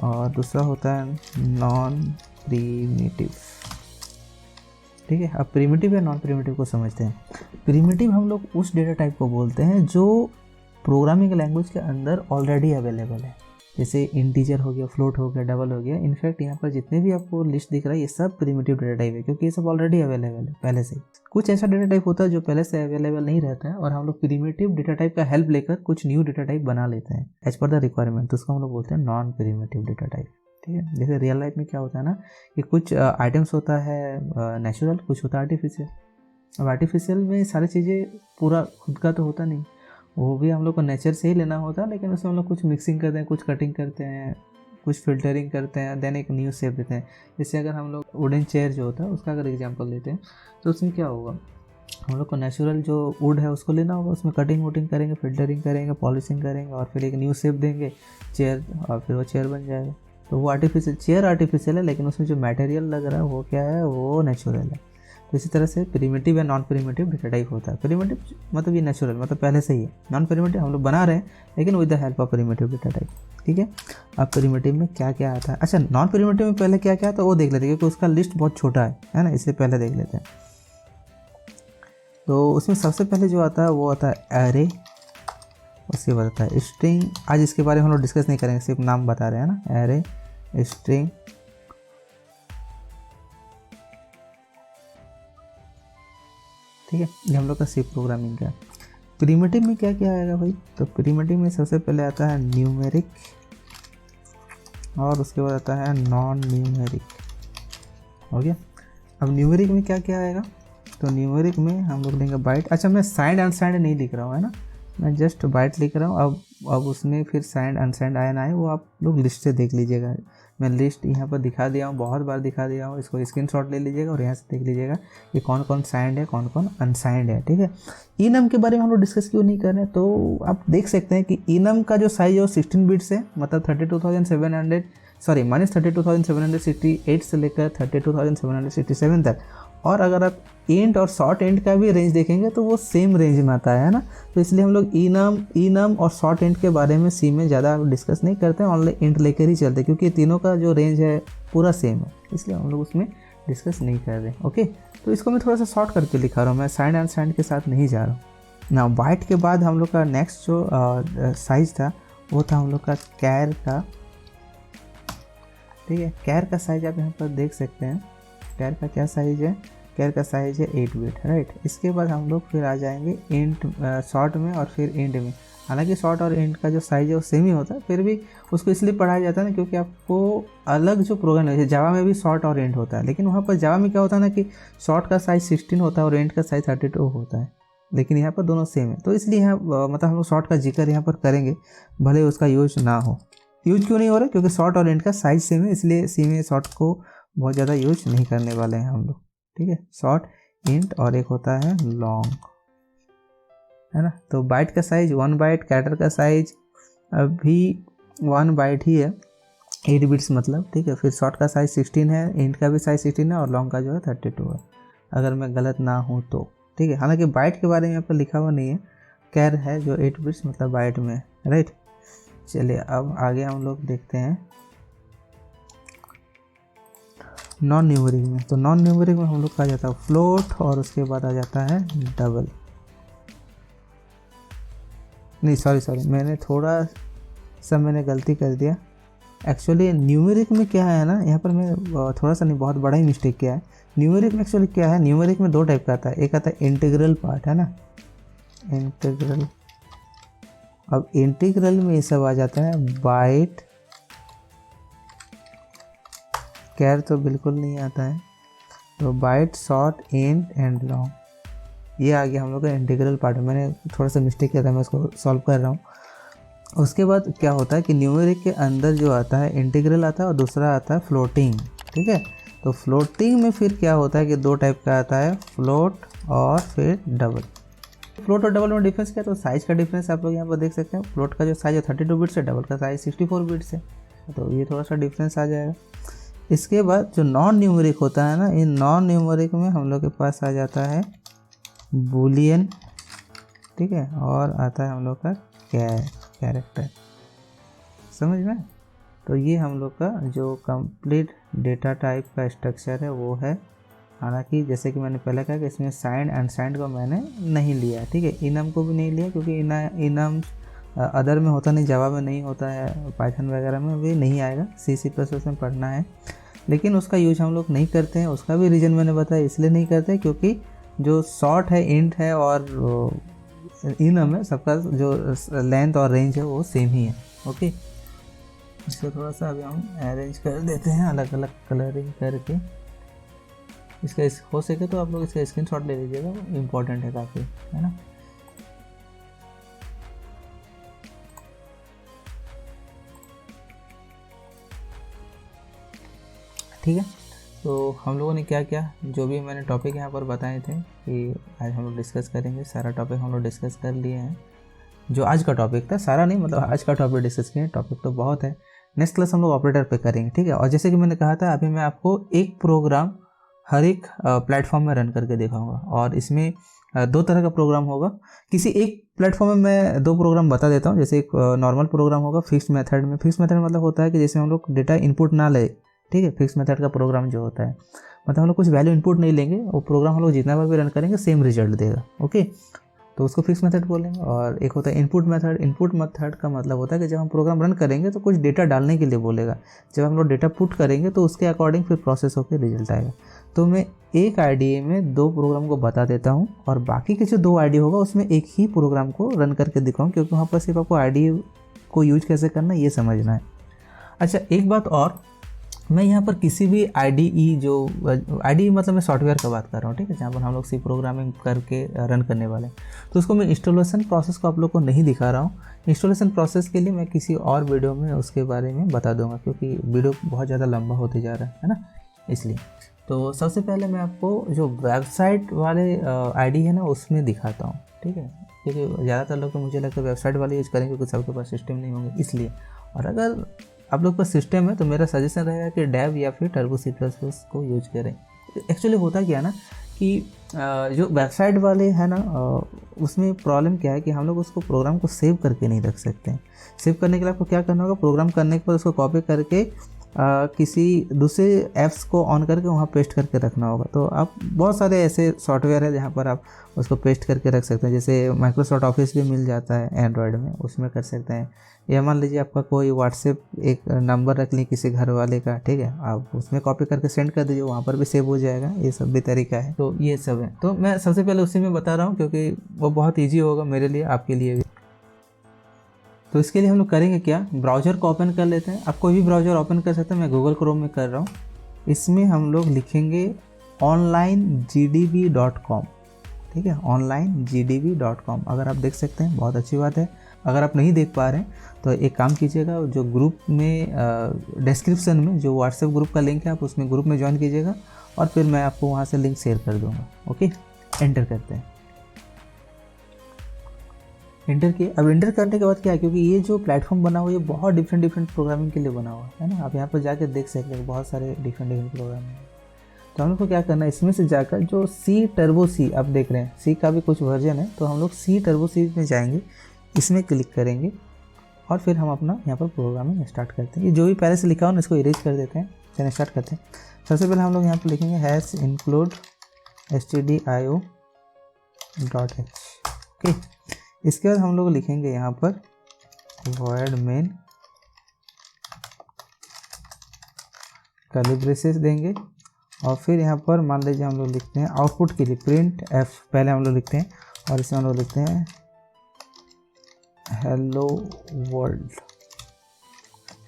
और दूसरा होता है नॉन प्रिमिटिव, ठीक है। अब प्रिमिटिव या नॉन प्रिमिटिव को समझते हैं। प्रिमिटिव हम लोग उस डेटा टाइप को बोलते हैं जो प्रोग्रामिंग लैंग्वेज के अंदर ऑलरेडी अवेलेबल है, जैसे इंटीजर हो गया, फ्लोट हो गया, डबल हो गया। इनफैक्ट यहाँ पर जितने भी आपको लिस्ट दिख रहा है ये सब प्रिमिटिव डेटा टाइप है, क्योंकि ये सब ऑलरेडी अवेलेबल है पहले से। कुछ ऐसा डेटा टाइप होता है जो पहले से अवेलेबल नहीं रहता है और हम लोग प्रिमिटिव डेटा टाइप का हेल्प लेकर कुछ न्यू डेटा टाइप बना लेते हैं एज पर द रिक्वायरमेंट, तो उसको हम लोग बोलते हैं नॉन प्रिमिटिव डेटा टाइप, ठीक है। जैसे रियल लाइफ में क्या होता है ना कि कुछ आइटम्स होता है नेचुरल, कुछ होता है आर्टिफिशियल। अब आर्टिफिशियल में सारी चीज़ें पूरा खुद का तो होता नहीं, वो भी हम लोग को नेचर से ही लेना होता है, लेकिन उसमें हम लोग कुछ मिक्सिंग करते हैं, कुछ कटिंग करते हैं, कुछ फिल्टरिंग करते हैं, देन एक न्यू शेप देते हैं। जैसे अगर हम लोग वुडन चेयर जो होता है उसका अगर एग्जांपल लेते हैं तो उसमें क्या होगा, हम लोग को नेचुरल जो वुड है उसको लेना होगा, उसमें कटिंग वुटिंग करेंगे, फिल्टरिंग करेंगे, पॉलिशिंग करेंगे और फिर एक न्यू शेप देंगे चेयर, और फिर वो चेयर बन जाएगा। तो वो आर्टिफिशियल चेयर आर्टिफिशियल है, लेकिन उसमें जो मटेरियल लग रहा है वो क्या है, वो नेचुरल है। तो इसी तरह से प्रिमिटिव या नॉन प्रिमिटिव डेटा टाइप होता है। प्रिमिटिव मतलब ये नेचुरल, मतलब पहले से ही है। नॉन प्रिमिटिव हम लोग बना रहे हैं लेकिन with the help of primitive data type, ठीक है। अब प्रिमिटिव में क्या क्या आता है, अच्छा नॉन प्रिमिटिव में पहले क्या क्या आता है वो देख लेते हैं, क्योंकि उसका लिस्ट बहुत छोटा है ना, इससे पहले देख लेते हैं। तो उसमें सबसे पहले जो आता है वो आता है एरे, उसके बाद आता है स्ट्रिंग। आज इसके बारे में हम लोग डिस्कस नहीं करेंगे, सिर्फ नाम बता रहे हैं ना, एरे, स्ट्रिंग, ठीक है। ये हम लोग का सी प्रोग्रामिंग का। प्रिमिटिव में क्या क्या आएगा भाई, तो प्रिमिटिव में सबसे पहले आता है न्यूमेरिक और उसके बाद आता है नॉन न्यूमेरिक, हो गया। अब न्यूमेरिक में क्या क्या आएगा, तो न्यूमेरिक में हम लोग लेंगे बाइट। अच्छा मैं साइंड अनसाइंड नहीं लिख रहा हूँ, है ना, मैं जस्ट बाइट लिख रहा हूँ। अब उसमें फिर साइंड अनसाइंड आए ना आए वो आप लोग लिस्ट से देख लीजिएगा। मैं लिस्ट यहाँ पर दिखा दिया हूँ, बहुत बार दिखा दिया हूँ, इसको स्क्रीनशॉट ले लीजिएगा और यहाँ से देख लीजिएगा कि कौन कौन साइंड है, कौन कौन अनसाइंड है, ठीक है। इनम के बारे में हम लोग डिस्कस क्यों नहीं कर रहे हैं, तो आप देख सकते हैं कि इनम का जो साइज है वो 16 बिट्स है, मतलब 32,700 सॉरी -32,768 से लेकर 32,767 तक। और अगर आप इंट और शॉर्ट इंट का भी रेंज देखेंगे तो वो सेम रेंज में आता है ना। तो इसलिए हम लोग इनम और शॉर्ट इंट के बारे में सी में ज़्यादा डिस्कस नहीं करते हैं, ओनली इंट लेकर ही चलते हैं, क्योंकि तीनों का जो रेंज है पूरा सेम है, इसलिए हम लोग उसमें डिस्कस नहीं कर रहे। ओके, तो इसको मैं थोड़ा सा शॉर्ट करके लिखा रहा हूँ, मैं साइंड एंड साइंड के साथ नहीं जा रहा हूँ ना। बाइट के बाद हम लोग का नेक्स्ट जो साइज था वो था हम लोग का कैर का, ठीक है। कैर का साइज आप यहाँ पर देख सकते हैं, कैर का क्या साइज है, कैर का साइज है 8 बिट, राइट। इसके बाद हम लोग फिर आ जाएंगे इंट शॉर्ट में और फिर इंट में। हालांकि शॉर्ट और इंट का जो साइज है वो सेम ही होता है, फिर भी उसको इसलिए पढ़ाया जाता है ना क्योंकि आपको अलग जो प्रोग्राम है, जावा में भी शॉर्ट और इंट होता है, लेकिन वहाँ पर जावा में क्या होता है ना कि शॉर्ट का साइज 16 होता है और इंट का साइज 32 होता है, लेकिन यहाँ पर दोनों सेम है। तो इसलिए यहाँ मतलब हम लोग शॉर्ट का जिक्र यहाँ पर करेंगे, भले उसका यूज ना हो। यूज क्यों नहीं हो रहा है, क्योंकि शॉर्ट और इंट का साइज सेम है, इसलिए सी में शॉर्ट को बहुत ज़्यादा यूज नहीं करने वाले हैं हम लोग, ठीक है। शॉर्ट, इंट और एक होता है लॉन्ग, है ना। तो बाइट का साइज 1 बाइट, कैरेक्टर का साइज अभी 1 बाइट ही है, 8 बिट्स मतलब, ठीक है। फिर शॉर्ट का साइज 16 है, इंट का भी साइज 16 है और लॉन्ग का जो है 32 है, अगर मैं गलत ना हूँ तो, ठीक है। हालांकि बाइट के बारे में यहाँ पर लिखा हुआ नहीं है, कैर है जो 8 बिट्स मतलब बाइट में, राइट। चलिए अब आगे हम लोग देखते हैं नॉन न्यूमेरिक में। तो नॉन न्यूमेरिक में हम लोग का आ जाता है फ्लोट और उसके बाद आ जाता है डबल, नहीं सॉरी मैंने थोड़ा सा गलती कर दिया। एक्चुअली न्यूमेरिक में क्या है ना, यहाँ पर मैं थोड़ा सा नहीं बहुत बड़ा ही मिस्टेक किया है। न्यूमेरिक में एक्चुअली क्या है, न्यूमेरिक में 2 टाइप का आता है, एक आता है इंटीग्रल पार्ट, है ना, इंटीग्रल। अब इंटीग्रल में ये सब आ जाता है बाइट, कैर तो बिल्कुल नहीं आता है, तो byte, short, int and long, ये आ गया हम लोग का इंटीग्रल पार्ट। मैंने थोड़ा सा मिस्टेक किया था, मैं इसको सॉल्व कर रहा हूँ। उसके बाद क्या होता है कि न्यूमेरिक के अंदर जो आता है इंटीग्रल आता है और दूसरा आता है फ्लोटिंग, ठीक है। तो फ्लोटिंग में फिर क्या होता है कि दो टाइप का आता है, फ्लोट और फिर डबल। फ्लोट और डबल में डिफरेंस क्या है, तो साइज़ का डिफरेंस आप लोग यहाँ पर देख सकते हैं। फ्लोट का जो साइज़ है 32 बिट्स है, डबल का साइज़ 64 बिट्स है, तो ये थोड़ा सा डिफरेंस आ जाएगा। इसके बाद जो नॉन न्यूमेरिक होता है ना, इन नॉन न्यूमेरिक में हम लोग के पास आ जाता है बूलियन, ठीक है, और आता है हम लोग का कैरेक्टर, समझ में। तो ये हम लोग का जो कंप्लीट डेटा टाइप का स्ट्रक्चर है वो है। हालांकि जैसे कि मैंने पहले कहा कि इसमें साइंड एंड साइंड को मैंने नहीं लिया, ठीक है। इनम को भी नहीं लिया क्योंकि इनम अदर में होता नहीं, जावा में नहीं होता है, पाइथन वगैरह में भी नहीं आएगा, C++ में पढ़ना है, लेकिन उसका यूज हम लोग नहीं करते हैं। उसका भी रीज़न मैंने बताया, इसलिए नहीं करते क्योंकि जो शॉर्ट है, इंट है और इनम है, सबका जो लेंथ और रेंज है वो सेम ही है, ओके। इसको थोड़ा सा अभी हम अरेंज कर देते हैं अलग अलग कलरिंग करके। इसका हो सके तो आप लोग इसका स्क्रीनशॉट ले लीजिएगा, इम्पोर्टेंट है काफ़ी, है ना। ठीक है, तो हम लोगों ने क्या क्या, जो भी मैंने टॉपिक यहाँ पर बताए थे कि आज हम लोग डिस्कस करेंगे, सारा टॉपिक हम लोग डिस्कस कर लिए हैं। जो आज का टॉपिक था, सारा नहीं मतलब आज का टॉपिक डिस्कस किए, टॉपिक तो बहुत है। नेक्स्ट क्लास हम लोग ऑपरेटर पे करेंगे, ठीक है। और जैसे कि मैंने कहा था, अभी मैं आपको एक प्रोग्राम हर एक प्लेटफॉर्म में रन करके दिखाऊंगा, और इसमें दो तरह का प्रोग्राम होगा। किसी एक प्लेटफॉर्म में मैं दो प्रोग्राम बता देता हूँ। जैसे एक नॉर्मल प्रोग्राम होगा फिक्स मेथड में। फिक्स मेथड मतलब होता है कि जैसे हम लोग डेटा इनपुट ना ले, ठीक है। फिक्स मेथड का प्रोग्राम जो होता है मतलब हम लोग कुछ वैल्यू इनपुट नहीं लेंगे, वो प्रोग्राम हम लोग जितना बार भी रन करेंगे सेम रिजल्ट देगा, ओके। तो उसको फिक्स मेथड बोलेंगे। और एक होता है इनपुट मेथड। इनपुट मेथड का मतलब होता है कि जब हम प्रोग्राम रन करेंगे तो कुछ डेटा डालने के लिए बोलेगा, जब हम लोग डेटा पुट करेंगे तो उसके अकॉर्डिंग फिर प्रोसेस होकर रिजल्ट आएगा। तो मैं एक आईडीए में दो प्रोग्राम को बता देता हूँ, और बाकी के जो दो आईडीए होगा उसमें एक ही प्रोग्राम को रन करके दिखाऊँ, क्योंकि वहाँ पर सिर्फ आपको आईडीए को यूज कैसे करना है ये समझना है। अच्छा, एक बात और, मैं यहाँ पर किसी भी IDE जो IDE मतलब मैं सॉफ्टवेयर का बात कर रहा हूँ, ठीक है, जहाँ पर हम लोग सी प्रोग्रामिंग करके रन करने वाले हैं, तो उसको मैं इंस्टॉलेशन प्रोसेस को आप लोग को नहीं दिखा रहा हूँ। इंस्टॉलेशन प्रोसेस के लिए मैं किसी और वीडियो में उसके बारे में बता दूंगा, क्योंकि वीडियो बहुत ज़्यादा लंबा होते जा रहा है ना, इसलिए। तो सबसे पहले मैं आपको जो वेबसाइट वाले ID है ना उसमें दिखाता हूँ, ठीक है, क्योंकि ज़्यादातर लोग तो मुझे लगता है वेबसाइट वाले यूज़ करेंगे, क्योंकि सबके पास सिस्टम नहीं होंगे इसलिए। और अगर आप लोग का सिस्टम है तो मेरा सजेशन रहेगा कि डेव या फिर टर्बो C++ को यूज करें। एक्चुअली होता क्या है ना कि जो वेबसाइट वाले हैं ना, उसमें प्रॉब्लम क्या है कि हम लोग उसको प्रोग्राम को सेव करके नहीं रख सकते हैं। सेव करने के लिए आपको क्या करना होगा, प्रोग्राम करने के बाद उसको कॉपी करके किसी दूसरे ऐप्स को ऑन करके वहाँ पेस्ट करके रखना होगा। तो आप बहुत सारे ऐसे सॉफ्टवेयर है जहाँ पर आप उसको पेस्ट करके रख सकते हैं। जैसे माइक्रोसॉफ्ट ऑफिस भी मिल जाता है एंड्रॉयड में, उसमें कर सकते हैं। या मान लीजिए आपका कोई व्हाट्सएप एक नंबर रख ली किसी घर वाले का, ठीक है, आप उसमें कॉपी करके सेंड कर दीजिए, वहाँ पर भी सेव हो जाएगा। ये सब भी तरीका है, तो ये सब है। तो मैं सबसे पहले उसी में बता रहा हूँ क्योंकि वो बहुत ईजी होगा मेरे लिए, आपके लिए भी। तो इसके लिए हम लोग करेंगे क्या, ब्राउज़र को ओपन कर लेते हैं। आप कोई भी ब्राउज़र ओपन कर सकते हैं, मैं गूगल क्रोम में कर रहा हूँ। इसमें हम लोग लिखेंगे onlinegdb.com, ठीक है, onlinegdb.com। अगर आप देख सकते हैं बहुत अच्छी बात है। अगर आप नहीं देख पा रहे हैं तो एक काम कीजिएगा, जो ग्रुप में डिस्क्रिप्शन में जो व्हाट्सएप ग्रुप का लिंक है, आप उसमें ग्रुप में ज्वाइन कीजिएगा, और फिर मैं आपको वहाँ से लिंक शेयर कर दूँगा, ओके। एंटर करते हैं, एंटर किए। अब एंटर करने के बाद क्या है, क्योंकि ये जो प्लेटफॉर्म बना हुआ है ये बहुत डिफरेंट प्रोग्रामिंग के लिए बना हुआ है ना। आप यहाँ पर जाकर देख सकते हैं बहुत सारे डिफरेंट प्रोग्राम हैं। तो हम लोग को क्या करना है, इसमें से जाकर जो C टर्बो C आप देख रहे हैं, C का भी कुछ वर्जन है, तो हम लोग C टर्बो C में जाएंगे, इसमें क्लिक करेंगे, और फिर हम अपना यहाँ पर प्रोग्रामिंग स्टार्ट करते हैं। ये जो भी पहले से लिखा हो ना इसको इरेज कर देते हैं। चलिए स्टार्ट करते हैं। सबसे पहले हम लोग यहाँ पर लिखेंगे #include stdio.h, ओके। इसके बाद हम लोग लिखेंगे यहाँ पर void main, कर्ली ब्रेसेस देंगे, और फिर यहाँ पर मान लीजिए हम लोग लिखते हैं आउटपुट के लिए प्रिंट f पहले हम लोग लिखते हैं, और इसमें हम लोग लिखते हैं हेलो वर्ल्ड,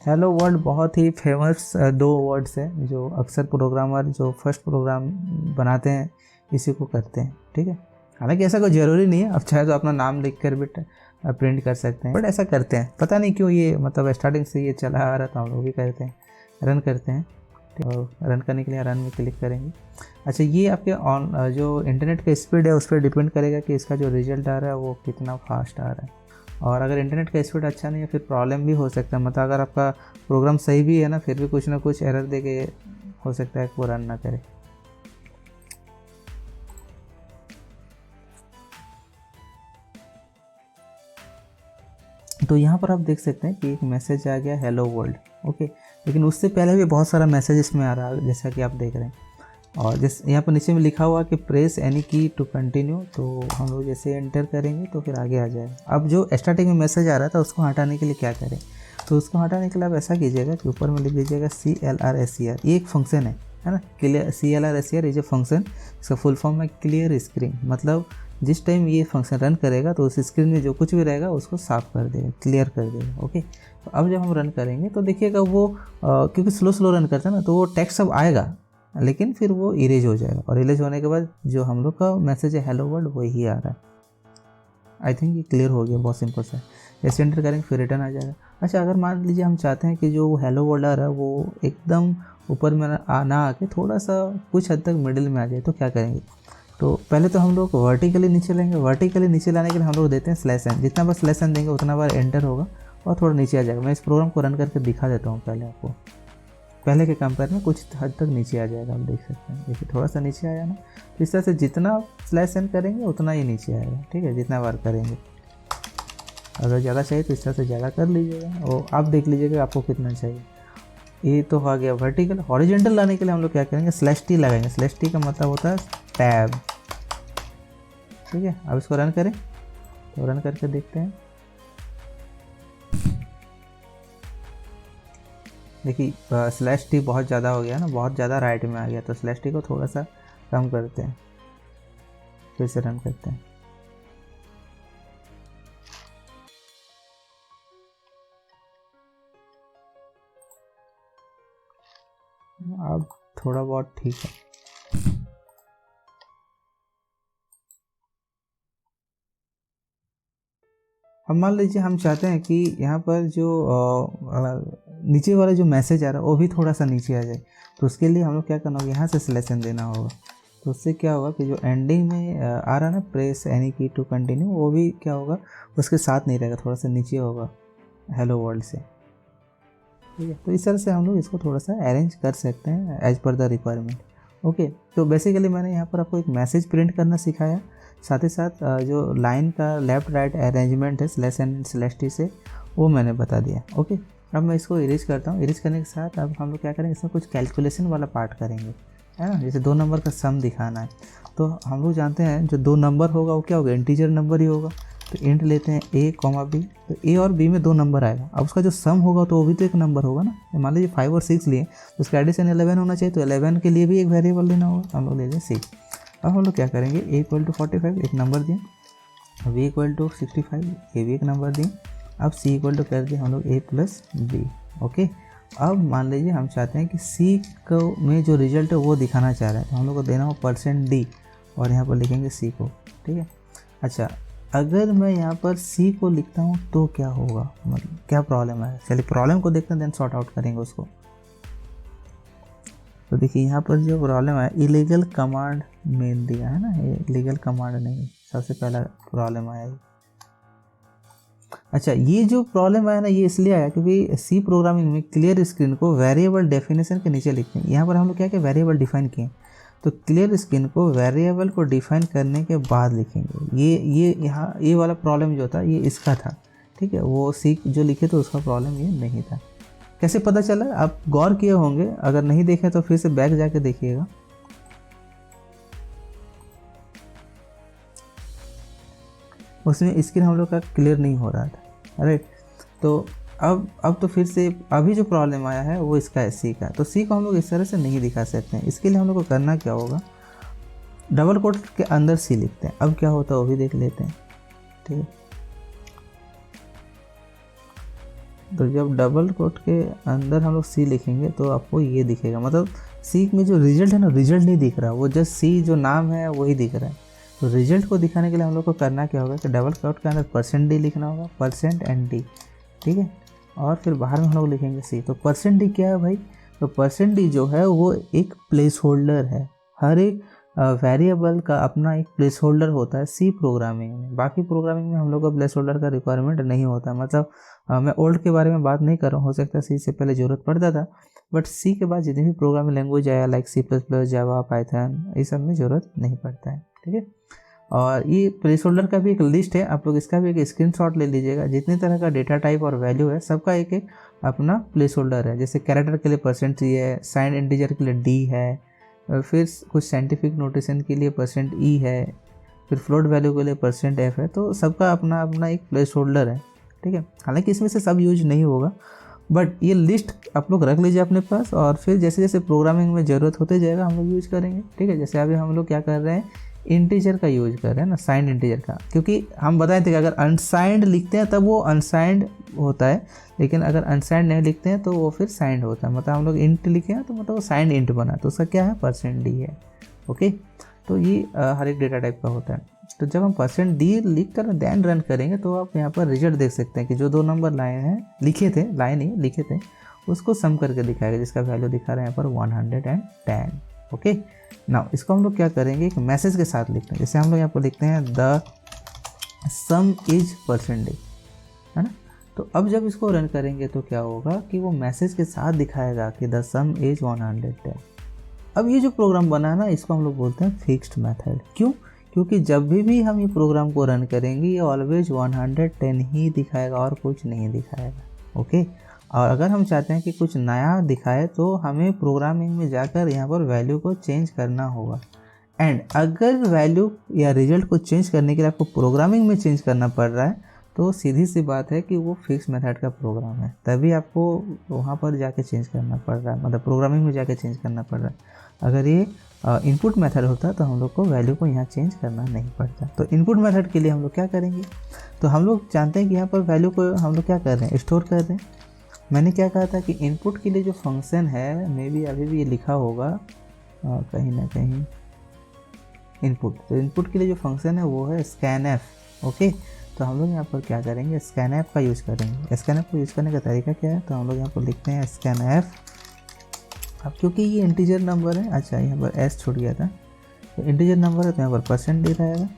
हेलो वर्ल्ड बहुत ही फेमस दो वर्ड्स हैं जो अक्सर प्रोग्रामर जो फर्स्ट प्रोग्राम बनाते हैं इसी को करते हैं, ठीक है। हालांकि ऐसा कोई ज़रूरी नहीं है, आप चाहे तो अपना नाम लिख कर भी प्रिंट कर सकते हैं, बट ऐसा करते हैं, पता नहीं क्यों ये मतलब स्टार्टिंग से ये चला आ रहा था, हम लोग भी करते हैं, रन करते हैं। और रन करने के लिए रन में क्लिक करेंगे। अच्छा, ये आपके ऑन जो इंटरनेट का स्पीड है उस पर डिपेंड करेगा कि इसका जो रिजल्ट आ रहा है वो कितना फास्ट आ रहा है। और अगर इंटरनेट का स्पीड अच्छा नहीं है फिर प्रॉब्लम भी हो सकता है, मतलब अगर आपका प्रोग्राम सही भी है ना फिर भी कुछ ना कुछ एरर दे के हो सकता है कि वो रन ना करे। तो यहाँ पर आप देख सकते हैं कि एक मैसेज आ गया हेलो वर्ल्ड, ओके। लेकिन उससे पहले भी बहुत सारा मैसेज इसमें आ रहा है जैसा कि आप देख रहे हैं। और जैसे यहाँ पर नीचे में लिखा हुआ कि प्रेस एनी की टू कंटिन्यू, तो हम लोग जैसे एंटर करेंगे तो फिर आगे आ जाएगा। अब जो स्टार्टिंग में मैसेज आ रहा था उसको हटाने के लिए क्या करें, तो उसको हटाने के लिए आप ऐसा कीजिएगा कि ऊपर में लिख लीजिएगा CLRSCR, ये एक फंक्शन है ना, clear. CLRSCR is a function, इसका फुल फॉर्म है क्लियर स्क्रीन, मतलब जिस टाइम ये फंक्शन रन करेगा तो उस स्क्रीन में जो कुछ भी रहेगा उसको साफ कर देगा, क्लियर कर देगा, ओके। तो अब जब हम रन करेंगे तो देखिएगा वो क्योंकि स्लो रन करता है ना तो वो टेक्स्ट सब आएगा लेकिन फिर वो इरेज हो जाएगा, और इरेज होने के बाद जो हम लोग का मैसेज है हेलो वर्ल्ड वही आ रहा है। आई थिंक ये क्लियर हो गया, बहुत सिंपल सा है। जैसे एंटर करेंगे फिर रिटर्न आ जाएगा। अच्छा, अगर मान लीजिए हम चाहते हैं कि जो हेलो वर्ल्ड आ रहा है वो एकदम ऊपर में ना आके थोड़ा सा कुछ हद तक मिडिल में आ जाए तो क्या करेंगे, तो पहले तो हम लोग वर्टिकली नीचे लेंगे। वर्टिकली नीचे लाने के लिए हम लोग देते हैं /n, जितना बार /n देंगे उतना बार एंटर होगा और थोड़ा नीचे आ जाएगा। मैं इस प्रोग्राम को रन करके दिखा देता हूँ पहले आपको, पहले के कंपेयर में कुछ हद तक नीचे आ जाएगा, आप देख सकते हैं। देखिए थोड़ा सा नीचे आया ना, तो इस तरह से जितना /n करेंगे उतना ही नीचे आएगा, ठीक है, जितना बार करेंगे। अगर ज़्यादा चाहिए तो इस तरह से ज़्यादा कर लीजिएगा और आप देख लीजिएगा आपको कितना चाहिए। ये तो हो गया वर्टिकल। हॉरिजॉन्टल लाने के लिए हम लोग क्या करेंगे, /t लगाएंगे। /t का मतलब होता है टैब, ठीक है। अब इसको रन करें तो रन करके देखते हैं। देखिए /t बहुत ज़्यादा हो गया ना, बहुत ज़्यादा राइट में आ गया, तो /t को थोड़ा सा कम करते हैं, फिर से रन करते हैं। अब थोड़ा बहुत ठीक है। अब मान लीजिए हम चाहते हैं कि यहाँ पर जो नीचे वाला जो मैसेज आ रहा है वो भी थोड़ा सा नीचे आ जाए, तो उसके लिए हम लोग क्या करना होगा, यहाँ से /n देना होगा। तो उससे क्या होगा कि जो एंडिंग में आ रहा है ना प्रेस एनी की टू कंटिन्यू, वो भी क्या होगा उसके साथ नहीं रहेगा, थोड़ा सा नीचे होगा हेलो वर्ल्ड से, ठीक है। तो इस तरह से हम लोग इसको थोड़ा सा अरेंज कर सकते हैं as per the requirement, okay. तो बेसिकली मैंने यहाँ पर आपको एक मैसेज प्रिंट करना सिखाया, साथ ही साथ जो लाइन का लेफ़्ट राइट अरेंजमेंट है /n /t से वो मैंने बता दिया, ओके। अब मैं इसको इरेज करता हूँ। इरेज करने के साथ अब हम लोग क्या करेंगे, इसमें कुछ कैलकुलेशन वाला पार्ट करेंगे, है ना। जैसे 2 नंबर का सम दिखाना है, तो हम लोग जानते हैं जो 2 नंबर होगा वो क्या होगा, इंटीजर नंबर ही होगा। तो इंट लेते हैं a, b, तो a और b में 2 नंबर आएगा। अब उसका जो सम होगा तो वो भी तो एक नंबर होगा ना। मान लीजिए 5 और 6 लिए तो उसका एडिशन 11 होना चाहिए, तो 11 के लिए भी एक वेरिएबल लेना होगा, हम लोग ले लें 6। अब हम लोग क्या करेंगे, a = 45 एक नंबर दिए, b = 65 ये भी एक नंबर दिए। अब c = कर दिए हम लोग a + b, ओके। अब मान लीजिए हम चाहते हैं कि c को में जो रिजल्ट है वो दिखाना चाह रहे हैं, तो हम लोग को देना हो %d और यहाँ पर लिखेंगे c को, ठीक है। अच्छा, अगर मैं यहाँ पर c को लिखता हूँ तो क्या होगा, मतलब क्या प्रॉब्लम है, चलिए प्रॉब्लम को देखते हैं देन सॉर्ट आउट करेंगे उसको। तो देखिए यहाँ पर जो प्रॉब्लम है इलीगल कमांड मेन दिया है ना, ये इलीगल कमांड नहीं, सबसे पहला प्रॉब्लम आया है। अच्छा, ये जो प्रॉब्लम आया ना ये इसलिए आया क्योंकि सी प्रोग्रामिंग में क्लियर स्क्रीन को वेरिएबल डेफिनेशन के नीचे लिखते हैं। यहाँ पर हम लोग क्या वेरिएबल डिफाइन किए, तो क्लियर स्क्रीन को वेरिएबल को डिफाइन करने के बाद लिखेंगे। ये यहाँ ये वाला प्रॉब्लम जो था ये इसका था, ठीक है। वो सी जो लिखे तो उसका प्रॉब्लम ये नहीं था। कैसे पता चला, आप गौर किए होंगे, अगर नहीं देखे तो फिर से बैक जाके देखिएगा। उसमें स्क्रीन हम लोग का क्लियर नहीं हो रहा था, अरे तो अब तो फिर से अभी जो प्रॉब्लम आया है वो इसका है सी का। तो सी को हम लोग इस तरह से नहीं दिखा सकते हैं, इसके लिए हम लोग को करना क्या होगा, डबल कोट के अंदर सी लिखते हैं। अब क्या होता है वो भी देख लेते हैं, ठीक है। तो जब डबल कोट के अंदर हम लोग सी लिखेंगे तो आपको ये दिखेगा, मतलब सी में जो रिजल्ट है ना, रिजल्ट नहीं दिख रहा, वो जस्ट सी जो नाम है वही दिख रहा है। तो रिजल्ट को दिखाने के लिए हम लोग को करना क्या होगा कि डबल कोट के अंदर %d लिखना होगा, %d, ठीक है। और फिर बाहर में हम लोग लिखेंगे सी। तो %d क्या है भाई? तो %d जो है वो एक प्लेस होल्डर है। हर एक वेरिएबल का अपना एक प्लेस होल्डर होता है सी प्रोग्रामिंग में। बाकी प्रोग्रामिंग में हम लोग को प्लेस होल्डर का रिक्वायरमेंट नहीं होता। मतलब मैं ओल्ड के बारे में बात नहीं कर रहा हूँ, हो सकता है सी से पहले ज़रूरत पड़ता था, बट सी के बाद जितनी भी प्रोग्रामिंग लैंग्वेज आया लाइक C++, जावा, पाइथन, ये सब में ज़रूरत नहीं पड़ता है, ठीक है। और ये प्लेस होल्डर का भी एक लिस्ट है, आप लोग इसका भी एक स्क्रीनशॉट ले लीजिएगा। जितने तरह का डेटा टाइप और वैल्यू है सबका एक एक अपना प्लेस होल्डर है। जैसे कैरेक्टर के लिए %c है, साइंड इंटीजर के लिए d है, फिर कुछ साइंटिफिक नोटेशन के लिए %e है, फिर फ्लोट वैल्यू के लिए %f है। तो सबका अपना अपना एक प्लेस होल्डर है, ठीक है। हालांकि इसमें से सब यूज नहीं होगा, बट ये लिस्ट आप लोग रख लीजिए अपने पास, और फिर जैसे जैसे प्रोग्रामिंग में ज़रूरत होते जाएगा हम लोग यूज करेंगे, ठीक है। जैसे अभी हम लोग क्या कर रहे हैं, इंटीजर का यूज कर रहे हैं ना, साइंड इंटीजर का, क्योंकि हम बताए थे कि अगर अनसाइंड लिखते हैं तब वो अनसाइंड होता है, लेकिन अगर अनसाइंड नहीं लिखते हैं तो वो फिर साइंड होता है। मतलब हम लोग इंट लिखे हैं तो मतलब वो साइंड इंट बना, तो उसका क्या है, %d है, ओके। तो ये हर एक डेटा टाइप का होता है। तो जब हम %d लिख कर देन रन करेंगे तो आप यहाँ पर रिजल्ट देख सकते हैं कि जो 2 नंबर लाइन है लिखे थे, लाइन ही लिखे थे, उसको सम करके दिखाएगा, जिसका वैल्यू दिखा रहे हैं यहाँ पर 110, ओके। नाउ इसको हम लोग क्या करेंगे, एक मैसेज के साथ लिखते हैं। जैसे हम लोग यहाँ पर लिखते हैं द सम इज %d, है ना। तो अब जब इसको रन करेंगे तो क्या होगा कि वो मैसेज के साथ दिखाएगा कि द सम इज 110। अब ये जो प्रोग्राम बना है ना, इसको हम लोग बोलते हैं फिक्स्ड मेथड। क्यों? क्योंकि जब भी हम ये प्रोग्राम को रन करेंगे ये ऑलवेज 110 ही दिखाएगा और कुछ नहीं दिखाएगा, ओके। और अगर हम चाहते हैं कि कुछ नया दिखाए तो हमें प्रोग्रामिंग में जाकर यहाँ पर वैल्यू को चेंज करना होगा। एंड अगर वैल्यू या रिजल्ट को चेंज करने के लिए आपको प्रोग्रामिंग में चेंज करना पड़ रहा है तो सीधी सी बात है कि वो फिक्स मेथड का प्रोग्राम है, तभी आपको वहाँ पर जाके चेंज करना पड़ रहा है, मतलब प्रोग्रामिंग में जाके चेंज करना पड़ रहा है। अगर ये इनपुट मेथड होता तो हम लोग को वैल्यू को यहाँ चेंज करना नहीं पड़ता। तो इनपुट मेथड के लिए हम लोग क्या करेंगे, तो हम लोग जानते हैं कि यहाँ पर वैल्यू को हम लोग क्या कर रहे हैं, स्टोर कर रहे हैं। मैंने क्या कहा था कि इनपुट के लिए जो फंक्शन है, मे बी अभी भी ये लिखा होगा कहीं ना कहीं, इनपुट। तो इनपुट के लिए जो फंक्शन है वो है scanf, ओके। तो हम लोग यहाँ पर क्या करेंगे, scanf का यूज़ करेंगे। scanf को यूज़ करने का तरीका क्या है, तो हम लोग यहाँ पर लिखते हैं scanf। अब क्योंकि ये इंटीजर नंबर है, अच्छा यहाँ पर s छूट गया था, तो इंटीजर नंबर है तो यहाँ पर %d रहेगा।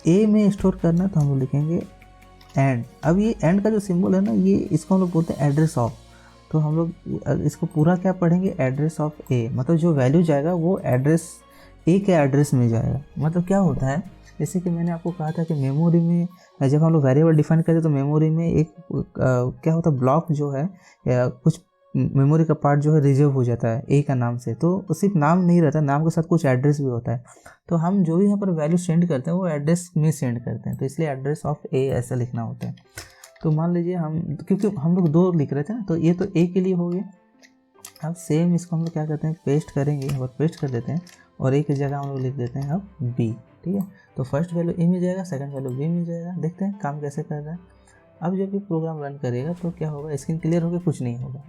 a में स्टोर करना तो हम लोग लिखेंगे एंड। अब ये एंड का जो सिंबल है ना, ये इसको हम लोग बोलते हैं एड्रेस ऑफ। तो हम लोग इसको पूरा क्या पढ़ेंगे, एड्रेस ऑफ a, मतलब जो वैल्यू जाएगा वो एड्रेस a के एड्रेस में जाएगा। मतलब क्या होता है, जैसे कि मैंने आपको कहा था कि मेमोरी में जब हम लोग वेरिएबल डिफाइन करते हैं तो मेमोरी में एक क्या होता है, ब्लॉक जो है या कुछ मेमोरी का पार्ट जो है रिजर्व हो जाता है ए का नाम से। तो सिर्फ नाम नहीं रहता, नाम के साथ कुछ एड्रेस भी होता है। तो हम जो भी यहाँ पर वैल्यू सेंड करते हैं वो एड्रेस में सेंड करते हैं, तो इसलिए एड्रेस ऑफ ए ऐसा लिखना होता है। तो मान लीजिए हम, क्योंकि हम लोग 2 लिख रहे थे ना, तो ये तो ए के लिए हो गया। अब सेम इसको हम लोग क्या करते हैं, पेस्ट करेंगे, यहाँ पर पेस्ट कर देते हैं और ए की जगह हम लोग लिख देते हैं अब बी, ठीक है। तो फर्स्ट वैल्यू ए मिल जाएगा, सेकंड वैल्यू बी मिल जाएगा। देखते हैं काम कैसे कर रहा है। अब जब ये प्रोग्राम रन करेगा तो क्या होगा, स्क्रीन क्लियर होकर कुछ नहीं होगा,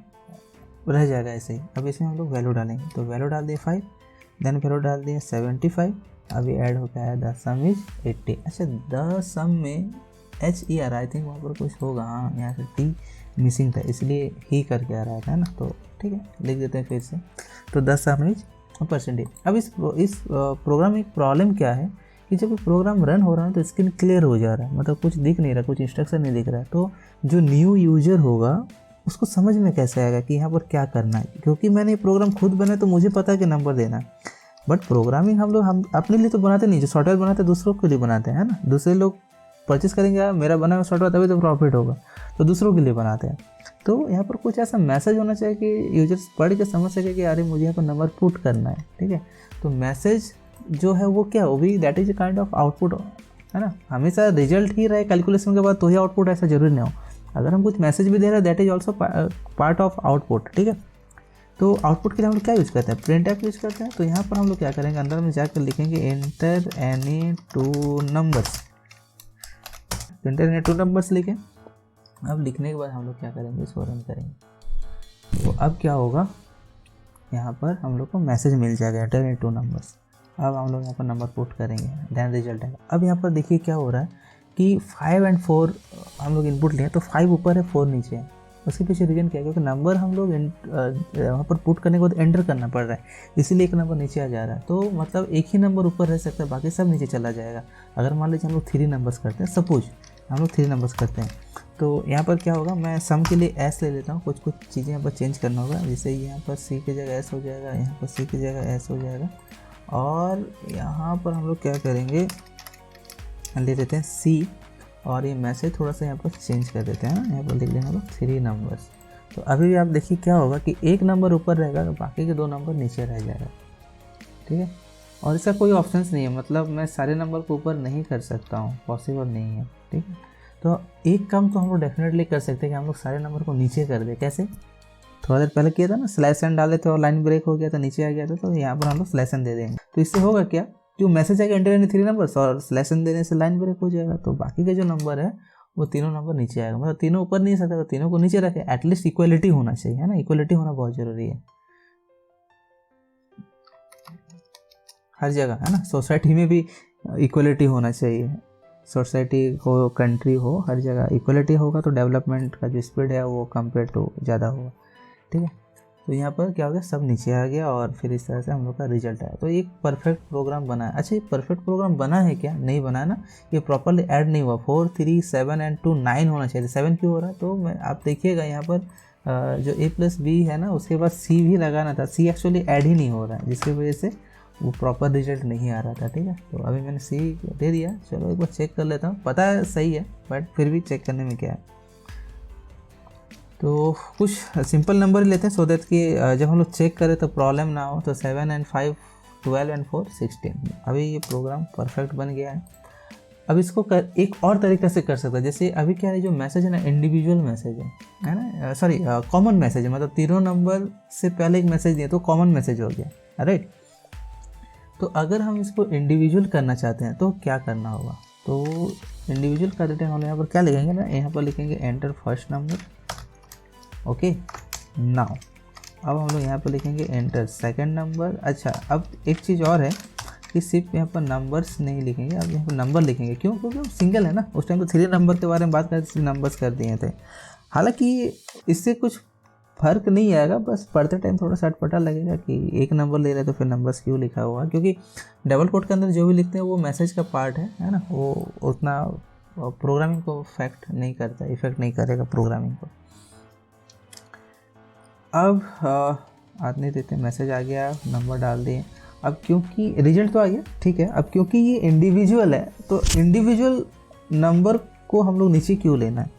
रह जाएगा ऐसे ही। अब इसमें हम लोग वैल्यू डालेंगे, तो वैल्यू डाल दिए 5, देन वैल्यू डाल दिए 75, अभी ऐड हो गया है द सम इज 80। अच्छा, द सम में HER आई थिंक वहाँ पर कुछ होगा, हाँ यहाँ से T मिसिंग था इसलिए ही करके आ रहा था ना, तो ठीक है लिख देते हैं फिर से। तो द सम इज %। अब इस प्रोग्राम में एक प्रॉब्लम क्या है कि जब प्रोग्राम रन हो रहा है तो स्क्रीन क्लियर हो जा रहा है, मतलब कुछ दिख नहीं रहा, कुछ इंस्ट्रक्शन नहीं दिख रहा है। तो जो न्यू यूजर होगा उसको समझ में कैसे आएगा कि यहाँ पर क्या करना है, क्योंकि मैंने ये प्रोग्राम खुद बनाया तो मुझे पता है कि नंबर देना है। बट प्रोग्रामिंग हम अपने लिए तो बनाते नहीं, जो सॉफ्टवेयर बनाते हैं दूसरों के लिए बनाते हैं ना। दूसरे लोग परचेस करेंगे, मेरा बना हुआ सॉफ्टवेयर तभी तो प्रॉफिट होगा, तो दूसरों के लिए बनाते हैं। तो यहाँ पर कुछ ऐसा मैसेज होना चाहिए कि यूजर्स पढ़ के समझ सके कि अरे मुझे यहाँ पर नंबर पुट करना है, ठीक है। तो मैसेज जो है वो क्या हो भी, that is a kind of output, है ना। हमेशा रिजल्ट ही रहे कैलकुलेशन के बाद तो ही आउटपुट, ऐसा जरूरी नहीं हो। अगर हम कुछ मैसेज भी दे रहे हैं that is also part of output, ठीक है। तो आउटपुट के लिए हम लोग क्या यूज़ करते हैं, printf यूज़ करते हैं। तो यहाँ पर हम लोग क्या करेंगे, अंदर में जाकर लिखेंगे enter any 2 numbers, enter any 2 numbers लिखें। अब लिखने के बाद हम लोग क्या करेंगे, इसको रन करेंगे। तो अब क्या होगा, यहाँ पर हम लोग को मैसेज मिल जाएगा एंटर 2 नंबर्स। अब हम लोग यहाँ पर नंबर पुट करेंगे, देन रिजल्ट आएगा। अब यहाँ पर देखिए क्या हो रहा है कि 5 और 4 हम लोग इनपुट लिए, तो 5 ऊपर है 4 नीचे है। उसके पीछे रीजन क्या है, क्योंकि नंबर हम लोग वहाँ पर पुट करने के बाद एंटर करना पड़ रहा है, इसीलिए एक नंबर नीचे आ जा रहा है। तो मतलब एक ही नंबर ऊपर रह सकता है, बाकी सब नीचे चला जाएगा। अगर मान लीजिए हम लोग 3 नंबर्स करते हैं, सपोज हम लोग 3 नंबर्स करते हैं, तो यहाँ पर क्या होगा, मैं सम के लिए एस ले लेता हूँ। कुछ चीज़ें यहाँ पर चेंज करना होगा, जैसे यहाँ पर सी की जगह एस हो जाएगा, यहाँ पर सी की जगह एस हो जाएगा। और यहाँ पर हम लोग क्या करेंगे, ले लेते हैं सी, और ये मैसेज थोड़ा सा यहाँ पर चेंज कर देते हैं ना, यहाँ पर लिख लेंगे हम लोग 3 नंबर्स। तो अभी भी आप देखिए क्या होगा कि एक नंबर ऊपर रहेगा, तो बाकी के 2 नंबर नीचे रह जाएगा। ठीक है, और इसका कोई ऑप्शंस नहीं है, मतलब मैं सारे नंबर को ऊपर नहीं कर सकता हूँ, पॉसिबल नहीं है। ठीक है, तो एक काम तो हम लोग डेफिनेटली कर सकते हैं कि हम लोग सारे नंबर को नीचे कर दें। कैसे, थोड़ा देर पहले किया था ना, स्लैश एन डाले थे और लाइन ब्रेक हो गया था, नीचे आ गया था, तो यहाँ पर हम लोग स्लैश एन दे देंगे। तो इससे होगा क्या, जो मैसेज आएगा एंटर 3 नंबर्स और स्लैश एन देने से लाइन ब्रेक हो जाएगा, तो बाकी के जो नंबर है वो तीनों नंबर नीचे आएगा। मतलब तीनों ऊपर नहीं सकता, तो तीनों को नीचे रखे, एटलीस्ट इक्वलिटी होना चाहिए, है ना, इक्वलिटी होना बहुत जरूरी है हर जगह, है ना। सोसाइटी में भी इक्वलिटी होना चाहिए, सोसाइटी हो, कंट्री हो, हर जगह इक्वलिटी होगा तो डेवलपमेंट का जो स्पीड है वो कंपेयर टू ज़्यादा होगा। ठीक है, तो यहाँ पर क्या हो गया, सब नीचे आ गया और फिर इस तरह से हम लोग का रिजल्ट आया। तो एक परफेक्ट प्रोग्राम बना है। अच्छा, ये परफेक्ट प्रोग्राम बना है क्या, नहीं बना ना, ये प्रॉपरली ऐड नहीं हुआ। 4 3 7 एंड 2 9 होना चाहिए, 7 क्यों हो रहा है, तो मैं आप देखिएगा यहाँ पर जो A+B है ना, उसके बाद C भी लगाना था, C एक्चुअली ऐड ही नहीं हो रहा है, जिसकी वजह से वो प्रॉपर रिजल्ट नहीं आ रहा था। ठीक है, तो अभी मैंने C दे दिया। चलो एक बार चेक कर लेता हूँ, पता है सही है, बट फिर भी चेक करने में क्या है। तो कुछ सिंपल नंबर लेते हैं, सो दैट कि जब हम लोग चेक करें तो प्रॉब्लम ना हो। तो 7 एंड 5 12 एंड 4 16। अभी ये प्रोग्राम परफेक्ट बन गया है। अब इसको एक और तरीके से कर सकते हैं, जैसे अभी क्या है, जो मैसेज है ना, इंडिविजुअल मैसेज है ना, सॉरी कॉमन मैसेज है, मतलब तीनों नंबर से पहले एक मैसेज दिए तो कॉमन मैसेज हो गया, राइट। तो अगर हम इसको इंडिविजुअल करना चाहते हैं तो क्या करना होगा, तो इंडिविजुअल कर देते हैं हम लोग। यहाँ पर क्या लिखेंगे ना, यहाँ पर लिखेंगे enter first number, okay now. अब हम लोग यहाँ पर लिखेंगे एंटर सेकंड नंबर। अच्छा, अब एक चीज़ और है कि सिर्फ यहाँ पर नंबर्स नहीं लिखेंगे, अब यहाँ पर नंबर लिखेंगे। क्यों, क्योंकि सिंगल है ना, उस टाइम तो 3 नंबर के बारे में बात करते थे, नंबर्स कर दिए थे। हालांकि इससे कुछ फर्क नहीं आएगा, बस पढ़ते टाइम थोड़ा सा अटपटा लगेगा कि एक नंबर ले रहे तो फिर नंबर्स क्यों लिखा हुआ है, क्योंकि डबल कोट के अंदर जो भी लिखते हैं वो मैसेज का पार्ट है ना, वो उतना प्रोग्रामिंग को इफेक्ट नहीं करता, इफेक्ट नहीं करेगा प्रोग्रामिंग को। अब आदमी देते मैसेज आ गया, नंबर डाल दिए। अब क्योंकि रिजल्ट तो आ गया, ठीक है, अब क्योंकि ये इंडिविजुअल है तो इंडिविजुअल नंबर को हम लोग नीचे क्यों लेना है,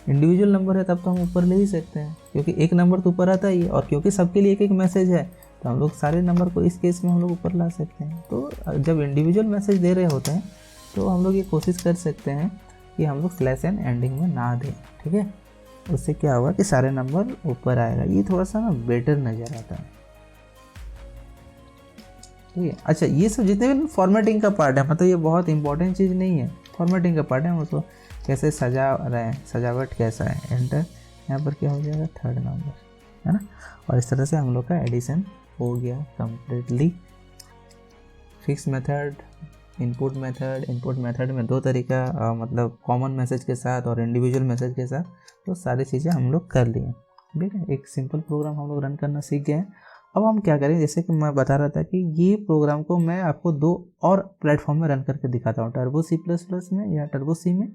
इंडिविजुअल नंबर है तब तो हम ऊपर ले ही सकते हैं, क्योंकि एक नंबर तो ऊपर आता ही है, और क्योंकि सबके लिए एक एक मैसेज है तो हम लोग सारे नंबर को इस केस में हम लोग ऊपर ला सकते हैं। तो जब इंडिविजुअल मैसेज दे रहे होते हैं तो हम लोग ये कोशिश कर सकते हैं कि हम लोग स्लैश एन एंडिंग में ना दें। ठीक है, उससे क्या होगा कि सारे नंबर ऊपर आएगा, ये थोड़ा सा ना बेटर नज़र आता है। ठीक है, अच्छा ये सब जितने भी फॉर्मेटिंग का पार्ट है, मतलब ये बहुत इंपॉर्टेंट चीज़ नहीं है, फॉर्मेटिंग का पार्ट है, हम उसको कैसे सजा रहे हैं, सजावट कैसा है। एंटर, यहाँ पर क्या हो जाएगा, थर्ड नंबर, है ना। और इस तरह से हम लोग का एडिशन हो गया completely. Fix method, input method. Input method में 2 तरीका, मतलब कॉमन मैसेज के साथ और इंडिविजुअल मैसेज के साथ, तो सारी चीज़ें हम लोग कर लिए। ठीक है, एक सिंपल प्रोग्राम हम लोग रन करना सीख गए हैं। अब हम क्या करें, जैसे कि मैं बता रहा था कि ये प्रोग्राम को मैं आपको 2 और प्लेटफॉर्म में रन करके दिखाता हूँ, टर्बो C++ में या टर्बो C में,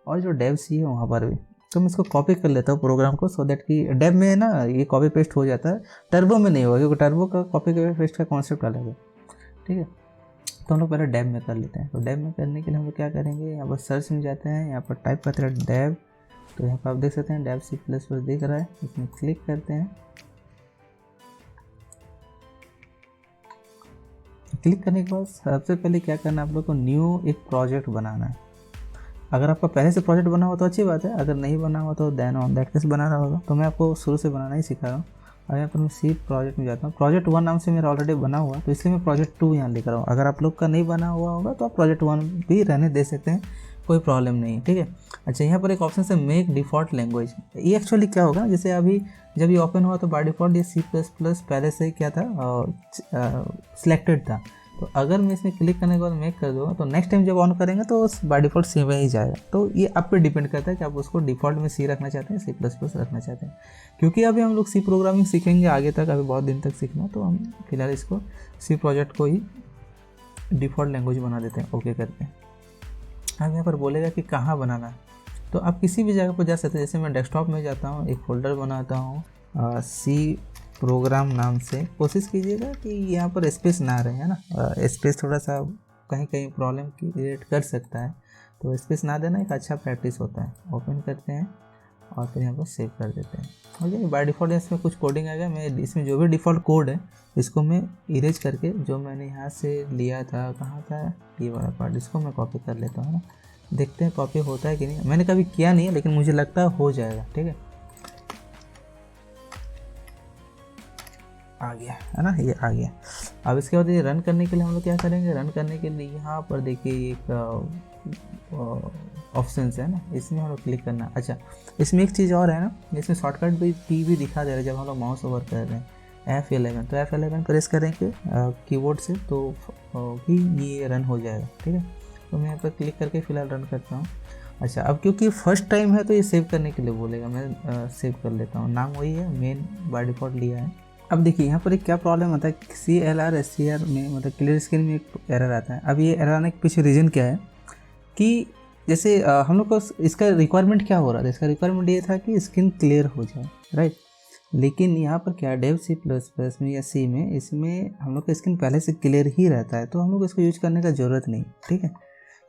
और जो डेव C है वहाँ पर भी। तो मैं इसको कॉपी कर लेता हूँ प्रोग्राम को, सो दैट कि डेव में ना ये कॉपी पेस्ट हो जाता है, टर्बो में नहीं होगा, क्योंकि टर्बो का कॉपी पेस्ट का कॉन्सेप्ट अलग है। ठीक है, तो हम लोग पहले डेव में कर लेते हैं। तो डेव में करने के लिए हम लोग क्या करेंगे, यहाँ पर सर्च में जाते हैं, यहाँ पर टाइप करते हैं डेव। तो यहाँ पर आप देख सकते हैं डेव C++ दिख रहा है, इसमें क्लिक करते हैं। क्लिक करने के बाद सबसे पहले क्या करना है, आप लोग को न्यू एक प्रोजेक्ट बनाना है। अगर आपका पहले से प्रोजेक्ट बना हुआ तो अच्छी बात है, अगर नहीं बना हुआ तो देन ऑन दैट कैसे बनाना होगा, तो मैं आपको शुरू से बनाना ही सिखा रहा हूँ। अब यहाँ पर मैं सी प्रोजेक्ट में जाता हूँ। प्रोजेक्ट 1 नाम से मेरा ऑलरेडी बना हुआ, तो इसलिए मैं प्रोजेक्ट 2 यहाँ लिख रहा हूँ। अगर आप लोग का नहीं बना हुआ होगा तो आप प्रोजेक्ट 1 भी रहने दे सकते हैं, कोई प्रॉब्लम नहीं है, ठीक है। अच्छा, यहाँ पर एक ऑप्शन है मेक डिफ़ॉल्ट लैंग्वेज। ये एक्चुअली क्या होगा, जैसे अभी जब ये ओपन हुआ तो बाय डिफ़ॉल्ट ये C++ पहले से ही क्या था, सिलेक्टेड था। तो अगर मैं इसमें क्लिक करने के बाद मेक कर दूँगा तो नेक्स्ट टाइम जब ऑन करेंगे तो बाय डिफ़ॉल्ट सी में ही जाएगा। तो ये आप पे डिपेंड करता है कि आप उसको डिफ़ॉल्ट में सी रखना चाहते हैं, C++ रखना चाहते हैं। क्योंकि अभी हम लोग सी प्रोग्रामिंग सीखेंगे आगे तक, अभी बहुत दिन तक सीखना, तो हम फिलहाल इसको सी प्रोजेक्ट को ही डिफ़ॉल्ट लैंग्वेज बना देते हैं, ओके करते हैं। अब यहाँ पर बोलेगा कि कहाँ बनाना है, तो आप किसी भी जगह पर जा सकते हैं। जैसे मैं डेस्कटॉप में जाता हूँ, एक फोल्डर बनाता हूँ सी प्रोग्राम नाम से। कोशिश कीजिएगा कि यहाँ पर स्पेस ना रहे, है ना, स्पेस थोड़ा सा कहीं कहीं प्रॉब्लम क्रिएट कर सकता है, तो स्पेस ना देना एक अच्छा प्रैक्टिस होता है। ओपन करते हैं और फिर यहाँ पर सेव कर देते हैं। ओके, बाय डिफ़ॉल्ट इसमें कुछ कोडिंग आएगा, मैं इसमें जो भी डिफ़ॉल्ट कोड है इसको मैं इरेज करके, जो मैंने यहाँ से लिया था, कहाँ था ये वाला पार्ट, इसको मैं कॉपी कर लेता हूँ ना। देखते हैं कॉपी होता है कि नहीं, मैंने कभी किया नहीं है लेकिन मुझे लगता है हो जाएगा, ठीक है। आ गया है ना, ये आ गया। अब इसके बाद ये रन करने के लिए हम लोग क्या करेंगे, रन करने के लिए यहाँ पर देखिए एक ऑप्शन है ना, इसमें हम लोग क्लिक करना। अच्छा, इसमें एक चीज़ और है ना, इसमें शॉर्टकट भी दिखा दे रहा है जब हम लोग माउस ओवर कर रहे हैं F11, तो F11 प्रेस करेंगे कीबोर्ड से तो ही ये रन हो जाएगा, ठीक है। तो मैं यहाँ पर क्लिक करके फ़िलहाल रन करता हूँ। अच्छा, अब क्योंकि फर्स्ट टाइम है तो ये सेव करने के लिए बोलेगा, मैं सेव कर लेता हूँ। नाम वही है, मेन बाय डिफ़ॉल्ट लिया है। अब देखिए यहाँ पर एक क्या प्रॉब्लम आता है, CLR SCR में मतलब क्लियर स्क्रीन में एक एरर आता है। अब ये एरर आने के पीछे रीज़न क्या है कि जैसे हम लोग को इसका रिक्वायरमेंट क्या हो रहा था, इसका रिक्वायरमेंट ये था कि स्क्रीन क्लियर हो जाए, राइट। लेकिन यहाँ पर क्या डेव C++ में या सी में, इसमें हम लोग का स्क्रीन पहले से क्लियर ही रहता है, तो हम लोग इसको यूज करने का ज़रूरत नहीं, ठीक है।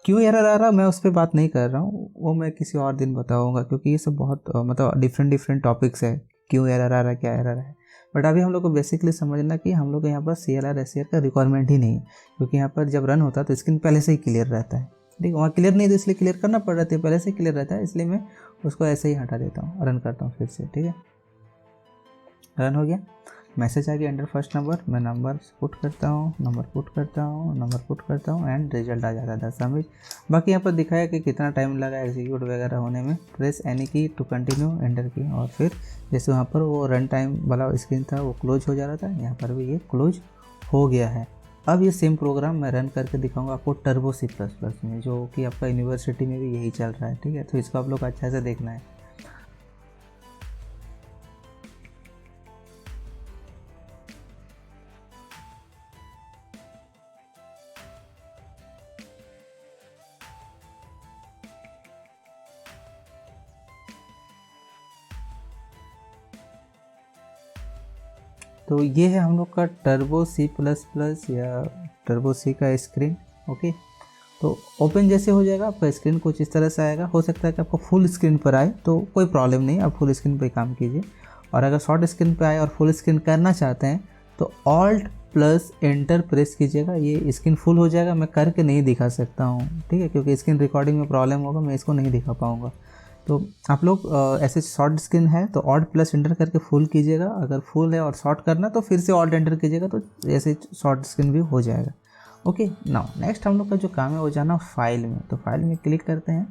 क्यों एरर आ रहा मैं उस पर बात नहीं कर रहा हूँ, वो मैं किसी और दिन बताऊँगा, क्योंकि ये सब बहुत मतलब डिफरेंट टॉपिक्स है, क्यों एरर आ रहा है, क्या एरर है। बट अभी हम लोग को बेसिकली समझना कि हम लोग को यहाँ पर CLR SCR का रिक्वायरमेंट ही नहीं है, क्योंकि यहाँ पर जब रन होता है तो स्क्रीन पहले से ही क्लियर रहता है, ठीक है। वहाँ क्लियर नहीं तो इसलिए क्लियर करना पड़ रहा था, पहले से क्लियर रहता है, इसलिए मैं उसको ऐसे ही हटा देता हूँ, रन करता हूँ फिर से, ठीक है। रन हो गया, मैसेज आ गया अंडर फर्स्ट नंबर, मैं नंबर पुट करता हूँ, नंबर पुट करता हूँ एंड रिजल्ट आ जाता है 10 समझ। बाकी यहाँ पर दिखाया कि कितना टाइम लगा एग्जीक्यूट वगैरह होने में। प्रेस एनी की टू कंटिन्यू, एंटर की, और फिर जैसे वहाँ पर वो रन टाइम वाला स्क्रीन था वो क्लोज हो जा रहा था, यहाँ पर भी ये क्लोज हो गया है। अब ये सेम प्रोग्राम मैं रन करके दिखाऊंगा आपको टर्बो C++ में, जो कि आपका यूनिवर्सिटी में भी यही चल रहा है, ठीक है। तो इसको आप लोग अच्छा से देखना है। तो ये है हम लोग का टर्बो C++ या टर्बो C का स्क्रीन, ओके। तो ओपन जैसे हो जाएगा आपका स्क्रीन कुछ इस तरह से आएगा। हो सकता है कि आपको फुल स्क्रीन पर आए तो कोई प्रॉब्लम नहीं, आप फुल स्क्रीन पर काम कीजिए। और अगर शॉर्ट स्क्रीन पर आए और फुल स्क्रीन करना चाहते हैं तो ऑल्ट प्लस एंटर प्रेस कीजिएगा, ये स्क्रीन फुल हो जाएगा। मैं करके नहीं दिखा सकता हूँ, ठीक है, क्योंकि स्क्रीन रिकॉर्डिंग में प्रॉब्लम होगा, मैं इसको नहीं दिखा पाऊँगा। तो आप लोग ऐसे शॉर्ट स्क्रीन है तो ऑल्ट प्लस एंटर करके फुल कीजिएगा, अगर फुल है और शॉर्ट करना तो फिर से ऑल्ट एंटर कीजिएगा, तो ऐसे शॉर्ट स्क्रीन भी हो जाएगा, ओके। नाउ नेक्स्ट हम लोग का जो काम है वो जाना फाइल में। तो फाइल में क्लिक करते हैं,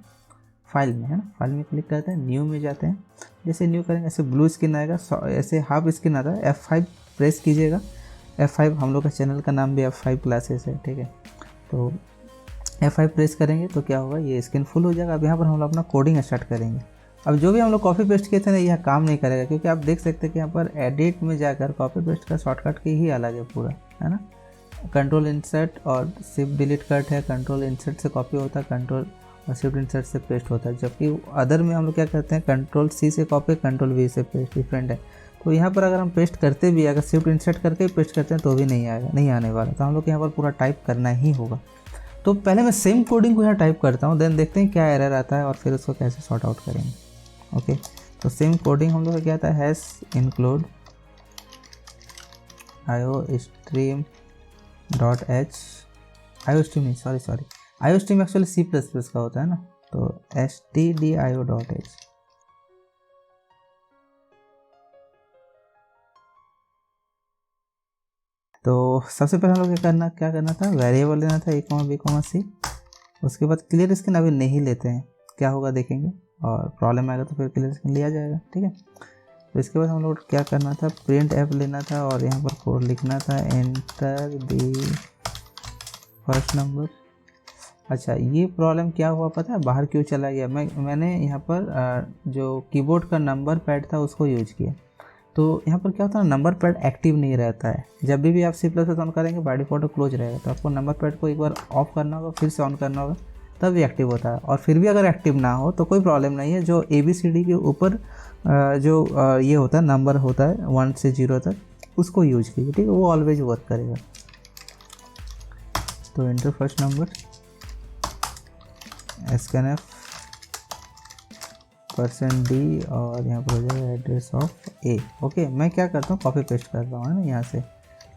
फाइल में है ना, फाइल में क्लिक करते हैं, न्यू में जाते हैं। जैसे न्यू करेंगे ऐसे ब्लू स्क्रीन आएगा, ऐसे हाफ स्क्रीन आता है, F5 प्रेस कीजिएगा। F5 हम लोग का चैनल का नाम भी F5 क्लासेस है, ठीक है। तो F5 प्रेस करेंगे तो क्या होगा, ये स्क्रीन फुल हो जाएगा। अब यहाँ पर हम लोग अपना कोडिंग स्टार्ट करेंगे। अब जो भी हम लोग कॉपी पेस्ट किए थे ना, यह काम नहीं करेगा, क्योंकि आप देख सकते हैं कि यहाँ पर एडिट में जाकर कॉपी पेस्ट का शॉर्टकट की ही अलग है पूरा, है ना। कंट्रोल इंसर्ट और शिफ्ट डिलीट कट है, कंट्रोल इंसर्ट से कॉपी होता है, कंट्रोल और शिफ्ट इंसर्ट से पेस्ट होता है। जबकि अदर में हम लोग क्या करते हैं, कंट्रोल C से कॉपी, कंट्रोल V से पेस्ट, डिफरेंट है। तो यहाँ पर अगर हम पेस्ट करते भी, अगर शिफ्ट इंसर्ट करके पेस्ट करते हैं तो भी नहीं आएगा, नहीं आने वाला। तो हम लोग यहाँ पर पूरा टाइप करना ही होगा। तो पहले मैं सेम कोडिंग को यहाँ टाइप करता हूँ, देन देखते हैं क्या एरर आता है और फिर उसको कैसे सॉर्ट आउट करेंगे, ओके। तो सेम कोडिंग हम लोग का क्या आता है, हैश इंक्लूड iostream.h, iostream नहीं, सॉरी iostream एक्चुअली C++ का होता है ना, तो stdio.h। तो सबसे पहले हम लोग क्या करना था, वेरिएबल लेना था a, b, c, उसके बाद क्लियर स्क्रीन अभी नहीं लेते हैं, क्या होगा देखेंगे, और प्रॉब्लम आएगा तो फिर क्लियर स्क्रीन लिया जाएगा। ठीक है, तो इसके बाद हम लोग क्या करना था, प्रिंट एफ लेना था और यहाँ पर कोड लिखना था, एंटर दी फर्स्ट नंबर। अच्छा, ये प्रॉब्लम क्या हुआ पता है, बाहर क्यों चला गया, मैंने यहाँ पर जो कीबोर्ड का नंबर पैड था उसको यूज किया। तो यहाँ पर क्या होता है, नंबर पैड एक्टिव नहीं रहता है। जब भी आप C++ ऑन करेंगे बाय डिफॉल्ट क्लोज रहेगा, तो आपको नंबर पैड को एक बार ऑफ करना होगा, फिर से ऑन करना होगा, तब भी एक्टिव होता है। और फिर भी अगर एक्टिव ना हो तो कोई प्रॉब्लम नहीं है, जो ABCD के ऊपर जो ये होता है नंबर होता है 1 से 0 तक, उसको यूज कीजिए। ठीक है, वो ऑलवेज वर्क करेगा। तो enter first number, scanf %d और यहाँ पर हो जाएगा एड्रेस ऑफ A। ओके, मैं क्या करता हूँ, कॉपी पेस्ट कर रहा हूँ ना यहाँ से।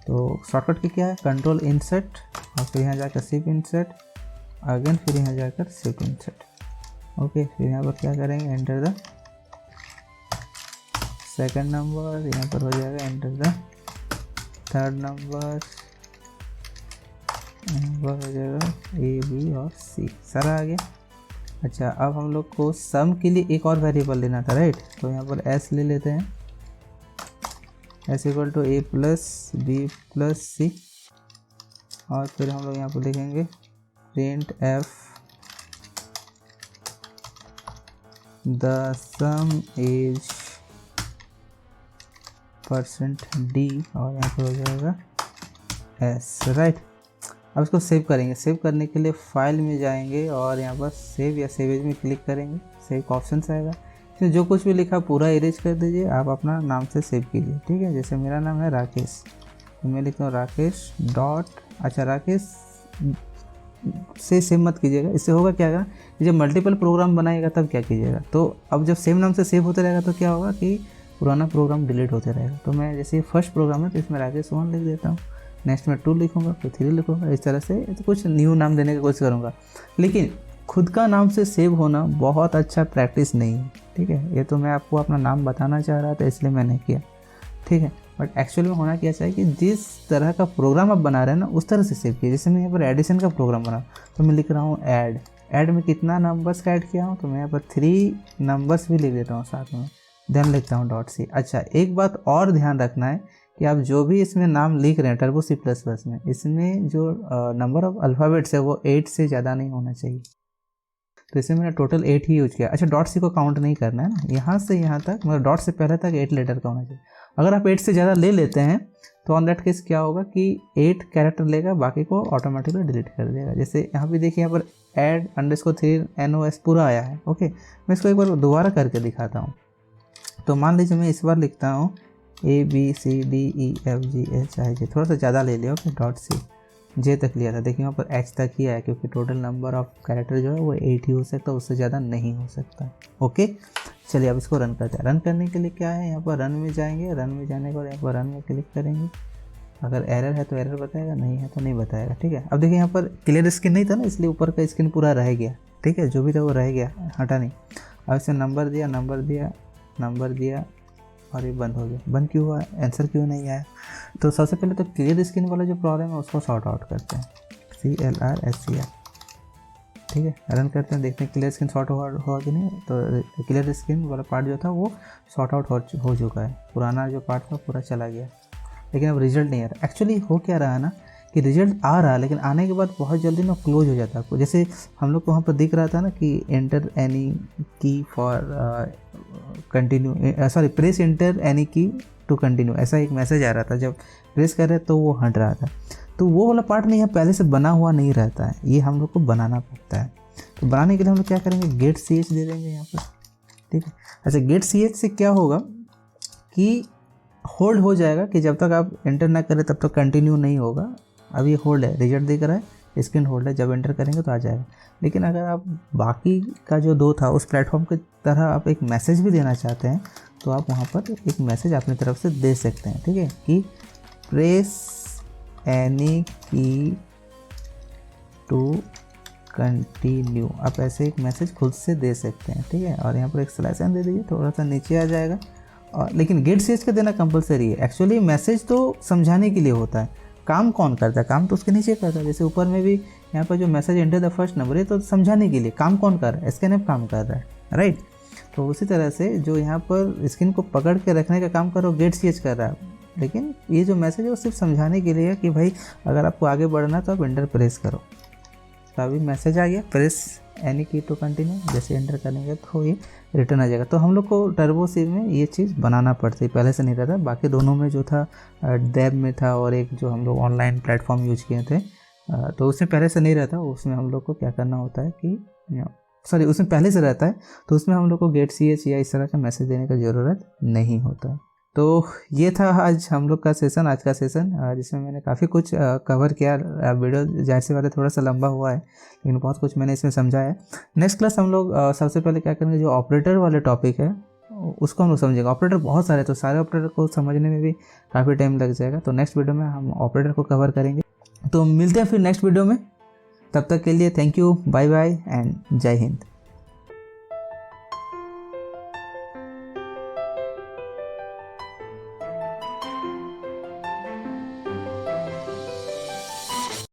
तो शॉर्टकट की क्या है, कंट्रोल इंसर्ट और फिर यहाँ जाकर शिफ्ट इंसर्ट, अगेन फिर यहाँ जाकर शिफ्ट इंसर्ट। ओके, फिर यहाँ पर क्या करेंगे, एंटर द सेकंड नंबर, यहाँ पर हो जाएगा एंटर द थर्ड नंबर, यहाँ पर हो जाएगा A, B और C, सारा आ गया। अच्छा, अब हम लोग को सम के लिए एक और वेरिएबल लेना था, राइट। तो यहाँ पर S ले लेते हैं, S equal to A plus B plus C, और फिर हम लोग यहाँ पर लिखेंगे print F the sum is %d और यहाँ पर हो जाएगा S, राइट। अब इसको सेव करेंगे। सेव करने के लिए फाइल में जाएंगे और यहाँ पर सेव या सेवेज में क्लिक करेंगे, सेव का ऑप्शन आएगा। इसमें जो कुछ भी लिखा पूरा इरेज कर दीजिए, आप अपना नाम से सेव कीजिए। ठीक है, जैसे मेरा नाम है राकेश, तो मैं लिखता हूँ राकेश डॉट, अच्छा राकेश से सेव मत कीजिएगा, इससे होगा क्या होगा, जब मल्टीपल प्रोग्राम बनाएगा तब क्या कीजिएगा। तो अब जब सेम नाम से सेव होते रहेगा तो क्या होगा कि पुराना प्रोग्राम डिलीट होते रहेगा। तो मैं जैसे फर्स्ट प्रोग्राम है तो इसमें राकेश 1 लिख देता हूँ, नेक्स्ट में 2 लिखूँगा, फिर 3 लिखूँगा, इस तरह से तो कुछ न्यू नाम देने की कोशिश करूँगा। लेकिन खुद का नाम से सेव होना बहुत अच्छा प्रैक्टिस नहीं है। ठीक है, ये तो मैं आपको अपना नाम बताना चाह रहा था इसलिए मैंने किया। ठीक है, बट एक्चुअली में होना क्या चाहिए कि जिस तरह का प्रोग्राम आप बना रहे हैं ना उस तरह से सेव कीजिए। जैसे मैं यहाँ पर एडिशन का प्रोग्राम बना तो मैं लिख रहा हूँ ऐड में कितना नंबर्स का ऐड किया हूँ, तो मैं यहाँ पर 3 नंबर्स भी लिख देता हूँ साथ में, देन लिखता हूँ .c। अच्छा, एक बात और ध्यान रखना है कि आप जो भी इसमें नाम लिख रहे हैं टर्बो C++ में, इसमें जो नंबर ऑफ अल्फ़ाबेट्स है वो 8 से ज़्यादा नहीं होना चाहिए। तो इसमें मैंने टोटल 8 ही यूज किया। अच्छा, .c को काउंट नहीं करना है ना, यहाँ से यहाँ तक मतलब डॉट से पहले तक 8 लेटर का होना चाहिए। अगर आप 8 से ज़्यादा ले लेते हैं तो ऑन दैट केस क्या होगा कि 8 कैरेक्टर लेगा, बाकी को ऑटोमेटिकली डिलीट कर देगा। जैसे यहाँ पे देखिए, यहाँ पर add_3nos पूरा आया है। ओके, मैं इसको एक बार दोबारा करके दिखाता हूँ। तो मान लीजिए मैं इस बार लिखता हूँ ABCDEFGHIJ, थोड़ा सा ज़्यादा ले लिया। ओके, .c J तक लिया था, देखिए वहाँ पर H तक ही आया क्योंकि टोटल नंबर ऑफ कैरेक्टर जो है वो 8 ही हो सकता है, उससे ज़्यादा नहीं हो सकता। ओके, चलिए अब इसको रन करते हैं। रन करने के लिए क्या है, यहाँ पर रन में जाएंगे, रन में जाने के बाद यहाँ पर रन में क्लिक करेंगे। अगर एरर है तो एरर बताएगा, नहीं है तो नहीं बताएगा। ठीक है, अब देखिए यहाँ पर क्लियर स्क्रीन नहीं था ना, इसलिए ऊपर का स्क्रीन पूरा रह गया। ठीक है, जो भी था वो रह गया, हटा नहीं। अब इसे नंबर दिया और ये बंद हो गया। बंद क्यों हुआ, आंसर क्यों नहीं आया? तो सबसे पहले तो क्लियर स्क्रीन वाला जो प्रॉब्लम है उसको सॉर्ट आउट करते हैं, CLRSCR। ठीक है, रन करते हैं, देखते हैं क्लियर स्क्रीन सॉर्ट हुआ कि नहीं। तो क्लियर स्क्रीन वाला पार्ट जो था वो सॉर्ट आउट हो चुका है, पुराना जो पार्ट था पूरा चला गया, लेकिन अब रिजल्ट नहीं आ रहा। एक्चुअली हो क्या रहा है ना कि रिजल्ट आ रहा है, लेकिन आने के बाद बहुत जल्दी ना क्लोज हो जाता है। जैसे हम लोग को वहाँ पर दिख रहा था ना कि एंटर एनी की for continue, press enter any की टू कंटिन्यू, ऐसा एक मैसेज आ रहा था। जब प्रेस कर रहे तो वो हट रहा था, तो वो वाला पार्ट नहीं है, पहले से बना हुआ नहीं रहता है, ये हम लोग को बनाना पड़ता है। तो बनाने के लिए हम लोग क्या करेंगे, गेट ch दे देंगे यहाँ पर। ठीक है, अच्छा गेट ch से क्या होगा कि होल्ड हो जाएगा कि जब तक आप एंटर ना करें तब तक कंटिन्यू नहीं होगा। अब ये होल्ड है, रिजल्ट दिख रहा है, स्क्रीन होल्ड है, जब एंटर करेंगे तो आ जाएगा। लेकिन अगर आप बाकी का जो 2 था उस प्लेटफॉर्म की तरह आप एक मैसेज भी देना चाहते हैं तो आप वहाँ पर एक मैसेज अपनी तरफ से दे सकते हैं। ठीक है, कि प्रेस एनी की टू कंटिन्यू, आप ऐसे एक मैसेज खुद से दे सकते हैं। ठीक है, और यहाँ पर एक स्लैश एन दे दीजिए, थोड़ा सा नीचे आ जाएगा। और लेकिन गेट ch का देना कंपलसरी है। एक्चुअली मैसेज तो समझाने के लिए होता है, काम कौन करता है, काम तो उसके नीचे करता है। जैसे ऊपर में भी यहाँ पर जो message enter the first number है तो समझाने के लिए, काम कौन कर रहा है, स्कैनफ काम कर रहा है, राइट। तो उसी तरह से जो यहाँ पर स्क्रीन को पकड़ के रखने का काम कर रहा है गेट ch कर रहा है, लेकिन ये जो मैसेज है वो सिर्फ समझाने के लिए है कि भाई अगर आपको आगे बढ़ना तो आप एंटर प्रेस करो। तो अभी मैसेज आ गया, प्रेस एनी की टू कंटिन्यू, जैसे एंटर करेंगे तो ये रिटर्न आ जाएगा। तो हम लोग को टर्बो सी में ये चीज़ बनाना पड़ती है, पहले से नहीं रहता। बाकी दोनों में जो था डेब में था और एक जो हम लोग ऑनलाइन प्लेटफॉर्म यूज किए थे तो उसमें पहले से नहीं रहता। उसमें हम लोग को क्या करना होता है कि सॉरी उसमें पहले से रहता है, तो उसमें हम लोग को गेट ch या इस तरह का मैसेज देने का ज़रूरत नहीं होता है। तो ये था आज हम लोग का सेशन, आज का सेशन जिसमें मैंने काफ़ी कुछ कवर किया। वीडियो जाहिर सी बात है थोड़ा सा लंबा हुआ है, लेकिन बहुत कुछ मैंने इसमें समझाया है। नेक्स्ट क्लास हम लोग सबसे पहले क्या करेंगे, जो ऑपरेटर वाले टॉपिक है उसको हम लोग समझेंगे। ऑपरेटर बहुत सारे, तो सारे ऑपरेटर को समझने में भी काफ़ी टाइम लग जाएगा। तो नेक्स्ट वीडियो में हम ऑपरेटर को कवर करेंगे। तो मिलते हैं फिर नेक्स्ट वीडियो में, तब तक के लिए thank you, bye bye and जय हिंद।